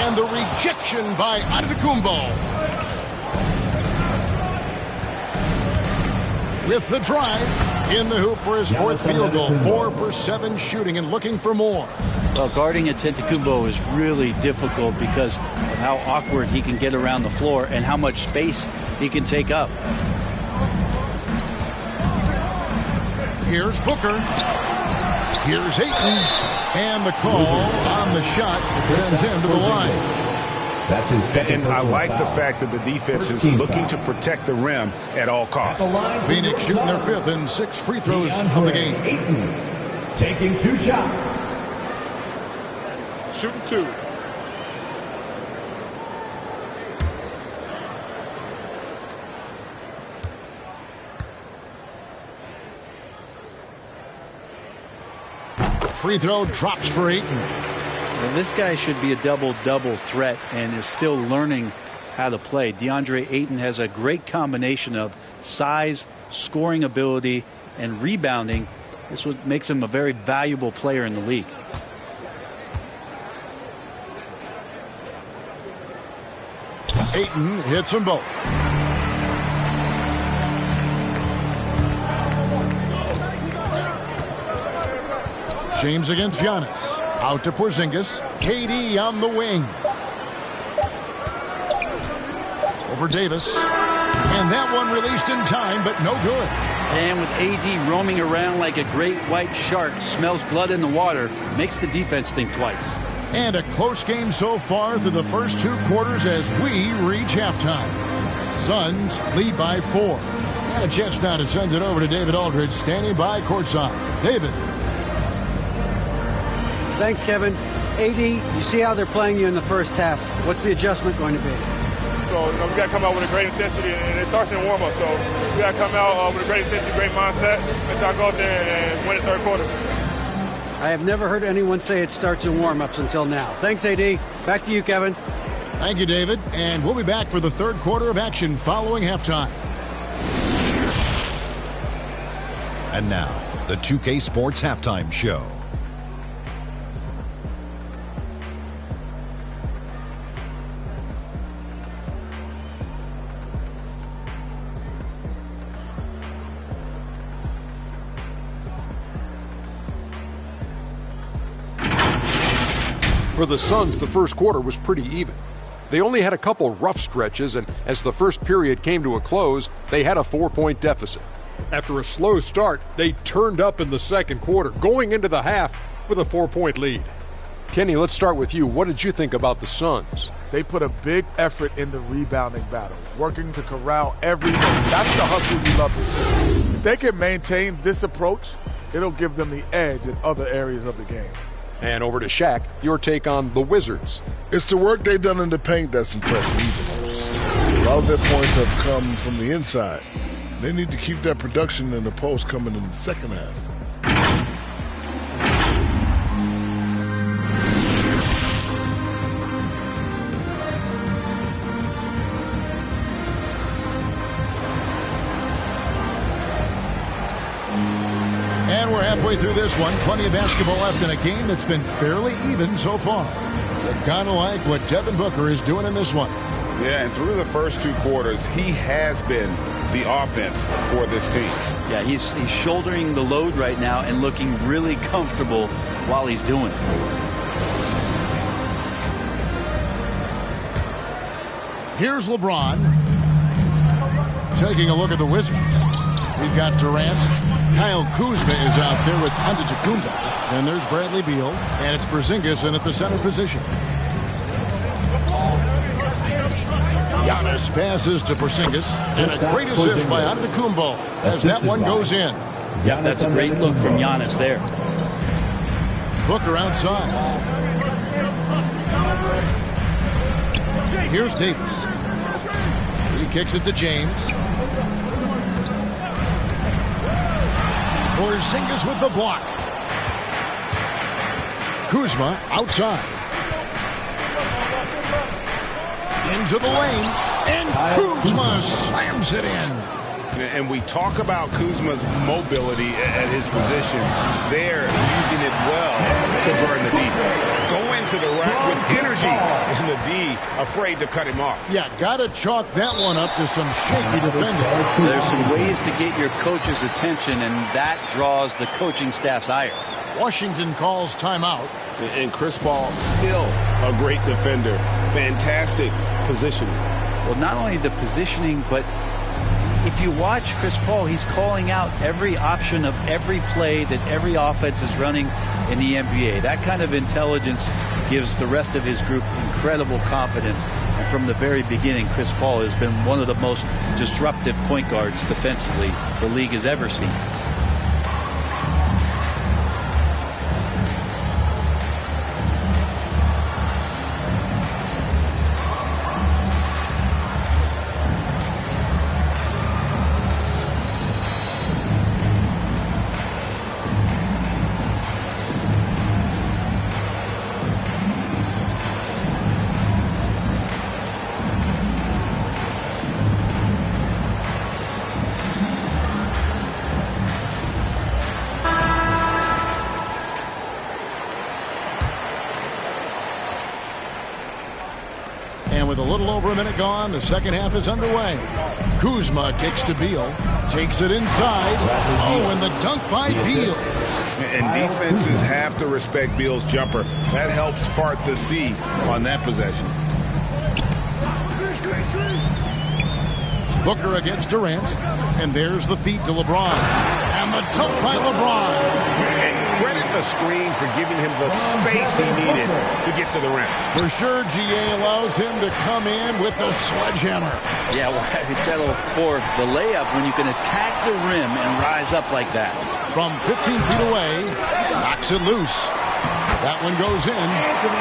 And the rejection by Antetokounmpo. With the drive. In the hoop for his 4th field goal. 4 for 7 shooting and looking for more. Well, guarding Antetokounmpo is really difficult because of how awkward he can get around the floor and how much space he can take up. Here's Booker. Here's Ayton. And the call on the shot that sends him to the line. That's his second. And I like the fact that the defense is looking to protect the rim at all costs. Phoenix shooting their 5th and 6 free throws of the game. Ayton taking 2 shots. Shooting 2. Free throw drops for Ayton. Well, this guy should be a double-double threat and is still learning how to play. DeAndre Ayton has a great combination of size, scoring ability, and rebounding. This what makes him a very valuable player in the league. Ayton hits them both. James against Giannis. Out to Porzingis. KD on the wing. Over Davis. And that one released in time, but no good. And with AD roaming around like a great white shark, smells blood in the water, makes the defense think twice. And a close game so far through the first 2 quarters as we reach halftime. Suns lead by 4. And a chance now to send it over to David Aldridge, standing by courtside. David. Thanks, Kevin. AD, you see how they're playing you in the first half. What's the adjustment going to be? So, we got to come out with a great intensity, and it starts in the warm-up. So, we got to come out with a great intensity, great mindset, and try to go out there and win the third quarter. I have never heard anyone say it starts in warm-ups until now. Thanks, AD. Back to you, Kevin. Thank you, David. And we'll be back for the third quarter of action following halftime. And now, the 2K Sports Halftime Show. For the Suns, the first quarter was pretty even. They only had a couple rough stretches, and as the first period came to a close, they had a 4-point deficit. After a slow start, they turned up in the second quarter, going into the half with a 4-point lead. Kenny, let's start with you. What did you think about the Suns? They put a big effort in the rebounding battle, working to corral every miss. That's the hustle you love to see. If they can maintain this approach, it'll give them the edge in other areas of the game. And over to Shaq, your take on the Wizards. It's the work they've done in the paint that's impressed me the most. A lot of their points have come from the inside. They need to keep that production in the post coming in the second half. And we're halfway through this one. Plenty of basketball left in a game that's been fairly even so far. You've got to like what Devin Booker is doing in this one. Yeah, and through the first 2 quarters, he has been the offense for this team. Yeah, he's shouldering the load right now and looking really comfortable while he's doing it. Here's LeBron taking a look at the Wizards. We've got Durant. Kyle Kuzma is out there with Antetokounmpo. And there's Bradley Beal. And it's Porzingis in at the center position. Giannis passes to Porzingis. And a great assist by Antetokounmpo as that one goes in. Yeah, that's a great look from Giannis there. Booker outside. Here's Davis. He kicks it to James. Porzingis with the block. Kuzma outside. Into the lane. And Kuzma slams it in. And we talk about Kuzma's mobility at his position. They're using it well to burn the D. Go into the rack with energy, and the D afraid to cut him off. Yeah, got to chalk that one up to some shaky defending. There's some ways to get your coach's attention, and that draws the coaching staff's ire. Washington calls timeout. And Chris Paul, still a great defender. Fantastic positioning. Well, not only the positioning, but if you watch Chris Paul, he's calling out every option of every play that every offense is running in the NBA. That kind of intelligence gives the rest of his group incredible confidence. And from the very beginning, Chris Paul has been one of the most disruptive point guards defensively the league has ever seen. With a little over a minute gone, the second half is underway. Kuzma kicks to Beal, takes it inside. Oh, and the dunk by Beal. And defenses have to respect Beal's jumper. That helps part the sea on that possession. Booker against Durant, and there's the feed to LeBron. And the dunk by LeBron. And credit the screen for giving him the space he needed to get to the rim. For sure, GA allows him to come in with the sledgehammer. Yeah, well, he settled for the layup when you can attack the rim and rise up like that. From 15 feet away, knocks it loose. That one goes in.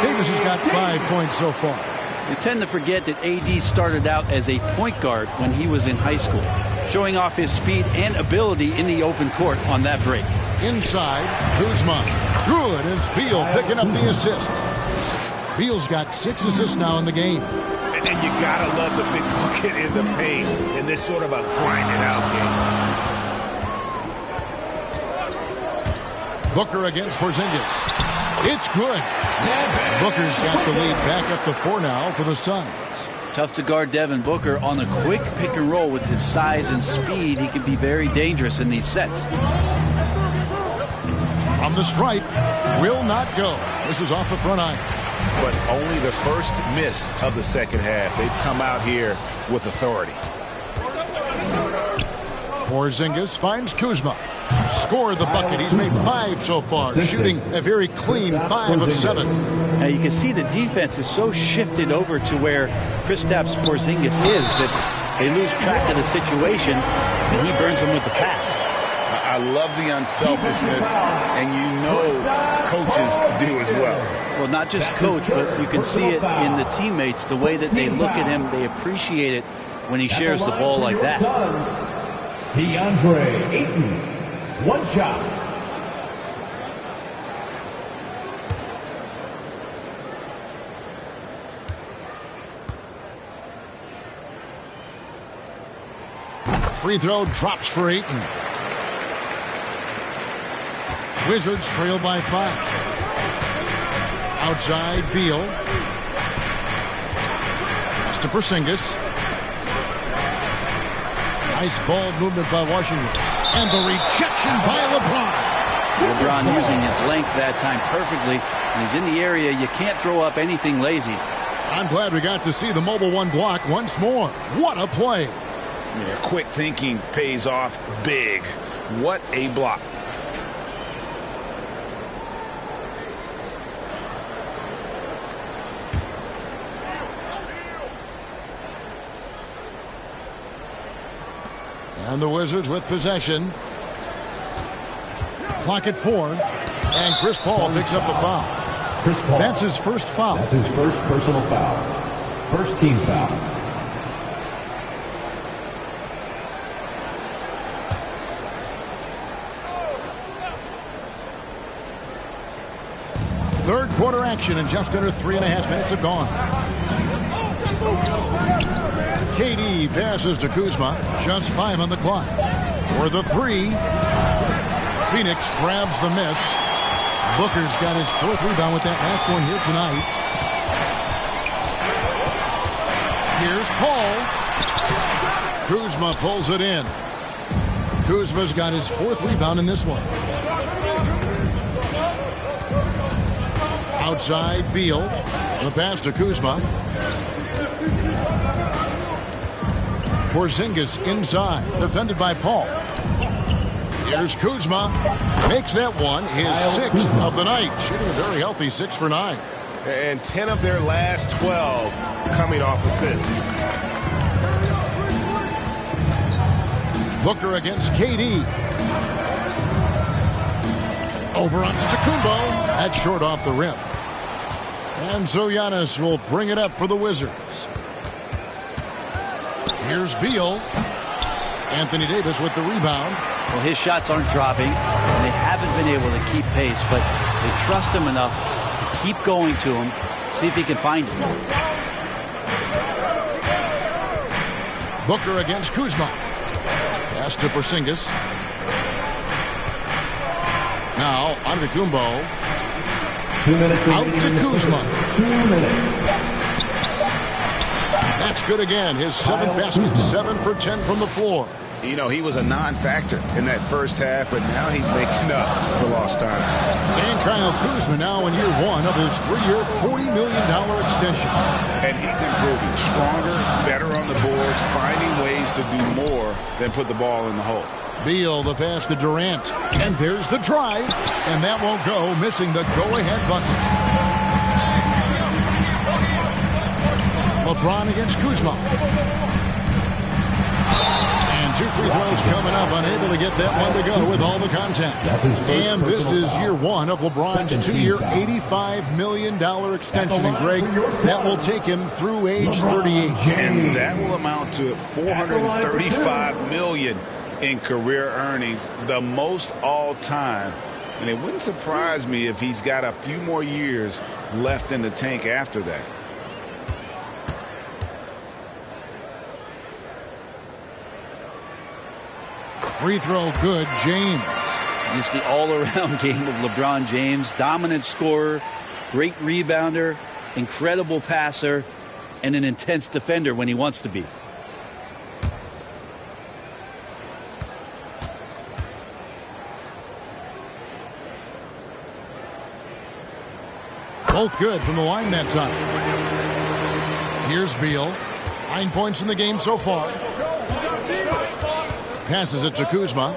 Davis has got 5 points so far. We tend to forget that AD started out as a point guard when he was in high school, showing off his speed and ability in the open court on that break. Inside, Kuzma. Good, and it's Beal picking up the assist. Beal's got 6 assists now in the game. And you gotta love the big bucket in the paint in this sort of a grinded-out game. Booker against Porzingis. It's good. Booker's got the lead back up to 4 now for the Suns. Tough to guard Devin Booker on a quick pick and roll with his size and speed. He can be very dangerous in these sets. From the stripe, will not go. This is off the front iron. But only the first miss of the second half. They've come out here with authority. Porzingis finds Kuzma. Scored the bucket. He's made 5 so far, shooting a very clean 5 of 7. Now you can see the defense is so shifted over to where Kristaps Porzingis is that they lose track of the situation, and he burns them with the pass. I love the unselfishness, and you know coaches do as well. Well, not just coach, but you can see it in the teammates, the way that they look at him. They appreciate it when he shares the ball like that. DeAndre Ayton. One shot. Free throw drops for Ayton. Wizards trail by 5. Outside, Beal. Pass to Porzingis. Nice ball movement by Washington. And the rejection by LeBron. LeBron using his length that time perfectly. When he's in the area, you can't throw up anything lazy. I'm glad we got to see the mobile 1 block once more. What a play. Yeah, quick thinking pays off big. What a block. And the Wizards with possession. Clock at 4. And Chris Paul picks up the foul. Chris Paul. That's his first foul. That's his first personal foul. First team foul. Third quarter action, and just under 3.5 minutes have gone. KD passes to Kuzma. Just 5 on the clock. For the 3. Phoenix grabs the miss. Booker's got his 4th rebound with that last one here tonight. Here's Paul. Kuzma pulls it in. Kuzma's got his 4th rebound in this one. Outside, Beal. The pass to Kuzma. Porzingis inside, defended by Paul. Here's Kuzma. Makes that one his 6th of the night, shooting a very healthy 6 for 9. And 10 of their last 12 coming off assists. Booker against KD. Over onto Tacumbo. That's short off the rim. And so Giannis will bring it up for the Wizards. Here's Beal. Anthony Davis with the rebound. Well, his shots aren't dropping, and they haven't been able to keep pace, but they trust him enough to keep going to him, see if he can find it. Booker against Kuzma. Pass to Porzingis. Now, Antetokounmpo. 2 minutes. Out to Kuzma. 2 minutes. That's good again. His 7th basket, 7 for 10 from the floor. You know, he was a non-factor in that first half, but now he's making up for lost time. And Kyle Kuzma now in year 1 of his 3-year, $40 million extension. And he's improving. Stronger, better on the boards, finding ways to do more than put the ball in the hole. Beal, the pass to Durant. And there's the drive. And that won't go, missing the go-ahead bucket. LeBron against Kuzma. And 2 free throws coming up, unable to get that one to go with all the contact. And this is year 1 of LeBron's 2-year, $85 million extension. And Greg, that will take him through age 38. And that will amount to $435 million in career earnings, the most all time. And it wouldn't surprise me if he's got a few more years left in the tank after that. Free throw good, James. Just the all-around game of LeBron James. Dominant scorer, great rebounder, incredible passer, and an intense defender when he wants to be. Both good from the line that time. Here's Beal. 9 points in the game so far. Passes it to Kuzma.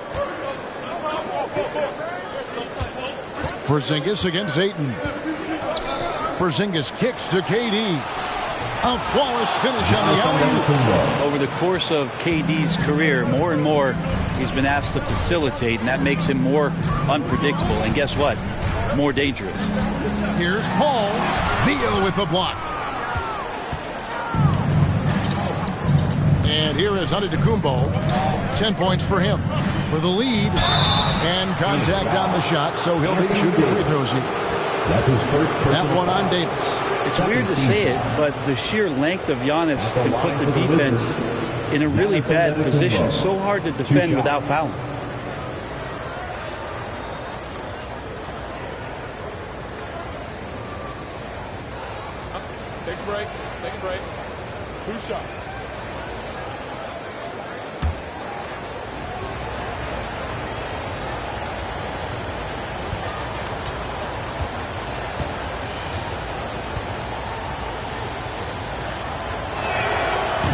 Porzingis against Ayton. Porzingis kicks to KD. A flawless finish on the alley-oop. Over the course of KD's career, more and more he's been asked to facilitate, and that makes him more unpredictable. And guess what? More dangerous. Here's Paul. Beal with the block. And here is Antetokounmpo. 10 points for him. For the lead. And contact on the shot, so he'll be shooting free throws here. That's his first. That one on Davis. It's weird to say it, but the sheer length of Giannis can put the defense in a really bad position. So hard to defend without fouling. Take a break. Take a break. 2 shots.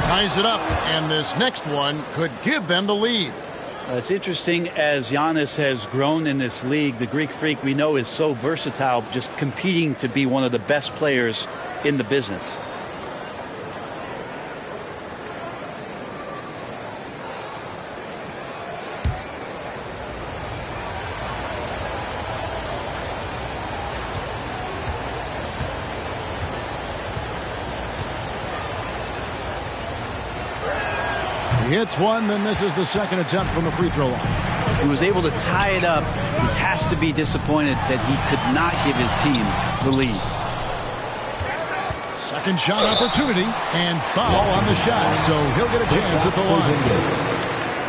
Ties it up, and this next one could give them the lead. It's interesting as Giannis has grown in this league. The Greek Freak we know is so versatile, just competing to be one of the best players in the business. He hits one, then misses the second attempt from the free throw line. He was able to tie it up. He has to be disappointed that he could not give his team the lead. Second shot opportunity and foul on the shot, so he'll get a chance at the line.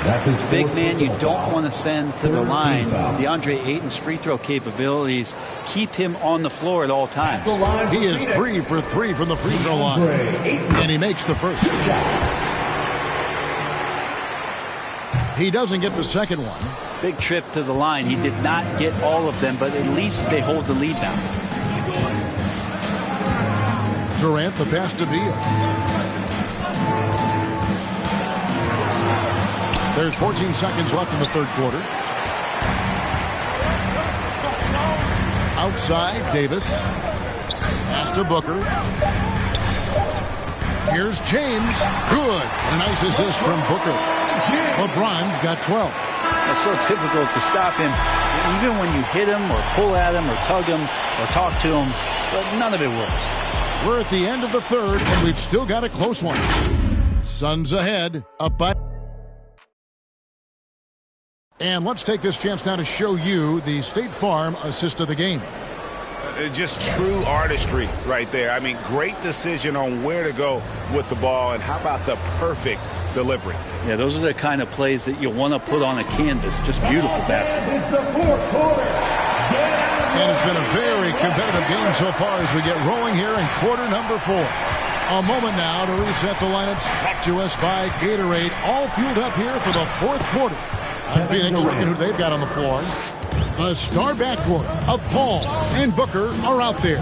That's his big man you don't want to send to the line. DeAndre Ayton's free throw capabilities keep him on the floor at all times. He is 3 for 3 from the free throw line, and he makes the first. He doesn't get the second one. Big trip to the line. He did not get all of them, but at least they hold the lead now. Durant, the pass to Beal. There's 14 seconds left in the third quarter. Outside, Davis. Pass to Booker. Here's James. Good. A nice assist from Booker. LeBron's got 12. It's so difficult to stop him, even when you hit him or pull at him or tug him or talk to him, but none of it works. We're at the end of the third, and we've still got a close one. Suns ahead, up by... And let's take this chance now to show you the State Farm assist of the game. Just true artistry right there. I mean, great decision on where to go with the ball, and how about the perfect delivery? Yeah, those are the kind of plays that you want to put on a canvas. Just beautiful basketball. And it's been a very competitive game so far as we get rolling here in quarter number 4. A moment now to reset the lineups brought to us by Gatorade. All fueled up here for the fourth quarter. And Phoenix looking who they've got on the floor. The star backcourt of Paul and Booker are out there.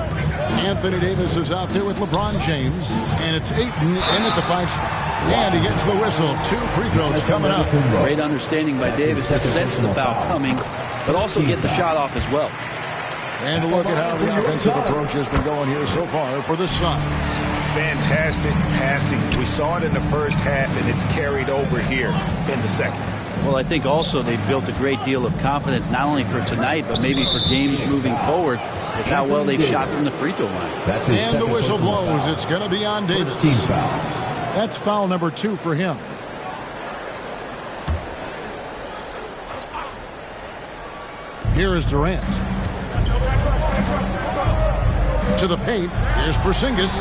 Anthony Davis is out there with LeBron James. And it's Ayton in at the 5 spot. And he gets the whistle. 2 free throws coming up. Great understanding by Davis to sense the foul coming, but also get the shot off as well. And a look at how the offensive approach has been going here so far for the Suns. Fantastic passing. We saw it in the first half, and it's carried over here in the second. Well, I think also they've built a great deal of confidence, not only for tonight, but maybe for games moving forward with how well they've shot from the free throw line. And the whistle blows. It's going to be on Davis. That's foul number 2 for him. Here is Durant. To the paint. Here's Porzingis.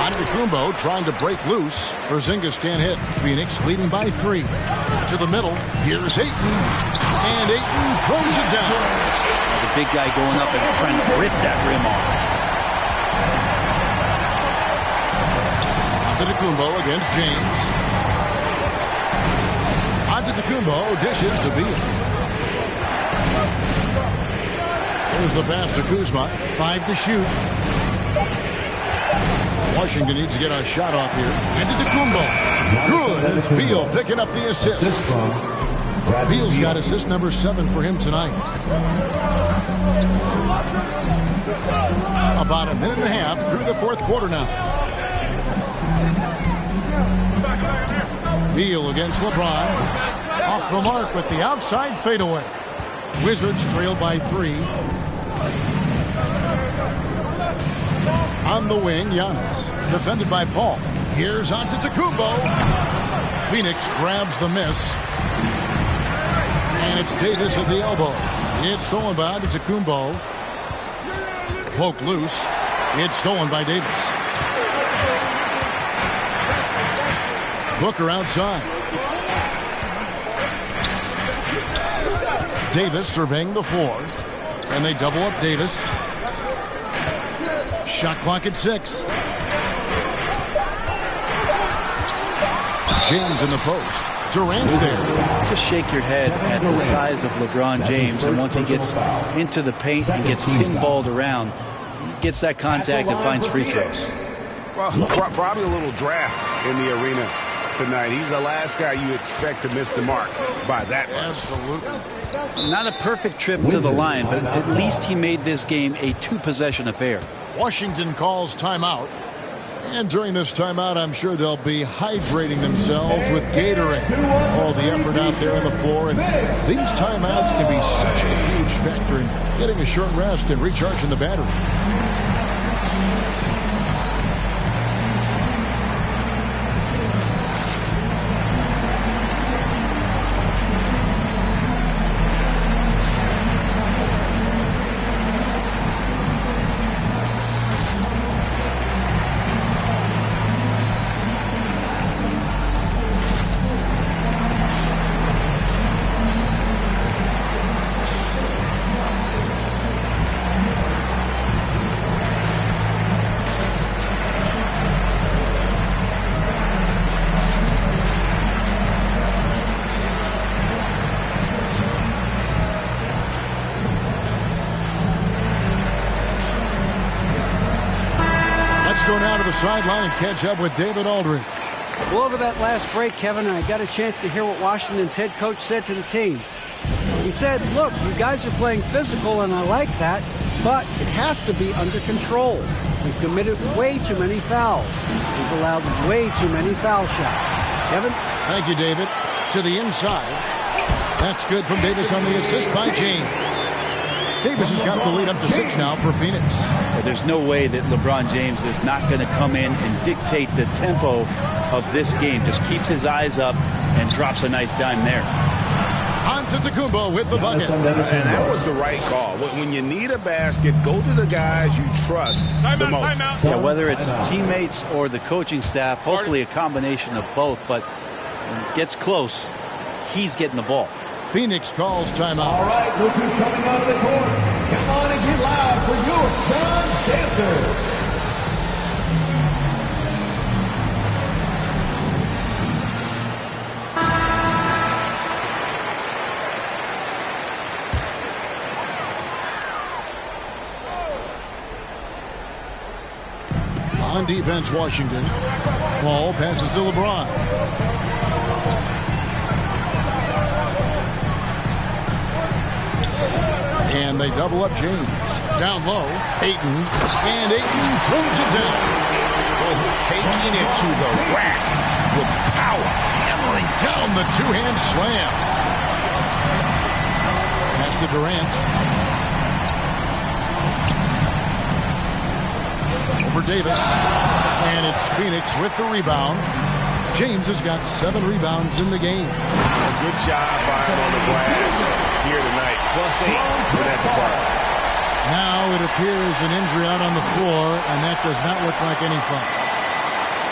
Antetokounmpo trying to break loose. Porzingis can't hit. Phoenix leading by 3. To the middle. Here's Ayton. And Ayton throws it down. The big guy going up and trying to rip that rim off. Antetokounmpo against James. Antetokounmpo dishes to Beal. Here's the pass to Kuzma. 5 to shoot. Washington needs to get a shot off here. Antetokounmpo. Good. It's Beal picking up the assist. Beal's got assist number 7 for him tonight. About a minute and a half through the fourth quarter now. Beal against LeBron. Off the mark with the outside fadeaway. Wizards trail by 3. On the wing, Giannis. Defended by Paul. Here's Antetokounmpo. Phoenix grabs the miss. And it's Davis at the elbow. It's stolen by Antetokounmpo. Poked loose. It's stolen by Davis. Booker outside. Davis surveying the floor. And they double up Davis. Shot clock at 6. James in the post. Durant's there. Just shake your head at the size of LeBron James, and once he gets into the paint and gets pinballed around, he gets that contact and finds free throws. Well, probably a little draft in the arena tonight. He's the last guy you expect to miss the mark by that much. Absolutely. Not a perfect trip to the line, but at least he made this game a 2-possession affair. Washington calls timeout. And during this timeout, I'm sure they'll be hydrating themselves with Gatorade. All the effort out there on the floor. And these timeouts can be such a huge factor in getting a short rest and recharging the battery. Go now to the sideline and catch up with David Aldridge. Well, over that last break, Kevin, I got a chance to hear what Washington's head coach said to the team. He said, look, you guys are playing physical, and I like that, but it has to be under control. We've committed way too many fouls. We've allowed way too many foul shots. Kevin? Thank you, David. To the inside. That's good from Davis on the assist by James. Davis has got the lead up to 6 now for Phoenix. Well, there's no way that LeBron James is not going to come in and dictate the tempo of this game. Just keeps his eyes up and drops a nice dime there. Antetokounmpo with the bucket. And that was the right call. When you need a basket, go to the guys you trust the most. Yeah, whether it's teammates or the coaching staff, hopefully a combination of both, but when it gets close, he's getting the ball. Phoenix calls timeout. All right, look who's coming out of the court. Come on and get loud for your Sun Dancers. On defense, Washington. Paul passes to LeBron. And they double up James. Down low, Ayton. And Ayton throws it down. Oh, taking it to the rack with power. Hammering down the two-hand slam. Pass to Durant. For Davis, and it's Phoenix with the rebound. James has got 7 rebounds in the game. Good job by him on the glass here tonight. +8 for that department. Now it appears an injury out on the floor, and that does not look like any fun.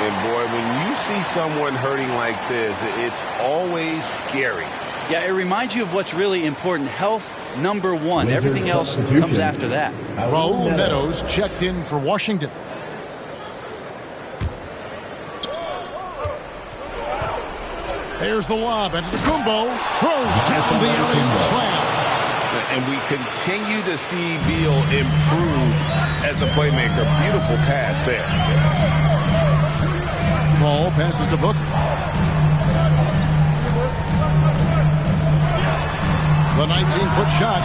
And boy, when you see someone hurting like this, it's always scary. Yeah, it reminds you of what's really important. Health, number one. Everything else comes after that. Raul Meadows checked in for Washington. There's the lob. Antetokounmpo throws down the alley-oop slam. And we continue to see Beal improve as a playmaker. Beautiful pass there. Paul passes to Booker. The 19-foot shot.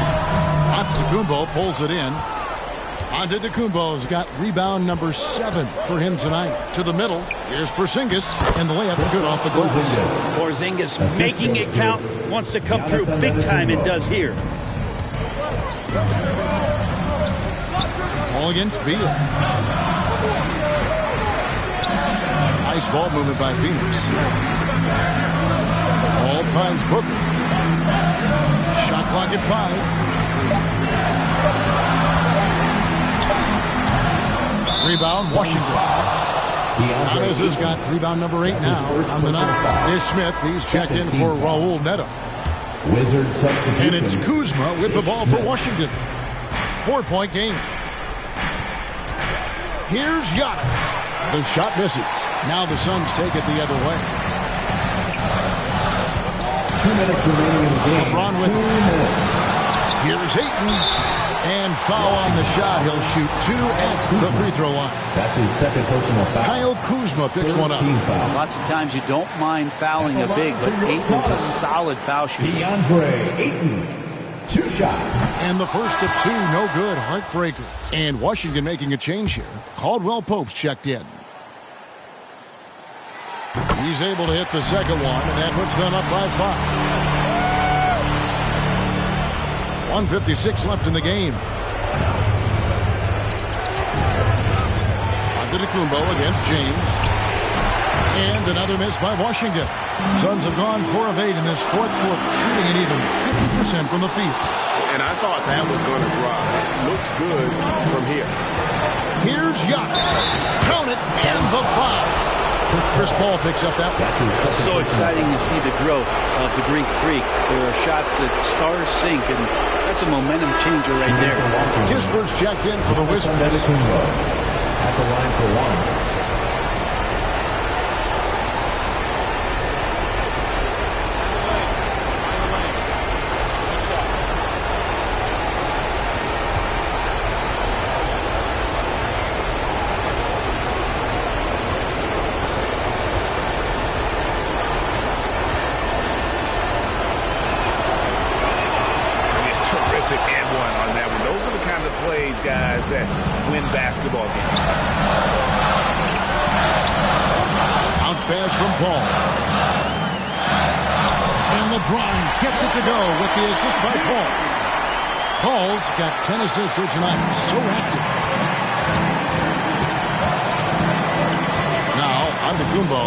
Antetokounmpo pulls it in. Antetokounmpo's got rebound number 7 for him tonight. To the middle. Here's Porzingis, and the layup's good off the glass. Porzingis making it count. Wants to come through big time and does here. Ball against Beal. Nice ball movement by Phoenix. Ball finds Booker. Shot clock at 5. Rebound, Washington. Giannis has got rebound number 8 now on the night. Here's Smith. He's checked in for Raul Neto. Wizard substitution. And it's Kuzma with the ball for Washington. 4-point game. Here's Giannis. The shot misses. Now the Suns take it the other way. 2 minutes remaining in the game. LeBron with it. Here's Ayton. And foul on the shot. He'll shoot 2 at the free throw line. That's his second personal foul. Kyle Kuzma picks one up. Lots of times you don't mind fouling a big, but Ayton's a solid foul shooter. DeAndre Ayton. 2 shots. And the first of 2, no good. Heartbreaker. And Washington making a change here. Caldwell Pope's checked in. He's able to hit the second one, and that puts them up by 5. 1:56 left in the game. Antetokounmpo against James. And another miss by Washington. Suns have gone 4 of 8 in this fourth quarter, shooting an even 50% from the field. And I thought that was going to drop. It looked good from here. Here's Giannis. Count it, and the foul. Chris Paul picks up that one. So exciting to see the growth of the Greek Freak. There are shots that stars sink, and that's a momentum changer right there. Kisper's checked in for the Wizards. At the line for 1. basketball game. Bounce pass from Paul. And LeBron gets it to go with the assist by Paul. Paul's got 10 assists here tonight. So active. Now, Antetokounmpo.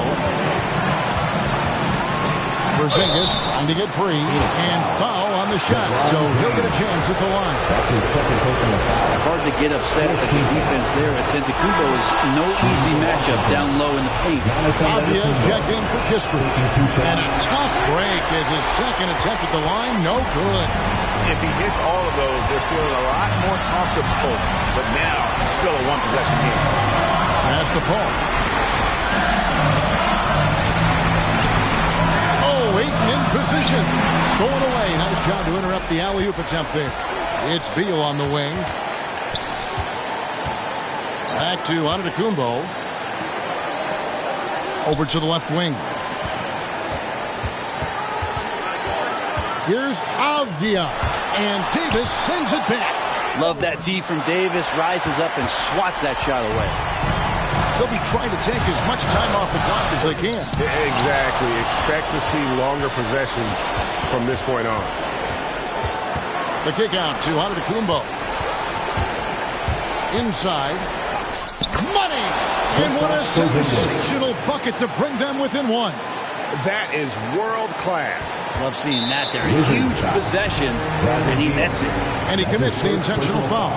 Porzingis trying to get free and foul on the shot, so he'll get a chance at the line. That's his second personal foul. Hard to get upset at the defense there. Antetokounmpo is no easy matchup down low in the paint. Obvious check in for Kispert. And a tough break as his second attempt at the line, no good. If he hits all of those, they're feeling a lot more comfortable. But now, still a one-possession game. Pass the Paul. Ayton in position. Stolen away. Nice job to interrupt the alley-oop attempt there. It's Beal on the wing. Back to Antetokounmpo. Over to the left wing. Here's Avdia. And Davis sends it back. Love that D from Davis. Rises up and swats that shot away. They'll be trying to take as much time off the clock as they can. Exactly. Expect to see longer possessions from this point on. The kick out to Antetokounmpo. Inside. Money! And what a sensational bucket to bring them within one. That is world class. Love seeing that there. Huge possession, and he nets it. And he commits the intentional foul.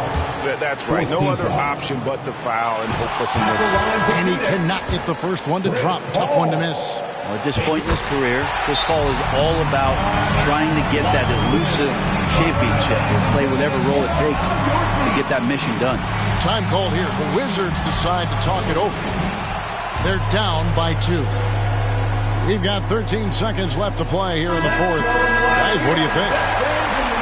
That's right. No other option but to foul and hope for some misses. And he cannot get the first one to drop. Tough one to miss. Well, at this point in his career, Chris Paul is all about trying to get that elusive championship or play whatever role it takes to get that mission done. Time called here. The Wizards decide to talk it over. They're down by 2. We've got 13 seconds left to play here in the fourth. Guys, what do you think?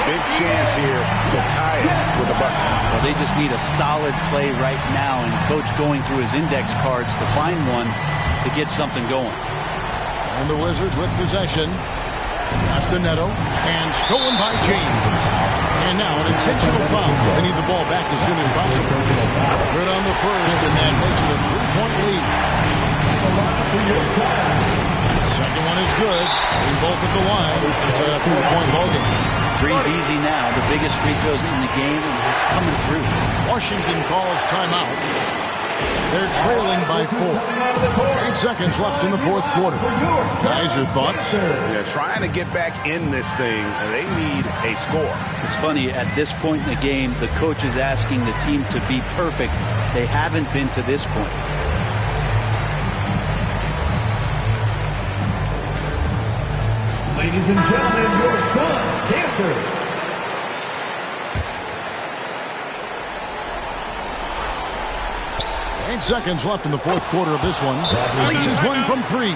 Big chance here to tie it with a bucket. Well, they just need a solid play right now, and Coach going through his index cards to find one to get something going. And the Wizards with possession. Castanedo, and stolen by James. And now an intentional foul. They need the ball back as soon as possible. Good on the first, and that makes it a 3-point lead. Second one is good. We both at the line. It's a 4-point ball game. Breathe easy now. The biggest free throws in the game, and it's coming through. Washington calls timeout. They're trailing by 4. 8 seconds left in the fourth quarter. Guys, your thoughts? They're trying to get back in this thing, and they need a score. It's funny, at this point in the game, the coach is asking the team to be perfect. They haven't been to this point. Ladies and gentlemen, your Suns Panthers. Seconds left in the fourth quarter of this one. Reaches one from 3.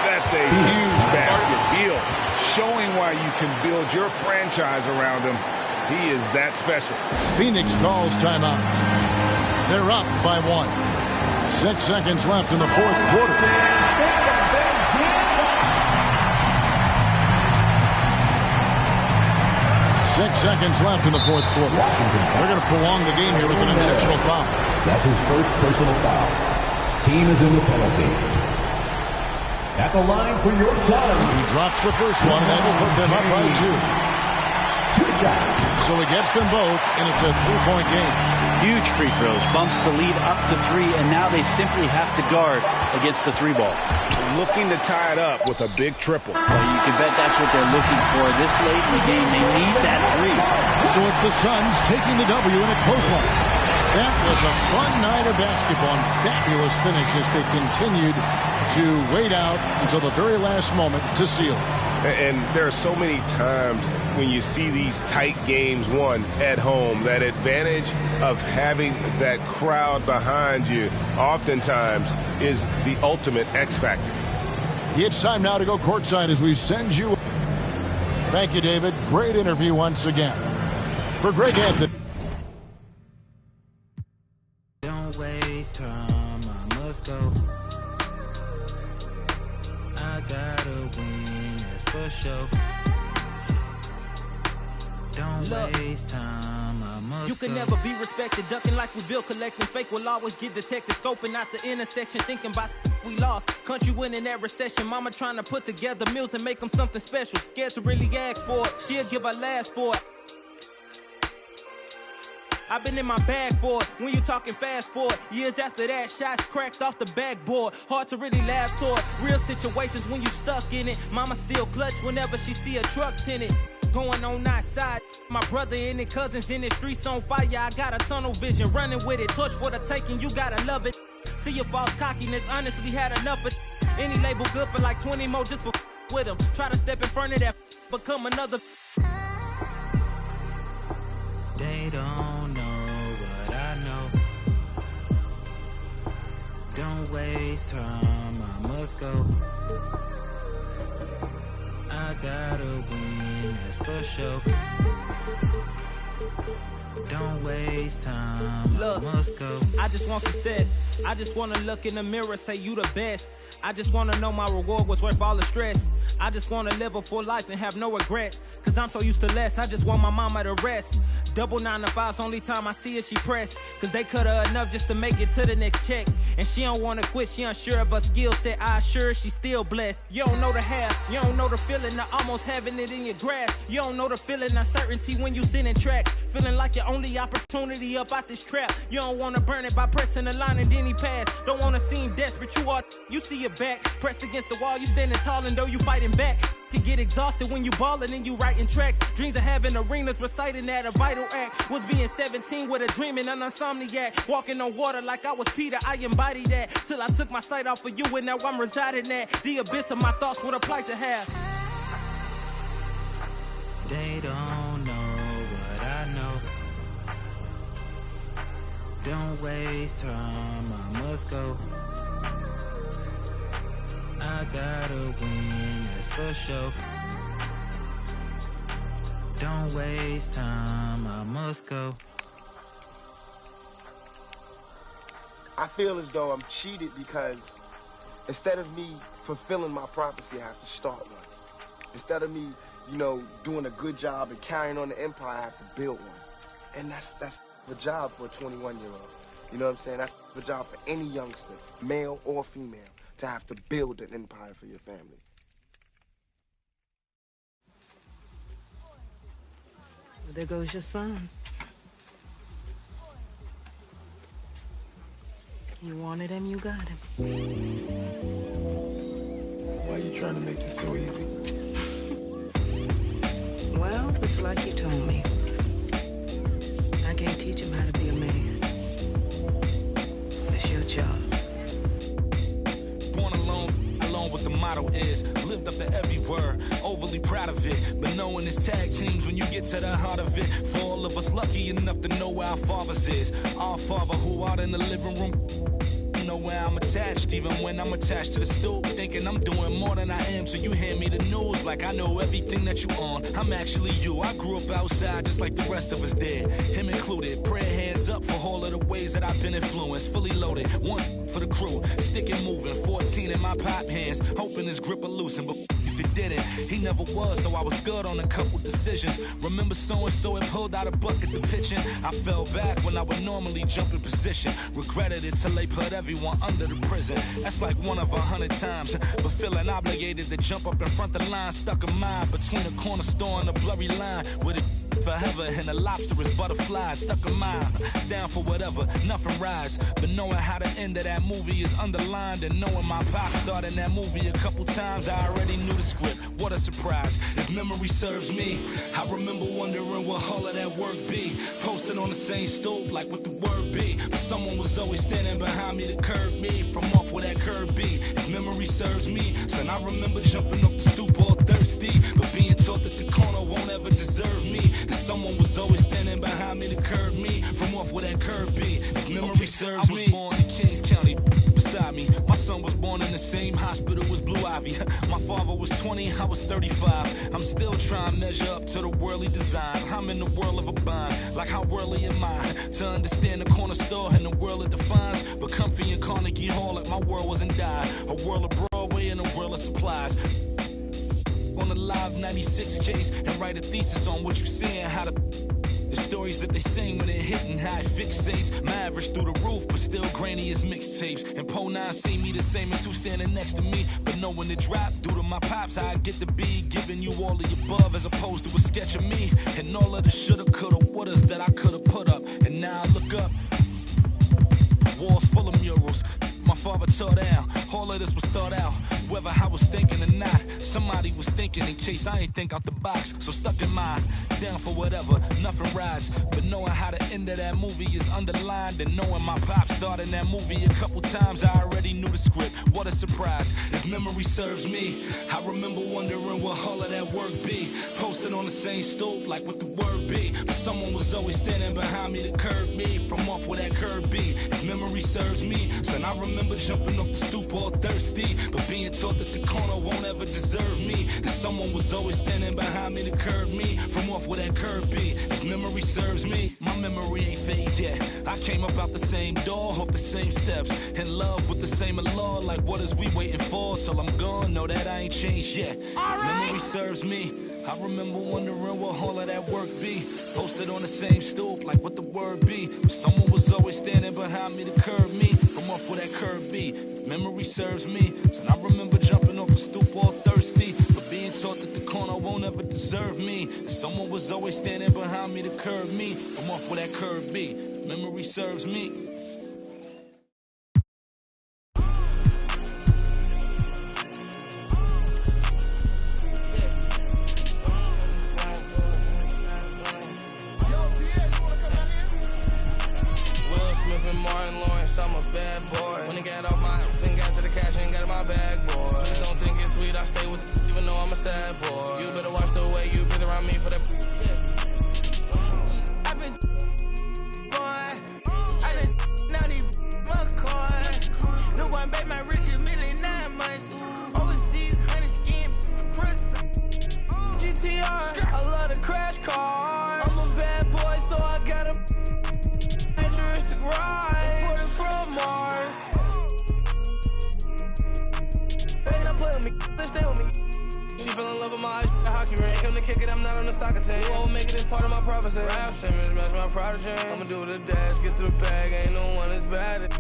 That's a huge basket. Beal showing why you can build your franchise around him. He is that special. Phoenix calls timeout. They're up by 1. 6 seconds left in the fourth quarter. Six seconds left in the fourth quarter. They're going to prolong the game here with an intentional foul. That's his first personal foul. Team is in the penalty. At the line for your side. He drops the first one, and that will put them up by 2. 2 shots. So he gets them both, and it's a 3-point game. Huge free throws. Bumps the lead up to 3, and now they simply have to guard against the 3-ball. Looking to tie it up with a big triple. Well, you can bet that's what they're looking for this late in the game. They need that 3. So it's the Suns taking the W in a close one. That was a fun night of basketball and fabulous finish as they continued to wait out until the very last moment to seal it. And there are so many times when you see these tight games won at home, that advantage of having that crowd behind you oftentimes is the ultimate X factor. It's time now to go courtside as we send you. Thank you, David. Great interview once again. For Greg Anthony. Don't waste time, I must go. I gotta win, that's for sure. Don't waste time, I must You can go. Never be respected, ducking like we built, collecting fake will always get detected, scoping out the intersection, thinking about we lost. Country winning that recession, mama trying to put together meals and make them something special. Scared to really ask for it, she'll give her last for it. I've been in my bag for it, when you talking fast forward. Years after that, shots cracked off the backboard. Hard to really laugh toward real situations when you stuck in it. Mama still clutch whenever she see a truck tinted. Going on outside, my brother in it, cousins in the streets on fire. I got a tunnel vision, running with it, torch for the taking, you gotta love it. See your false cockiness, honestly had enough of any label good for like 20 more just for with them. Try to step in front of that, become another. They don't know what I know. Don't waste time, I must go. I gotta win, that's for sure. Don't waste time, look, I must go. I just want success. I just wanna look in the mirror, say you the best. I just wanna know my reward was worth all the stress. I just wanna live a full life and have no regrets. Cause I'm so used to less, I just want my mama to rest. Double 9 to 5's only time I see her, she pressed. Cause they cut her enough just to make it to the next check. And she don't wanna quit, she unsure of her skill set. I assure she's still blessed. You don't know the half, you don't know the feeling of almost having it in your grasp. You don't know the feeling of certainty when you sending tracks. Feeling like your only opportunity up out this trap. You don't wanna burn it by pressing the line and then he pass. Don't wanna seem desperate, you see your back pressed against the wall, you standing tall and though you fighting back. Could get exhausted when you ballin' and you writing tracks. Dreams of having arenas, reciting that a vital act. Was being 17 with a dream and an insomniac. Walking on water like I was Peter, I embodied that. Till I took my sight off of you and now I'm residing at the abyss of my thoughts, what a plight to have. They don't know what I know. Don't waste time, I must go. I gotta win, that's for sure. Don't waste time, I must go. I feel as though I'm cheated because instead of me fulfilling my prophecy, I have to start one. Instead of me, you know, doing a good job and carrying on the empire, I have to build one. And that's the job for a 21-year-old. You know what I'm saying? That's the job for any youngster, male or female, to have to build an empire for your family. Well, there goes your son. You wanted him, you got him. Why are you trying to make it so easy? Well, it's like you told me. I can't teach him how to be a man. It's your job. Born alone what the motto is. Lived up to every word, overly proud of it. But knowing it's tag teams when you get to the heart of it. For all of us lucky enough to know where our fathers is. Our father who out in the living room. Know where I'm attached, even when I'm attached to the stool. Thinking I'm doing more than I am, so you hand me the news like I know everything that you on. I'm actually you. I grew up outside just like the rest of us did, him included. Prayer hands up for all of the ways that I've been influenced. Fully loaded, one for the crew, stick it moving. 14 in my pop hands, hoping his grip will loosen, but if it didn't, he never was, so I was good on a couple decisions. Remember so-and-so had pulled out a bucket to pitching. I fell back when I would normally jump in position. Regretted it till they put everyone under the prison. That's like 1 of 100 times. But feeling obligated to jump up in front the line, stuck in mind between a corner store and a blurry line. With it forever and the lobster is butterfly. Stuck in mind, down for whatever, nothing rides. But knowing how the end of that movie is underlined, and knowing my pop starred in that movie a couple times, I already knew the script. What a surprise. If memory serves me, I remember wondering what all of that work be. Posted on the same stoop like what the word be. But someone was always standing behind me to curb me from off where that curb be. If memory serves me, son, I remember jumping off the stoop all thirsty, but being taught that the corner won't ever deserve me. And someone was always standing behind me to curb me from off where that curb be. If memory serves me, I was born in Kings County. Beside me, my son was born in the same hospital as Blue Ivy. My father was 20, I was 35. I'm still trying to measure up to the worldly design. I'm in the world of a bind, like how worldly am I? To understand the corner store and the world it defines. But comfy in Carnegie Hall like my world wasn't died. A world of Broadway and a world of supplies. on the Live 96 case and write a thesis on what you seeing, how the stories that they sing when it hitting, how it fixates. My average through the roof, but still grainy as mixtapes. And Po 9 see me the same as who's standing next to me, but know when to drop due to my pops, how I get to be giving you all of the above as opposed to a sketch of me and all of the shoulda, coulda, wouldas that I coulda put up. And now I look up, walls full of murals my father tore down. All of this was thought out, whether I was thinking or not. Somebody was thinking in case I ain't think out the box. So stuck in mind, down for whatever, nothing rides. But knowing how the end of that movie is underlined, and knowing my pop starred in that movie a couple times, I already knew the script. What a surprise. If memory serves me, I remember wondering what all of that work be. Posted on the same stoop, like what the word be. But someone was always standing behind me to curb me from off where that curb be. If memory serves me, son, I remember jumping off the stoop all thirsty, but being taught that the corner won't ever deserve me. And someone was always standing behind me to curb me from off where that curb be. If memory serves me, my memory ain't fade yet. I came up out the same door, off the same steps, in love with the same law. Like what is we waiting for till I'm gone? Know that I ain't changed yet. If memory serves me, I remember wondering what all of that work be. Posted on the same stoop, like what the word be. But someone was always standing behind me to curb me from off where that curb be. If memory serves me, so I remember jumping off the stoop all thirsty, but being taught that the corner won't ever deserve me. And someone was always standing behind me to curb me from off where that curb be. If memory serves me. I'm a bad boy. When I got off my thing, got to the cash and got in my bag, boy. Please don't think it's sweet, I stay with it, even though I'm a sad boy. You better watch the way you breathe around me for that. I've been naughty McCoy. No one bet my rich a million 9 months. Overseas, honey skin, press. GTR, I love the crash cars. I'm a bad boy, so I got a futuristic ride. From Mars. They not play with me, they stay with me. She fell in love with my eyes, a hockey ring. Come to kick it, I'm not on the soccer team. You won't make it as part of my prophecy. Rap Simmons, match my prodigy. I'ma do the dash, get to the bag, ain't no one as bad.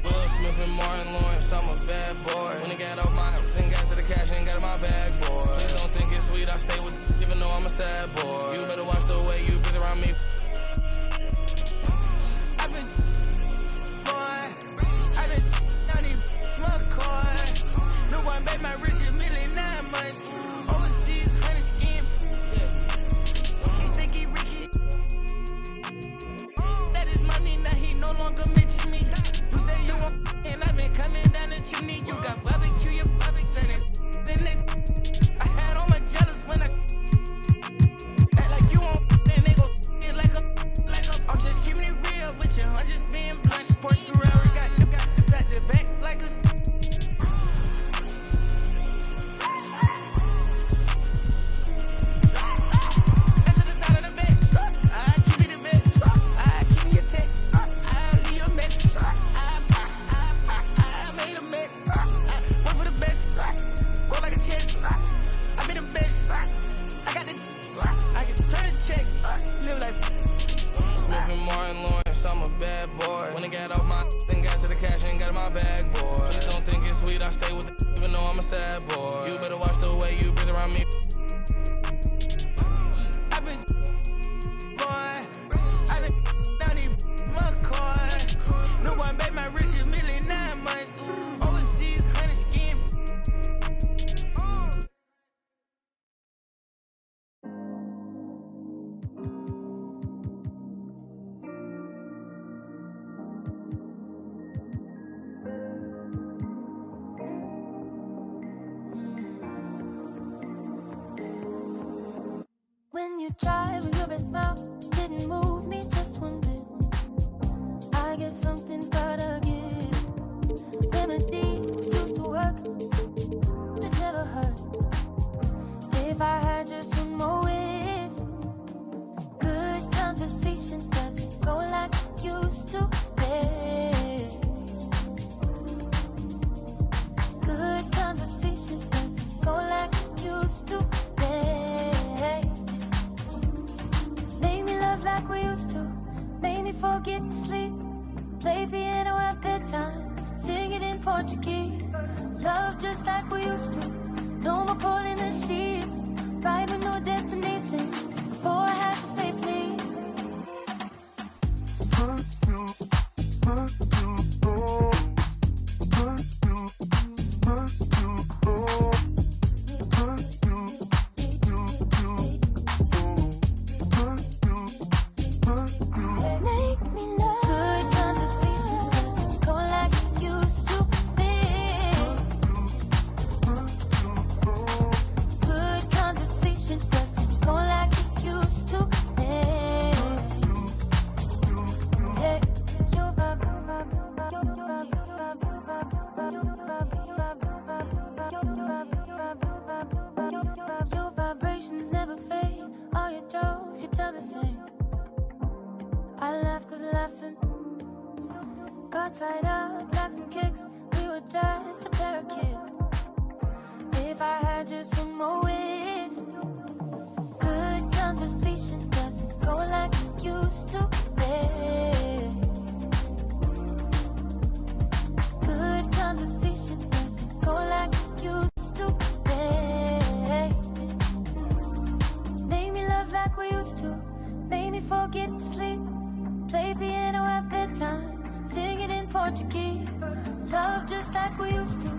Will Smith and Martin Lawrence, I'm a bad boy. When I got off my thing, got to the cash and got in my bag, boy. Please don't think it's sweet, I stay with it, even though I'm a sad boy. You better watch the way you breathe around me. No one bet my rich a million 9 months. Overseas, honey skin. He think he Ricky. That is money, now he no longer mention me. You say you want, and I've been coming down the chimney. You got barbecue, your barbecue, then I had all my jealous when I act like you want, then they go like a. I'm just keeping it real with you, I'm just being blunt. Sports Ferrari got the back like a. I'm a bad boy. When I got off my then got to the cash and got in my bag, boy. Please don't think it's sweet, I stay with it, even though I'm a sad boy. You better watch the way you breathe around me. I've been naughty McCoy. No one bet my rich a million 9 months. Overseas, honey skin. When you tried with your best smile, didn't move me just one bit. I guess something's gotta give. Remedies used to work, it never hurt. If I had just one more wish, good conversation doesn't go like it used to. Good conversation doesn't go like it used to. like we used to. Made me forget to sleep. Play piano at bedtime. Sing it in Portuguese. Love just like we used to. No more pulling the sheets. Ride with no destination. Before I had to say please. Tied up, like some kicks. We were just a pair of kids. If I had just one more wish. Good conversation doesn't go like it used to be. Good conversation doesn't go like it used to be. Make me love like we used to. Make me forget to sleep. Play piano at bedtime. Sing it in Portuguese. Love just like we used to.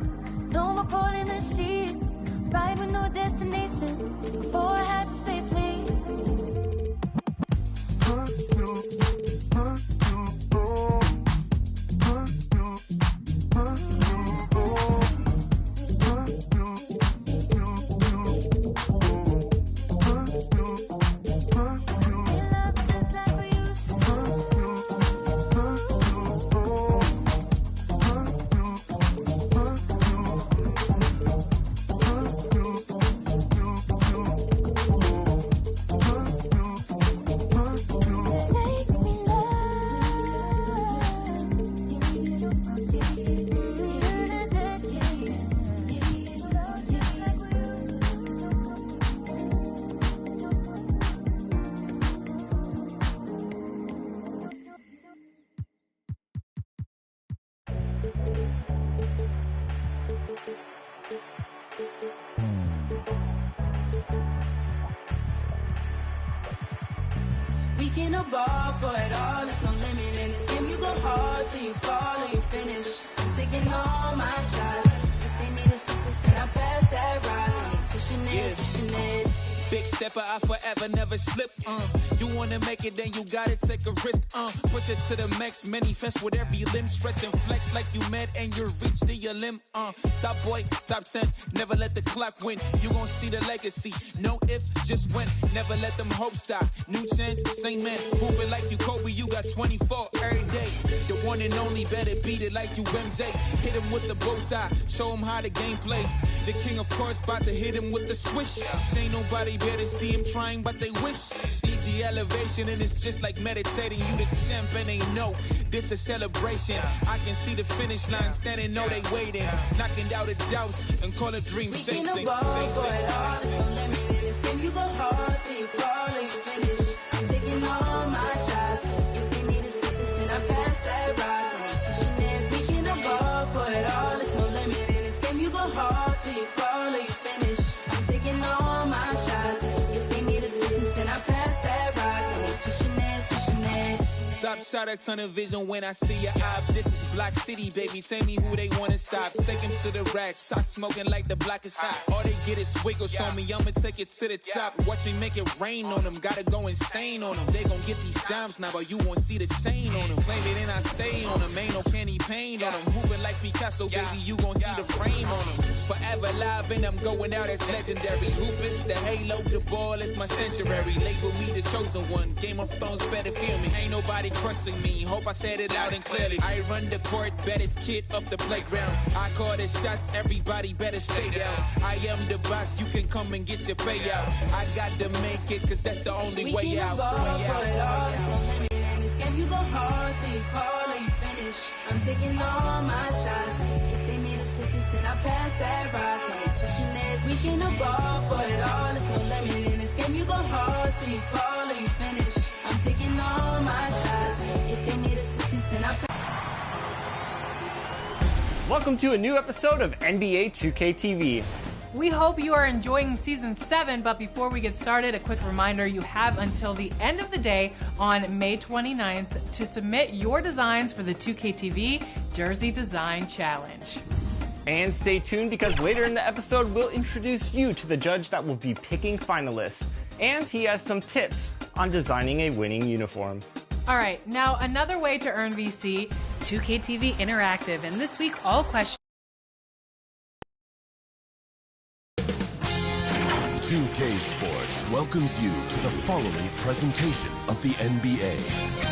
No more pulling the sheets. Ride with no destination. Before I had to say please. We can a ball for it all, there's no limit in this game. You go hard till you fall or you finish. I'm taking all my shots. If they need assistance, then I pass that rock. And swishing it, swishing it. Big stepper, I forever never slip. You wanna make it, then you gotta take a risk. Push it to the max, many fence with every limb. Stretch and flex like you mad and you reach to your limb. Top boy, top 10, never let the clock win. You gon' see the legacy, no if, just when. Never let them hopes die. New chance, same man. Hooping like you Kobe, you got 24 every day. The one and only, better beat it like you MJ. Hit him with the bullseye, show him how the game play. The king, of course, about to hit him with the swish. Ain't nobody better see him trying, but they wish. Easy elevation, and it's just like meditating. You the champ, and they know this a celebration. I can see the finish line, standing, know they waiting. Knocking out the doubts and call a dream We can a ball for it all, there's no limit in this game. You go hard till you fall or you finish. I'm taking all my shots. If they need assistance, then I pass that rock. And switching it, we can a ball for it all, there's no limit in this game. You go hard till you fall or you finish. I'm taking all my shots. If they need assistance, then I pass that rock. And switching it, switching it. Top shot a ton of vision when I see your eye. This is Block City, baby. Tell me who they wanna stop. Take him to the rack. Shot smoking like the block is hot. All they get is wiggles on me. I'ma take it to the top. Watch me make it rain on them. Gotta go insane on them. They gon' get these dimes now, but you won't see the chain on them. Claim it and I stay on them. Ain't no candy paint on them. Hooping like Picasso, baby. You gon' see the frame on them. Forever live and I'm going out as legendary. Hoopers, the halo, the ball is my sanctuary. Label me the chosen one. Game of Thrones better feel me. Ain't nobody crushing me. Hope I said it loud and clearly. I run the court, baddest kid off the playground. I call the shots, everybody better stay down. I am the boss, you can come and get your payout. I got to make it, cause that's the only way out. We can ball for it all, there's no limit in this game. You go hard till you fall or you finish. I'm taking all my shots. If they need assistance, then I pass that rock. I'm switching this weekend a ball for it all. It's no limit in this game. You go hard till you fall or you finish. I'm taking all my shots. If they need assistance, then I pass. Welcome to a new episode of NBA 2K TV. We hope you are enjoying Season 7, but before we get started, a quick reminder, you have until the end of the day on May 29th to submit your designs for the 2K TV Jersey Design Challenge. And stay tuned because later in the episode, we'll introduce you to the judge that will be picking finalists. And he has some tips on designing a winning uniform. All right, now another way to earn VC, 2K TV Interactive. And this week, all questions. 2K Sports welcomes you to the following presentation of the NBA.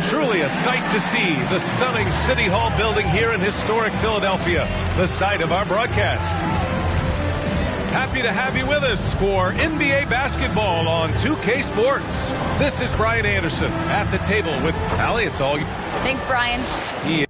Truly a sight to see, the stunning City Hall building here in historic Philadelphia, the site of our broadcast. Happy to have you with us for NBA basketball on 2K Sports. This is Brian Anderson at the table with Allie. It's all you. Thanks, Brian. He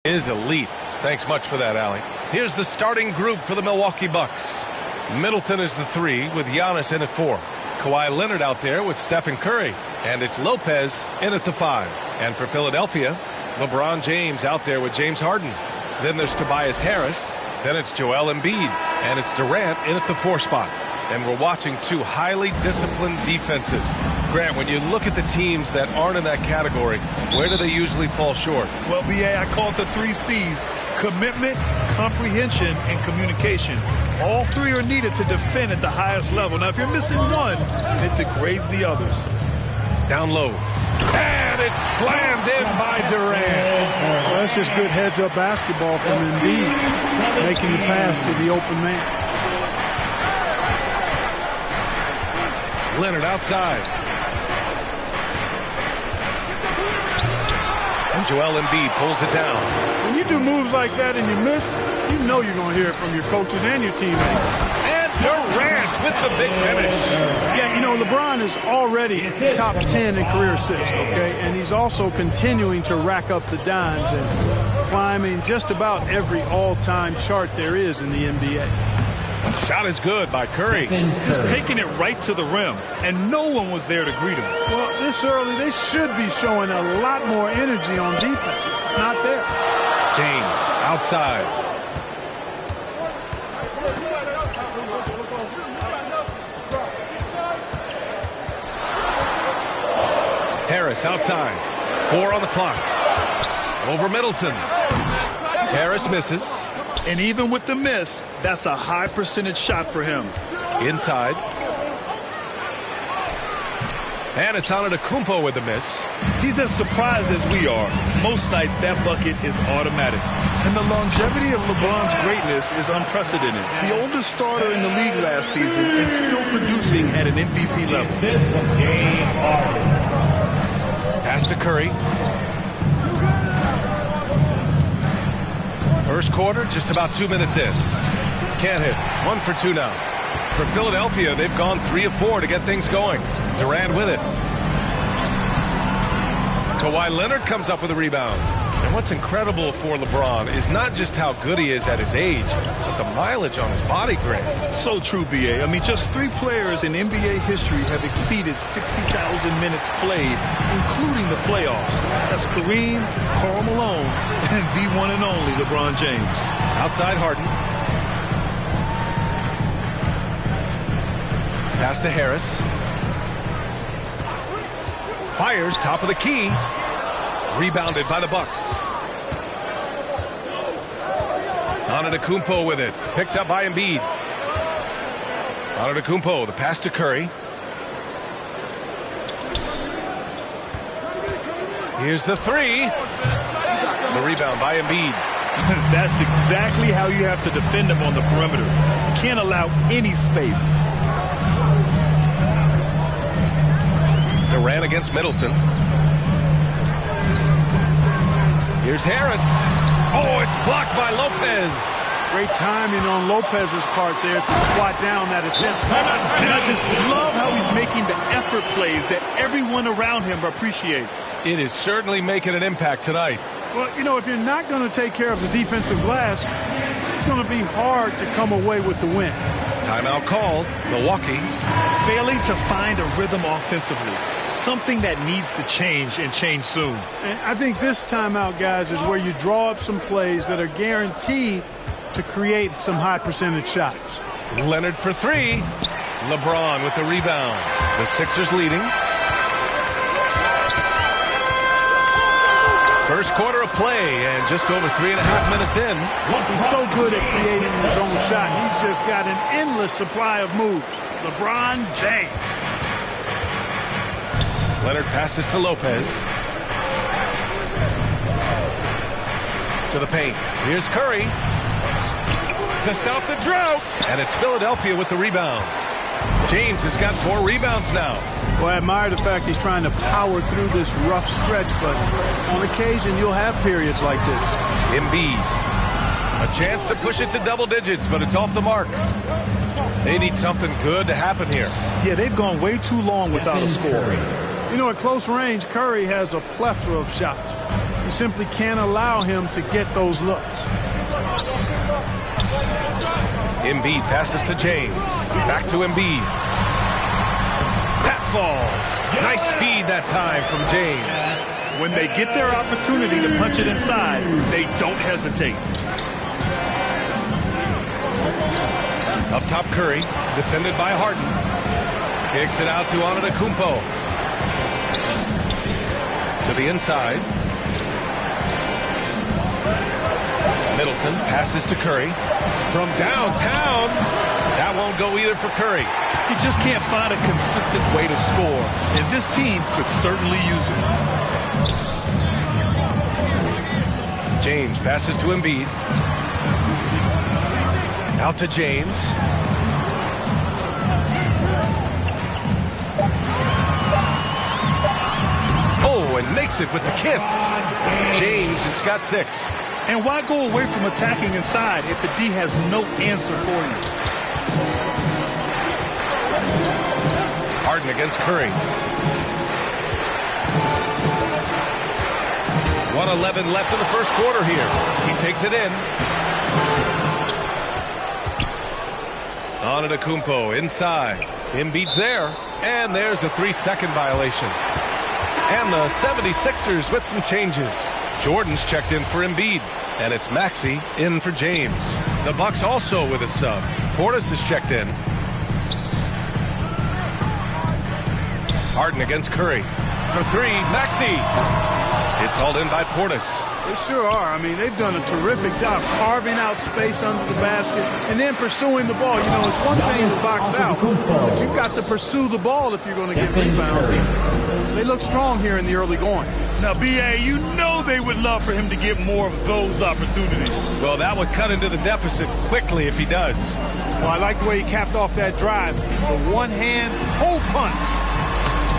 Is elite. Thanks much for that, Allie. Here's the starting group for the Milwaukee Bucks. Middleton is the 3 with Giannis in at 4. Kawhi Leonard out there with Stephen Curry. And it's Lopez in at the 5. And for Philadelphia, LeBron James out there with James Harden. Then there's Tobias Harris. Then it's Joel Embiid. And it's Durant in at the 4 spot. And we're watching 2 highly disciplined defenses. Grant, when you look at the teams that aren't in that category, where do they usually fall short? Well, B.A., I call it the 3 C's. Commitment, comprehension, and communication. All 3 are needed to defend at the highest level. Now, if you're missing one, it degrades the others. Down low. And it's slammed in by Durant. Well, that's just good heads-up basketball from Embiid, making the pass to the open man. Leonard outside. And Joel Embiid pulls it down. When you do moves like that and you miss, you know you're going to hear it from your coaches and your teammates. And Durant with the big finish. Yeah, you know, LeBron is already top 10 in career assists, okay? And he's also continuing to rack up the dimes and climbing just about every all-time chart there is in the NBA. Shot is good by Curry. Just taking it right to the rim, and no one was there to greet him. Well, this early, they should be showing a lot more energy on defense. It's not there. James outside. Harris outside. 4 on the clock. Over Middleton. Harris misses. And even with the miss, that's a high percentage shot for him. Inside. And it's Antetokounmpo with the miss. He's as surprised as we are. Most nights, that bucket is automatic. And the longevity of LeBron's greatness is unprecedented. The oldest starter in the league last season and still producing at an MVP level. Pass to Curry. First quarter, just about 2 minutes in. Can't hit. 1 for 2 now. For Philadelphia, they've gone 3 of 4 to get things going. Durant with it. Kawhi Leonard comes up with a rebound. And what's incredible for LeBron is not just how good he is at his age, but the mileage on his body, Grant. So true, B.A. I mean, just 3 players in NBA history have exceeded 60,000 minutes played, including the playoffs. That's Kareem, Karl Malone, and the one and only LeBron James. Outside Harden. Pass to Harris. Fires top of the key. Rebounded by the Bucks. Antetokounmpo with it. Picked up by Embiid. Antetokounmpo, the pass to Curry. Here's the 3. The rebound by Embiid. That's exactly how you have to defend him on the perimeter. You can't allow any space. Durant against Middleton. Here's Harris. Oh, it's blocked by Lopez. Great timing on Lopez's part there to squat down that attempt. And I just love how he's making the effort plays that everyone around him appreciates. It is certainly making an impact tonight. Well, you know, if you're not going to take care of the defensive glass, it's going to be hard to come away with the win. Timeout called. Milwaukee. Failing to find a rhythm offensively. Something that needs to change and change soon. And I think this timeout, guys, is where you draw up some plays that are guaranteed to create some high percentage shots. Leonard for 3. LeBron with the rebound. The Sixers leading. First quarter of play and just over 3.5 minutes in. He's so good at creating his own shot. He's just got an endless supply of moves. LeBron James. Leonard passes to Lopez. To the paint. Here's Curry. To stop the drought. And it's Philadelphia with the rebound. James has got 4 rebounds now. Well, I admire the fact he's trying to power through this rough stretch, but on occasion you'll have periods like this. Embiid. A chance to push it to double digits, but it's off the mark. They need something good to happen here. Yeah, they've gone way too long without a score. You know, at close range, Curry has a plethora of shots. You simply can't allow him to get those looks. Embiid passes to James. Back to Embiid. That falls. Nice feed that time from James. When they get their opportunity to punch it inside, they don't hesitate. Up top, Curry, defended by Harden. Kicks it out to Antetokounmpo. To the inside. Middleton passes to Curry. From downtown, that won't go either for Curry. You just can't find a consistent way to score, and this team could certainly use it. James passes to Embiid. Out to James. Oh, and makes it with the kiss. James has got 6. And why go away from attacking inside if the D has no answer for you? Harden against Curry. 1:11 left in the first quarter here. He takes it in. Antetokounmpo inside. Embiid's there. And there's a 3-second violation. And the 76ers with some changes. Jordan's checked in for Embiid. And it's Maxey in for James. The Bucks also with a sub. Portis is checked in. Harden against Curry. For 3, Maxey. It's hauled in by Portis. They sure are. I mean, they've done a terrific job carving out space under the basket and then pursuing the ball. You know, it's one thing to box out, but you've got to pursue the ball if you're going to get rebounds. They look strong here in the early going. Now, B.A., you know they would love for him to get more of those opportunities. Well, that would cut into the deficit quickly if he does. Well, I like the way he capped off that drive. The one-hand hole punch.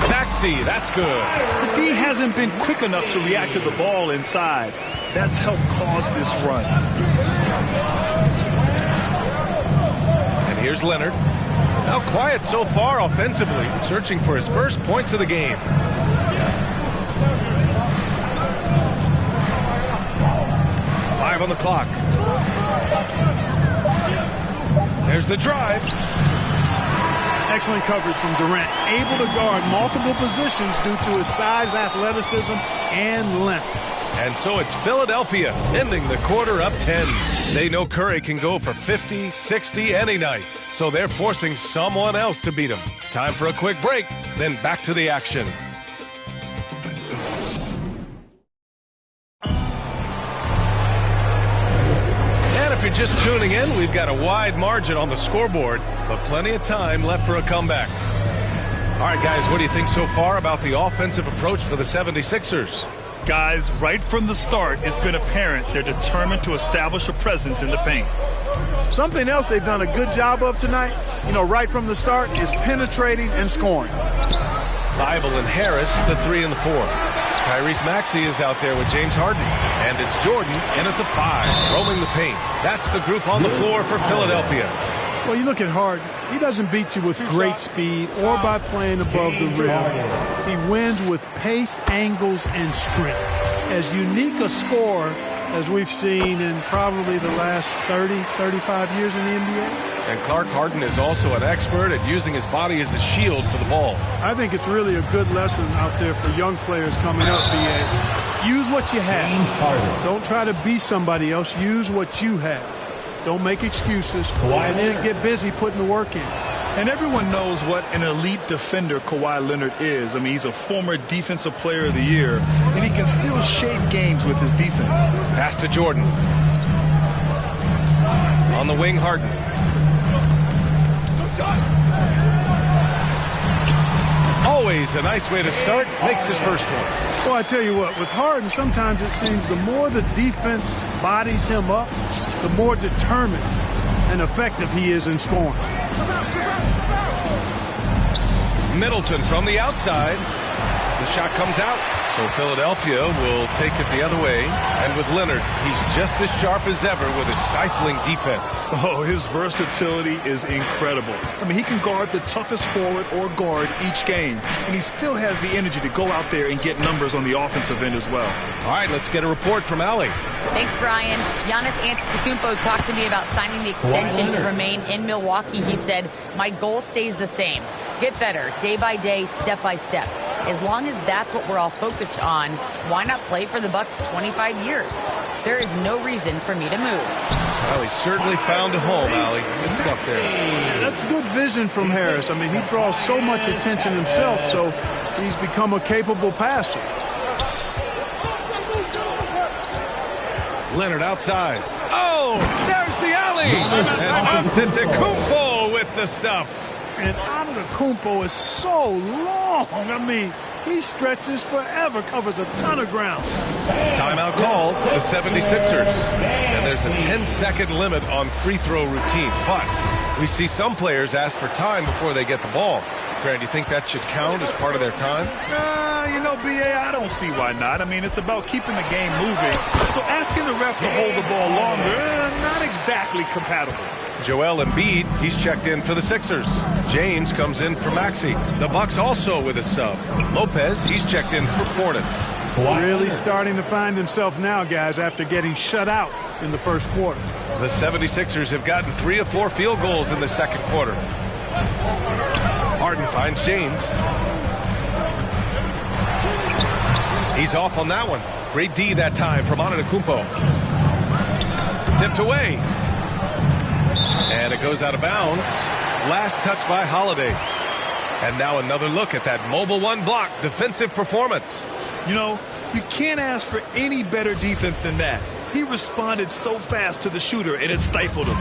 Maxey, that's good. The D hasn't been quick enough to react to the ball inside. That's helped cause this run. And here's Leonard. Now quiet so far offensively, searching for his first points of the game. Five on the clock. There's the drive. Excellent coverage from Durant. Able to guard multiple positions due to his size, athleticism, and length. And so it's Philadelphia ending the quarter up 10. They know Curry can go for 50, 60 any night. So they're forcing someone else to beat him. Time for a quick break, then back to the action. If you're just tuning in, we've got a wide margin on the scoreboard, but plenty of time left for a comeback. All right, guys, what do you think so far about the offensive approach for the 76ers? Guys, right from the start, it's been apparent they're determined to establish a presence in the paint. Something else they've done a good job of tonight, you know, right from the start, is penetrating and scoring. Thibault and Harris, the 3 and the 4. Tyrese Maxey is out there with James Harden. And it's Jordan in at the 5, roaming the paint. That's the group on the floor for Philadelphia. Well, you look at Harden. He doesn't beat you with great speed or by playing above the rim. He wins with pace, angles, and strength. As unique a scorer as we've seen in probably the last 30, 35 years in the NBA. And Clark Harden is also an expert at using his body as a shield for the ball. I think it's really a good lesson out there for young players coming up, B.A. Use what you have. Don't try to be somebody else. Use what you have. Don't make excuses. And then get busy putting the work in. And everyone knows what an elite defender Kawhi Leonard is. I mean, he's a former Defensive Player of the Year, and he can still shape games with his defense. Pass to Jordan. On the wing, Harden. Always a nice way to start. Makes his first one. Well, I tell you what, with Harden, sometimes it seems the more the defense bodies him up, the more determined and effective he is in scoring. Middleton from the outside. The shot comes out. So Philadelphia will take it the other way. And with Leonard, he's just as sharp as ever with his stifling defense. Oh, his versatility is incredible. I mean, he can guard the toughest forward or guard each game. And he still has the energy to go out there and get numbers on the offensive end as well. All right, let's get a report from Allie. Thanks, Brian. Giannis Antetokounmpo talked to me about signing the extension to remain in Milwaukee. He said, "My goal stays the same. Get better, day by day, step by step. As long as that's what we're all focused on, why not play for the Bucks 25 years? There is no reason for me to move." Well, he certainly found a home, Allie. Good stuff there. That's good vision from Harris. I mean, he draws so much attention himself, so he's become a capable passer. Leonard outside. Oh, there's the alley. And Antetokounmpo with the stuff. And Antetokounmpo is so long. I mean, he stretches forever, covers a ton of ground. Timeout called, the 76ers. And there's a 10-second limit on free throw routine. But we see some players ask for time before they get the ball. Grant, do you think that should count as part of their time? You know, B.A., I don't see why not. I mean, it's about keeping the game moving. So asking the ref to hold the ball longer, not exactly compatible. Joel Embiid, he's checked in for the Sixers. James comes in for Maxey. The Bucks also with a sub. Lopez, he's checked in for Portis. Really starting to find himself now, guys, after getting shut out in the first quarter. The 76ers have gotten 3 of 4 field goals in the second quarter. Harden finds James. He's off on that one. Great D that time from Antetokounmpo. Tipped away. And it goes out of bounds. Last touch by Holiday. And now another look at that mobile one block defensive performance. You know, you can't ask for any better defense than that. He responded so fast to the shooter, and it stifled him.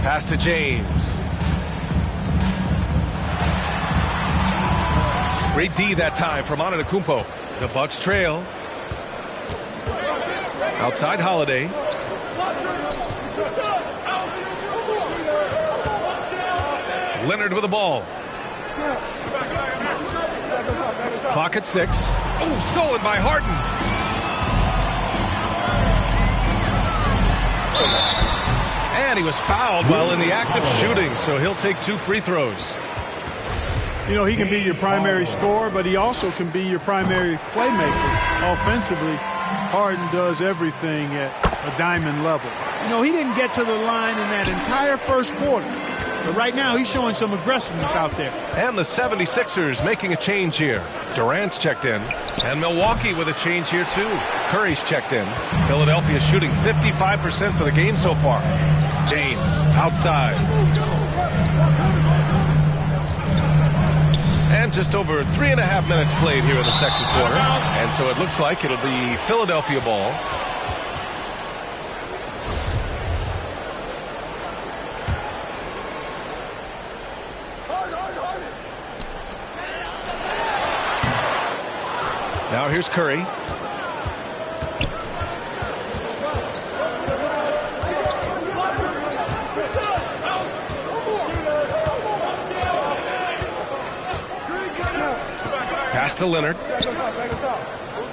Pass to James. Great D that time from Antetokounmpo. The Bucks trail. Outside Holiday. Leonard with the ball. Clock at 6. Oh, stolen by Harden. And he was fouled while in the act of shooting, so he'll take 2 free throws. You know, he can be your primary scorer, but he also can be your primary playmaker. Offensively, Harden does everything at a diamond level. You know, he didn't get to the line in that entire first quarter. But right now, he's showing some aggressiveness out there. And the 76ers making a change here. Durant's checked in. And Milwaukee with a change here, too. Curry's checked in. Philadelphia shooting 55% for the game so far. James outside. And just over 3.5 minutes played here in the second quarter. And so it looks like it'll be Philadelphia ball. Now here's Curry. Pass to Leonard.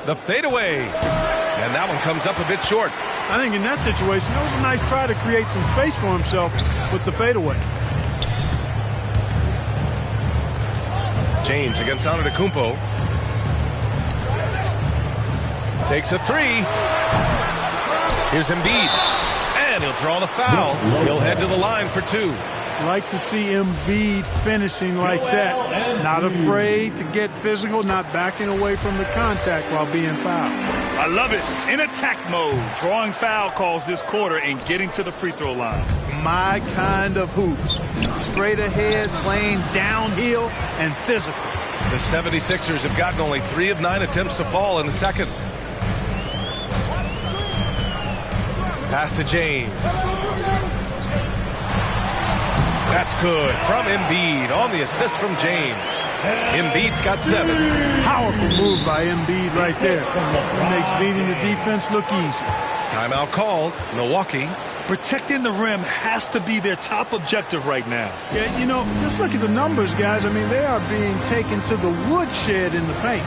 The fadeaway. And that one comes up a bit short. I think in that situation, it was a nice try to create some space for himself with the fadeaway. James against Antetokounmpo. Takes a 3. Here's Embiid. And he'll draw the foul. He'll head to the line for 2. Like to see Embiid finishing like that. Not afraid to get physical, not backing away from the contact while being fouled. I love it. In attack mode. Drawing foul calls this quarter and getting to the free throw line. My kind of hoops. Straight ahead, playing downhill, and physical. The 76ers have gotten only 3 of 9 attempts to fall in the second. Pass to James. That's good from Embiid on the assist from James. Embiid's got 7. Powerful move by Embiid right there. It makes beating the defense look easy. Timeout called. Milwaukee. Protecting the rim has to be their top objective right now. Yeah, you know, just look at the numbers, guys. I mean, they are being taken to the woodshed in the paint.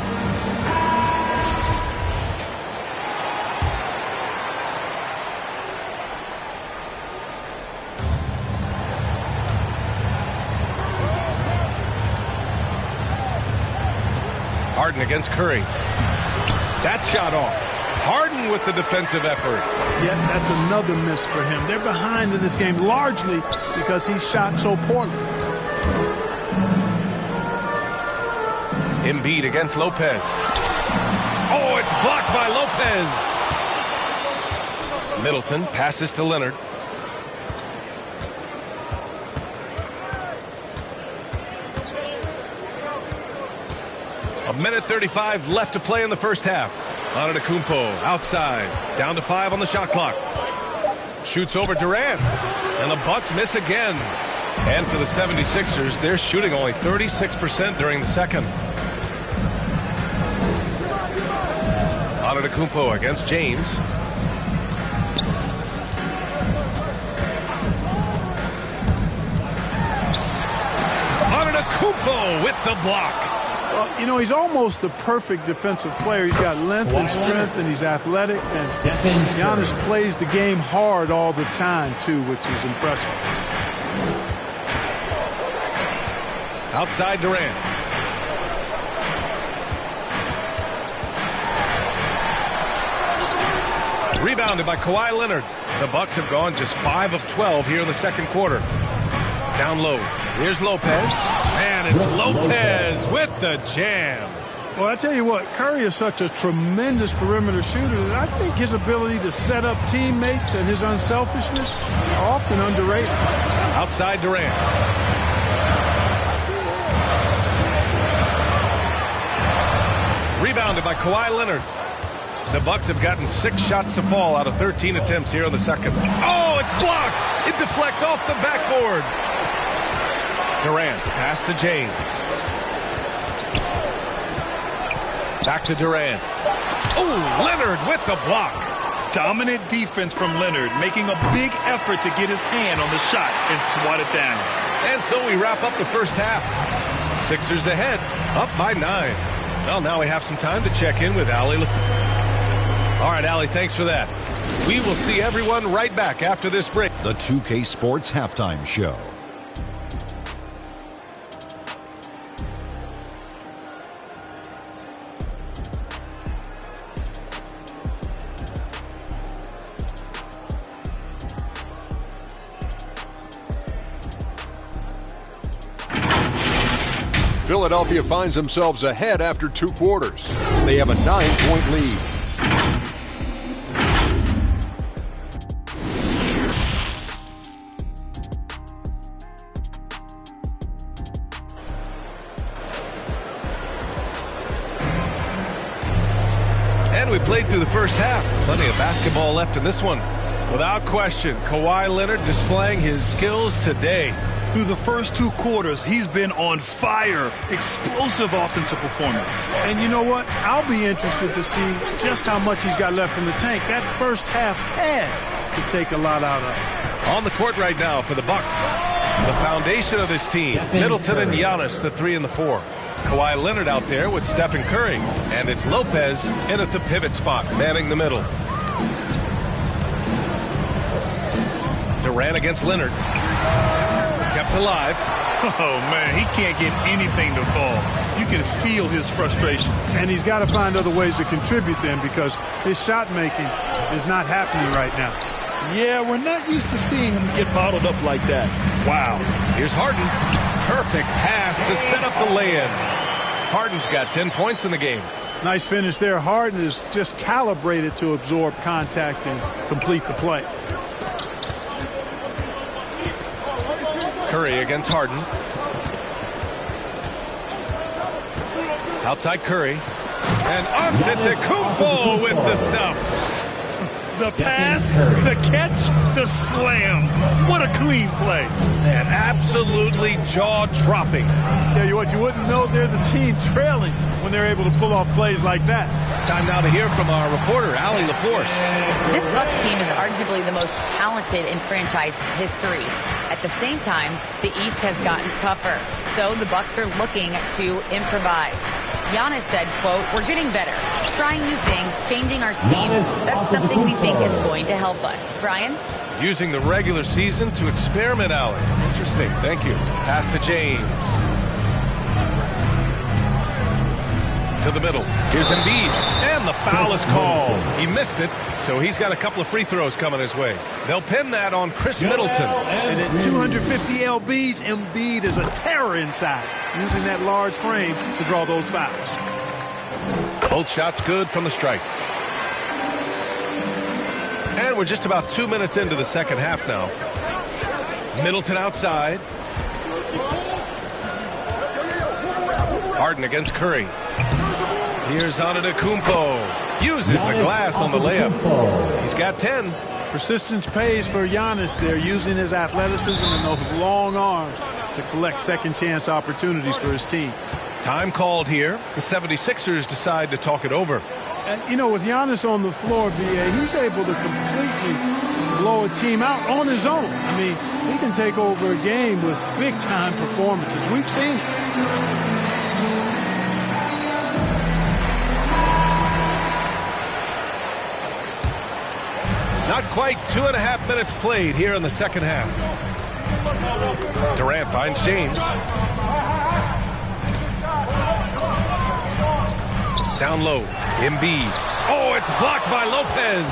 Harden against Curry. That shot off. Harden with the defensive effort. Yeah, that's another miss for him. They're behind in this game largely because he shot so poorly. Embiid against Lopez. Oh, it's blocked by Lopez. Middleton passes to Leonard. A minute 35 left to play in the first half. Antetokounmpo outside, down to 5 on the shot clock. Shoots over Durant, and the Bucks miss again. And for the 76ers, they're shooting only 36% during the second. Antetokounmpo against James. Antetokounmpo with the block. Well, you know, he's almost the perfect defensive player. He's got length and strength, and he's athletic. And Giannis plays the game hard all the time, too, which is impressive. Outside Durant. Rebounded by Kawhi Leonard. The Bucks have gone just 5 of 12 here in the second quarter. Down low. Here's Lopez. And it's Lopez with the jam. Well, I tell you what, Curry is such a tremendous perimeter shooter that I think his ability to set up teammates and his unselfishness are often underrated. Outside Durant. Rebounded by Kawhi Leonard. The Bucks have gotten 6 shots to fall out of 13 attempts here in the second. Oh, it's blocked. It deflects off the backboard. Durant, pass to James. Back to Durant. Oh, Leonard with the block. Dominant defense from Leonard, making a big effort to get his hand on the shot and swat it down. And so we wrap up the first half. Sixers ahead, up by 9. Well, now we have some time to check in with Allie LaFleur. All right, Allie, thanks for that. We will see everyone right back after this break. The 2K Sports Halftime Show. Philadelphia finds themselves ahead after 2 quarters. They have a 9-point lead. And we played through the first half. Plenty of basketball left in this one. Without question, Kawhi Leonard displaying his skills today. Through the first 2 quarters, he's been on fire. Explosive offensive performance. And you know what? I'll be interested to see just how much he's got left in the tank. That first half had to take a lot out of it. On the court right now for the Bucks. The foundation of this team, Middleton and Giannis, the 3 and the 4. Kawhi Leonard out there with Stephen Curry. And it's Lopez in at the pivot spot, manning the middle. Durant against Leonard. Kept alive. Oh, man, he can't get anything to fall. You can feel his frustration. And he's got to find other ways to contribute then because his shot making is not happening right now. Yeah, we're not used to seeing him get bottled up like that. Wow. Here's Harden. Perfect pass to set up the lay-in. Harden's got 10 points in the game. Nice finish there. Harden is just calibrated to absorb contact and complete the play. Curry against Harden. Outside Curry. And Antetokounmpo with the stuff. The pass, the catch, the slam. What a clean play. Man, absolutely jaw-dropping. Tell you what, you wouldn't know they're the team trailing when they're able to pull off plays like that. Time now to hear from our reporter, Allie LaForce. This Bucks team is arguably the most talented in franchise history. At the same time, the East has gotten tougher, so the Bucks are looking to improvise. Giannis said, quote, "We're getting better, trying new things, changing our schemes. That's something we think is going to help us." Brian? Using the regular season to experiment, Allie. Interesting. Thank you. Pass to James. To the middle. Here's Embiid. And the foul is called. He missed it, so he's got a couple of free throws coming his way. They'll pin that on Chris Middleton. And at 250 lbs, Embiid is a terror inside, using that large frame to draw those fouls. Both shots good from the stripe. And we're just about 2 minutes into the second half now. Middleton outside. Harden against Curry. Here's Antetokounmpo. Uses the glass on the layup. He's got 10. Persistence pays for Giannis there, using his athleticism and those long arms to collect second chance opportunities for his team. Time called here. The 76ers decide to talk it over. And, you know, with Giannis on the floor, B.A., he's able to completely blow a team out on his own. I mean, he can take over a game with big-time performances. We've seen it. Not quite 2.5 minutes played here in the second half. Durant finds James. Down low. Embiid. Oh, it's blocked by Lopez.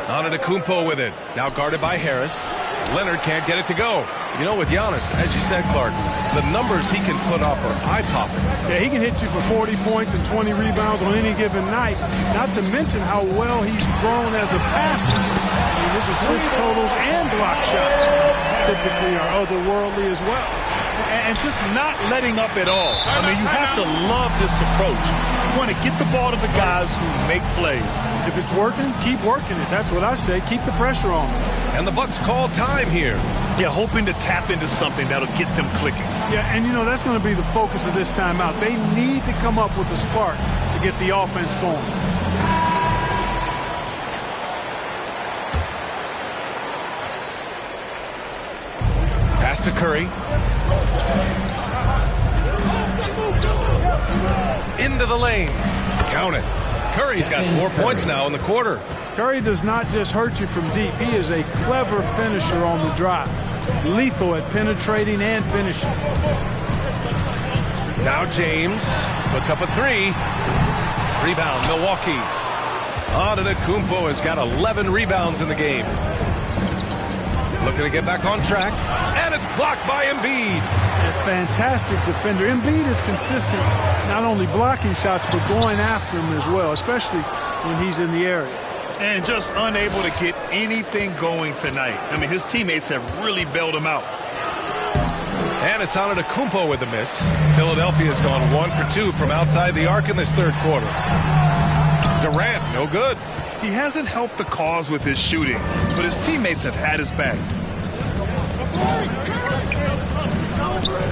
Antetokounmpo with it. Now guarded by Harris. Leonard can't get it to go. You know, with Giannis, as you said, Clark, the numbers he can put up are eye-popping. Yeah, he can hit you for 40 points and 20 rebounds on any given night, not to mention how well he's grown as a passer. I mean, his assist totals and block shots typically are otherworldly as well. And just not letting up at all. I mean, you have to love this approach. You want to get the ball to the guys who make plays. If it's working, keep working it. That's what I say. Keep the pressure on them. And the Bucks call time here. Yeah, hoping to tap into something that'll get them clicking. Yeah, and you know, that's going to be the focus of this timeout. They need to come up with a spark to get the offense going. Pass to Curry. Into the lane. Count it. Curry's got 4 points now in the quarter. Curry does not just hurt you from deep. He is a clever finisher on the drive. Lethal at penetrating and finishing. Now James puts up a three. Rebound, Milwaukee. Antetokounmpo has got 11 rebounds in the game. Looking to get back on track. And it's blocked by Embiid. A fantastic defender. Embiid is consistent, not only blocking shots, but going after them as well, especially when he's in the area. And just unable to get anything going tonight. I mean, his teammates have really bailed him out. And it's Antetokounmpo with the miss. Philadelphia's gone 1 for 2 from outside the arc in this third quarter. Durant, no good. He hasn't helped the cause with his shooting, but his teammates have had his back.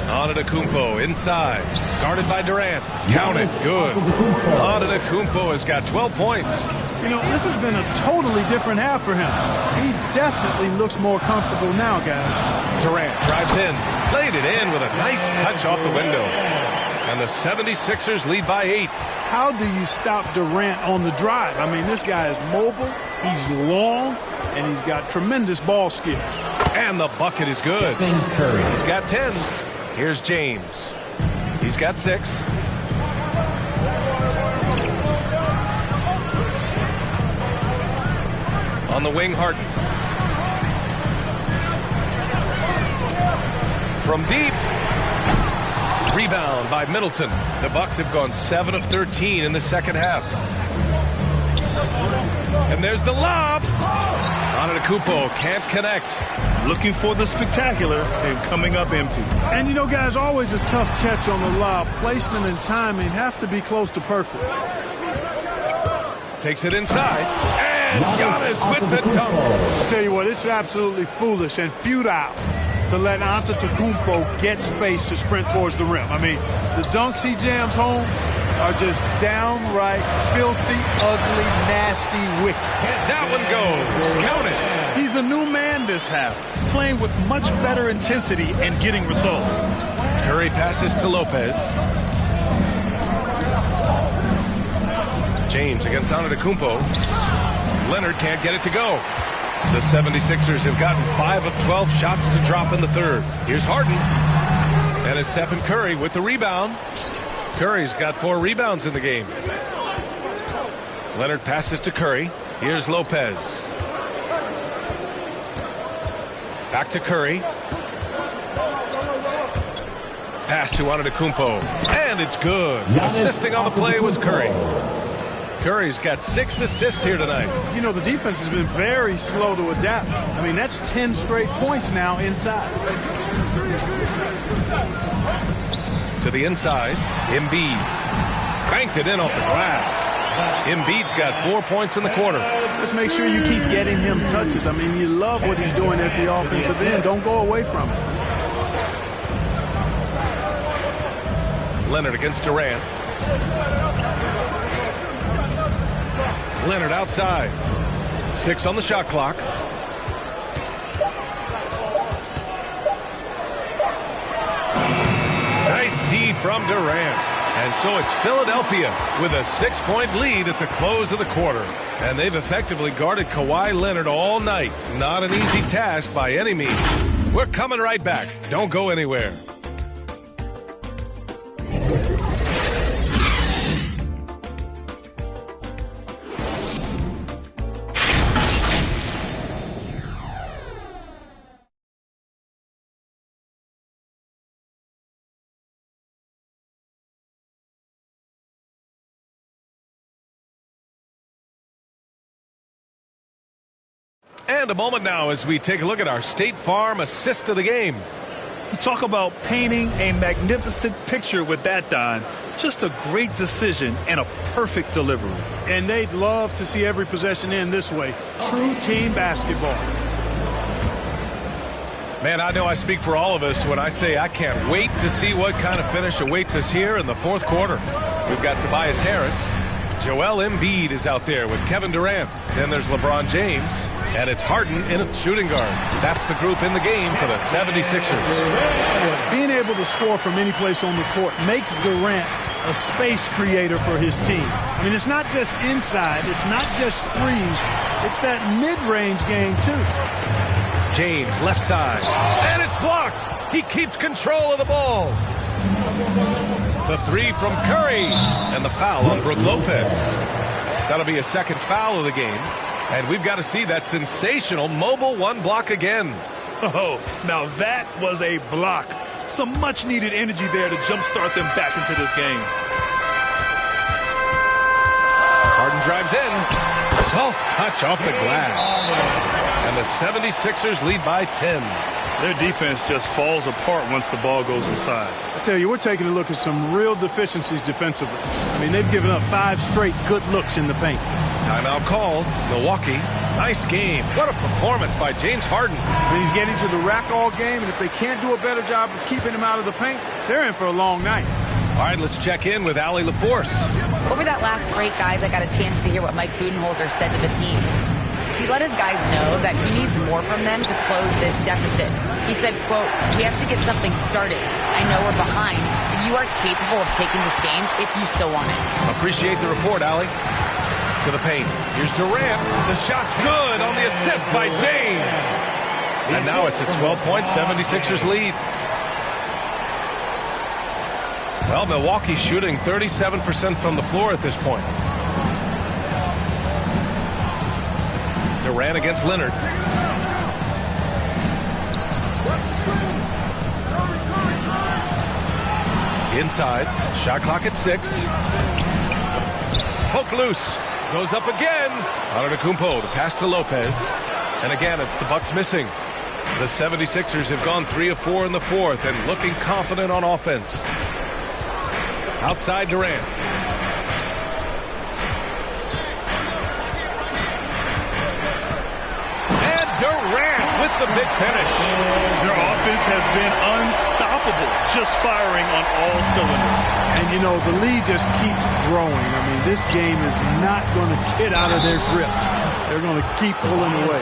Antetokounmpo inside, guarded by Durant. Count it, good. Antetokounmpo has got 12 points. You know, this has been a totally different half for him. He definitely looks more comfortable now, guys. Durant drives in, laid it in with a nice touch off the window. And the 76ers lead by 8. How do you stop Durant on the drive? I mean, this guy is mobile, he's long, and he's got tremendous ball skills. And the bucket is good. He's got 10. Here's James. He's got 6. On the wing, Harden. From deep. Rebound by Middleton. The Bucks have gone 7 of 13 in the second half. And there's the lob. Antetokounmpo can't connect. Looking for the spectacular and coming up empty. And you know, guys, always a tough catch on the lob. Placement and timing have to be close to perfect. Takes it inside. And Giannis with the dunk. I'll tell you what, it's absolutely foolish and futile to let Antetokounmpo get space to sprint towards the rim. I mean, the dunks he jams home are just downright filthy, ugly, nasty, wicked. That one goes. Count it. He's a new man this half, playing with much better intensity and getting results. Curry passes to Lopez. James against Antetokounmpo. Leonard can't get it to go. The 76ers have gotten 5 of 12 shots to drop in the third. Here's Harden. And it's Stephen Curry with the rebound. Curry's got 4 rebounds in the game. Leonard passes to Curry. Here's Lopez. Back to Curry. Pass to Antetokounmpo. And it's good. Assisting on the play was Curry. Curry's got 6 assists here tonight. You know, the defense has been very slow to adapt. I mean, that's 10 straight points now inside. To the inside, Embiid. Banked it in off the glass. Embiid's got 4 points in the quarter. Just make sure you keep getting him touches. I mean, you love what he's doing at the offensive end. Don't go away from it. Leonard against Durant. Leonard outside. 6 on the shot clock. Nice D from Durant. And so it's Philadelphia with a 6-point lead at the close of the quarter. And they've effectively guarded Kawhi Leonard all night. Not an easy task by any means. We're coming right back. Don't go anywhere. And a moment now as we take a look at our State Farm assist of the game. You talk about painting a magnificent picture with that, Don. Just a great decision and a perfect delivery. And they'd love to see every possession end this way. True team basketball. Man, I know I speak for all of us when I say I can't wait to see what kind of finish awaits us here in the fourth quarter. We've got Tobias Harris. Joel Embiid is out there with Kevin Durant. Then there's LeBron James. And it's Harden in a shooting guard. That's the group in the game for the 76ers. Being able to score from any place on the court makes Durant a space creator for his team. I mean, it's not just inside. It's not just threes. It's that mid-range game, too. James, left side. And it's blocked. He keeps control of the ball. The 3 from Curry. And the foul on Brook Lopez. That'll be a second foul of the game. And we've got to see that sensational mobile 1 block again. Oh, now that was a block. Some much-needed energy there to jumpstart them back into this game. Harden drives in. Soft touch off the glass. And the 76ers lead by 10. Their defense just falls apart once the ball goes inside. I tell you, we're taking a look at some real deficiencies defensively. I mean, they've given up 5 straight good looks in the paint. Timeout called. Milwaukee. Nice game. What a performance by James Harden. And he's getting to the rack all game, and if they can't do a better job of keeping him out of the paint, they're in for a long night. All right, let's check in with Allie LaForce. Over that last break, guys, I got a chance to hear what Mike Budenholzer said to the team. He let his guys know that he needs more from them to close this deficit. He said, quote, "We have to get something started. I know we're behind, but you are capable of taking this game if you still want it." Appreciate the report, Allie. To the paint. Here's Durant. The shot's good on the assist by James. And now it's a 12-point 76ers lead. Well, Milwaukee's shooting 37% from the floor at this point. Durant against Leonard. Inside. Shot clock at 6. Poke loose. Goes up again. Antetokounmpo, the pass to Lopez. And again, it's the Bucks missing. The 76ers have gone 3 of 4 in the fourth and looking confident on offense. Outside Durant. And Durant with the big finish. Their offense has been unstoppable, just firing on all cylinders. And, you know, the lead just keeps growing. I mean, this game is not going to get out of their grip. They're going to keep pulling away.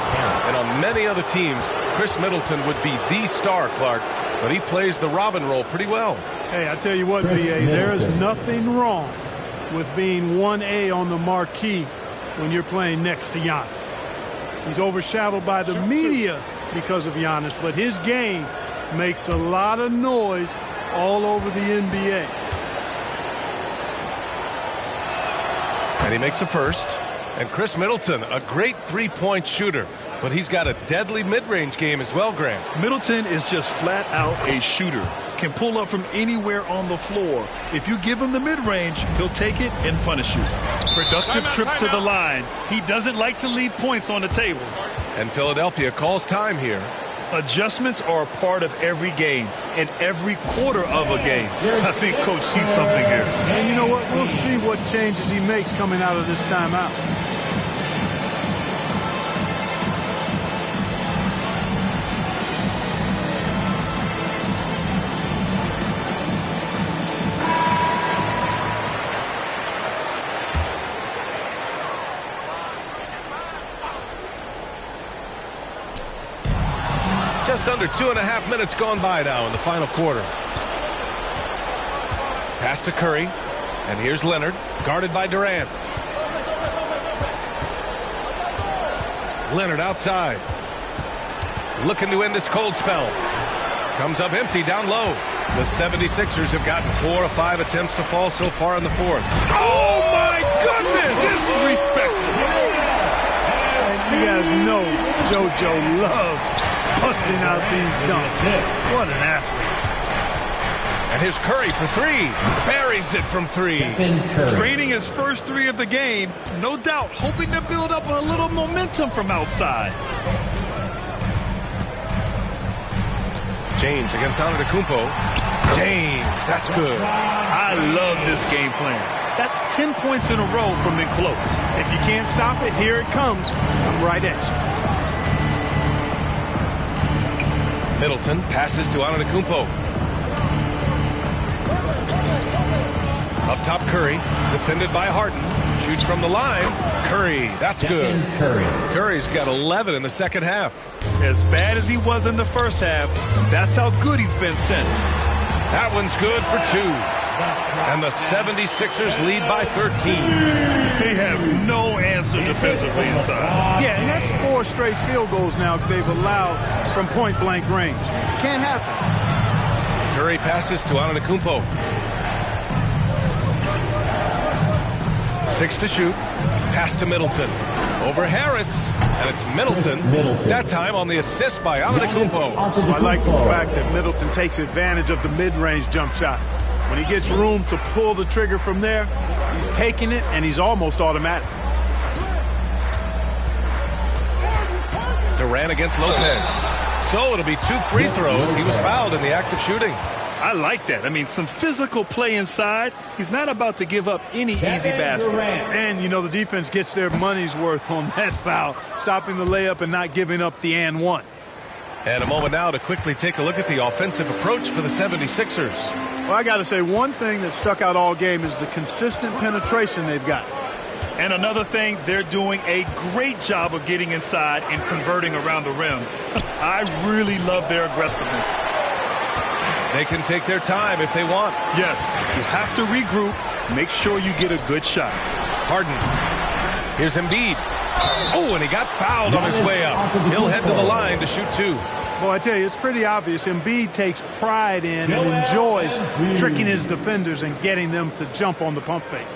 And on many other teams, Chris Middleton would be the star, Clark, but he plays the Robin role pretty well. Hey, I tell you what, B.A., there is nothing wrong with being 1A on the marquee when you're playing next to Giannis. He's overshadowed by the media because of Giannis, but his game makes a lot of noise all over the NBA. And he makes a first. And Chris Middleton, a great three-point shooter, but he's got a deadly mid-range game as well, Grant. Middleton is just flat out a shooter. Can pull up from anywhere on the floor. If you give him the mid-range, he'll take it and punish you. Productive trip to the line. He doesn't like to leave points on the table. And Philadelphia calls time here. Adjustments are a part of every game and every quarter of a game. I think Coach sees something here. And you know what? We'll see what changes he makes coming out of this timeout. Just under 2.5 minutes gone by now in the final quarter. Pass to Curry. And here's Leonard, guarded by Durant. Leonard outside. Looking to end this cold spell. Comes up empty down low. The 76ers have gotten 4 of 5 attempts to fall so far in the fourth. Oh, my goodness! Disrespectful. You guys know JoJo loves busting out these dunks. What an athlete. And here's Curry for three. Buries it from three. Draining his first three of the game. No doubt hoping to build up a little momentum from outside. James against Antetokounmpo. James, that's good. I love this game plan. That's 10 points in a row from in close. If you can't stop it, here it comes. I'm right at you. Middleton passes to Antetokounmpo. Up top, Curry, defended by Harden. Shoots from the line. Curry, that's good. Curry's got 11 in the second half. As bad as he was in the first half, that's how good he's been since. That one's good for 2. And the 76ers lead by 13. They have no answer defensively inside. Yeah, and that's 4 straight field goals now they've allowed from point-blank range. Can't happen. Curry passes to Antetokounmpo. 6 to shoot. Pass to Middleton. Over Harris. And it's Middleton. That time on the assist by Antetokounmpo. I like the fact that Middleton takes advantage of the mid-range jump shot. When he gets room to pull the trigger from there, he's taking it, and he's almost automatic. Durant against Lopez. So it'll be 2 free throws. He was fouled in the act of shooting. I like that. I mean, some physical play inside. He's not about to give up any easy baskets. And, you know, the defense gets their money's worth on that foul, stopping the layup and not giving up the and one. And a moment now to quickly take a look at the offensive approach for the 76ers. Well, I got to say, one thing that stuck out all game is the consistent penetration they've got. And another thing, they're doing a great job of getting inside and converting around the rim. I really love their aggressiveness. They can take their time if they want. Yes, you have to regroup. Make sure you get a good shot. Harden. Here's Embiid. Oh, and he got fouled on his way up. He'll head to the line to shoot 2. Well, I tell you, it's pretty obvious. Embiid takes pride in and enjoys tricking his defenders and getting them to jump on the pump fake.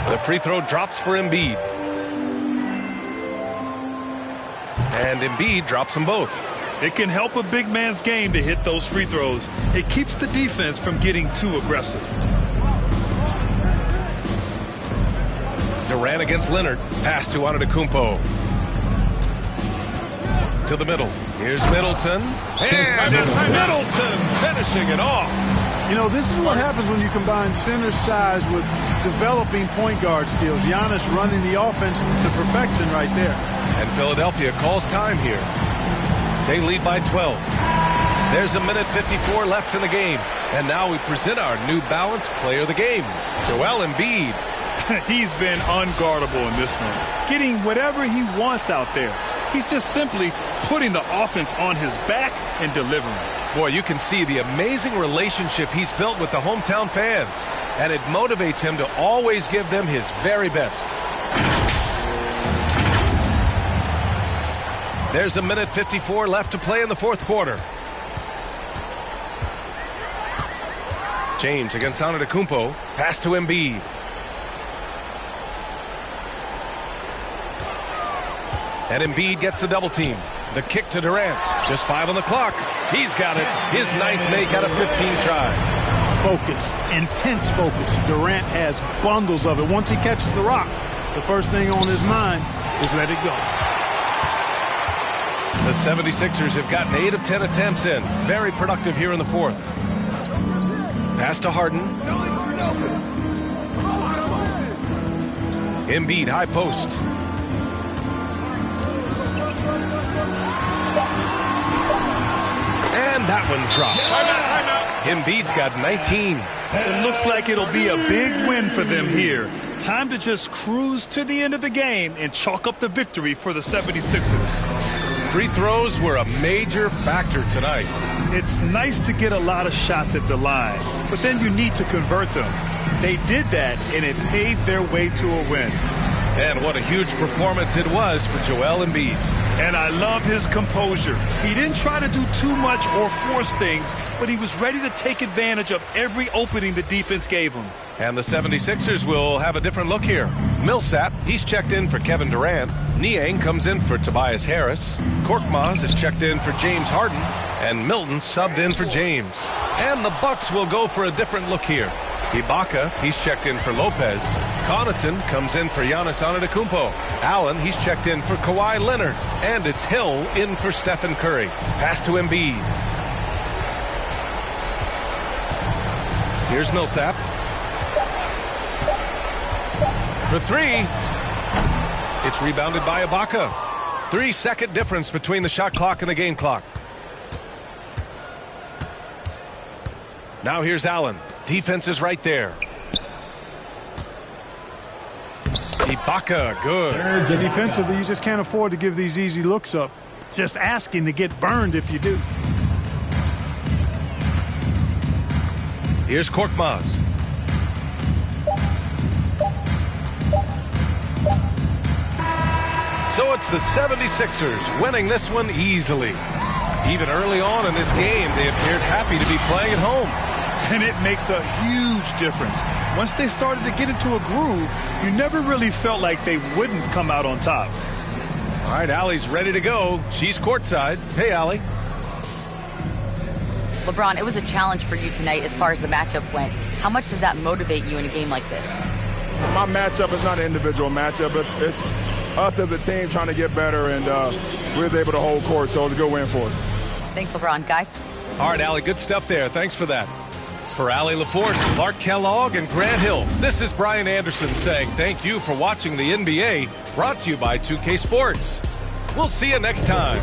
The free throw drops for Embiid. And Embiid drops them both. It can help a big man's game to hit those free throws. It keeps the defense from getting too aggressive. Durant against Leonard. Pass to Antetokounmpo. To the middle. Here's Middleton. And it's Middleton finishing it off. You know, this is what happens when you combine center size with developing point guard skills. Giannis running the offense to perfection right there. And Philadelphia calls time here. They lead by 12. There's a minute 54 left in the game. And now we present our New Balance Player of the Game, Joel Embiid. He's been unguardable in this one, getting whatever he wants out there. He's just simply putting the offense on his back and delivering. Boy, you can see the amazing relationship he's built with the hometown fans, and it motivates him to always give them his very best. There's a minute 54 left to play in the fourth quarter. James against Antetokounmpo. Pass to Embiid. And Embiid gets the double team. The kick to Durant. Just 5 on the clock. He's got it. His 9th make out of 15 tries. Focus. Intense focus. Durant has bundles of it. Once he catches the rock, the first thing on his mind is let it go. The 76ers have gotten 8 of 10 attempts in. Very productive here in the fourth. Pass to Harden. Embiid, high post. And that one dropped. Embiid's got 19. It looks like it'll be a big win for them here. Time to just cruise to the end of the game and chalk up the victory for the 76ers. Free throws were a major factor tonight. It's nice to get a lot of shots at the line, but then you need to convert them. They did that, and it paved their way to a win. And what a huge performance it was for Joel Embiid. And I love his composure. He didn't try to do too much or force things, but he was ready to take advantage of every opening the defense gave him. And the 76ers will have a different look here. Millsap, he's checked in for Kevin Durant. Niang comes in for Tobias Harris. Korkmaz is checked in for James Harden. And Milton subbed in for James. And the Bucks will go for a different look here. Ibaka, he's checked in for Lopez. Connaughton comes in for Giannis Antetokounmpo. Allen, he's checked in for Kawhi Leonard. And it's Hill in for Stephen Curry. Pass to Embiid. Here's Millsap. For 3. It's rebounded by Ibaka. 3-second difference between the shot clock and the game clock. Now here's Allen. Defense is right there. Ibaka, good. Defensively, you just can't afford to give these easy looks up. Just asking to get burned if you do. Here's Korkmaz. So it's the 76ers winning this one easily. Even early on in this game, they appeared happy to be playing at home. And it makes a huge difference. Once they started to get into a groove, you never really felt like they wouldn't come out on top. All right, Allie's ready to go. She's courtside. Hey, Allie. LeBron, it was a challenge for you tonight as far as the matchup went. How much does that motivate you in a game like this? My matchup is not an individual matchup. It's us as a team trying to get better, and we was able to hold court, so it was a good win for us. Thanks, LeBron. Guys? All right, Allie, good stuff there. Thanks for that. For Allie LaForce, Clark Kellogg, and Grant Hill, this is Brian Anderson saying thank you for watching the NBA, brought to you by 2K Sports. We'll see you next time.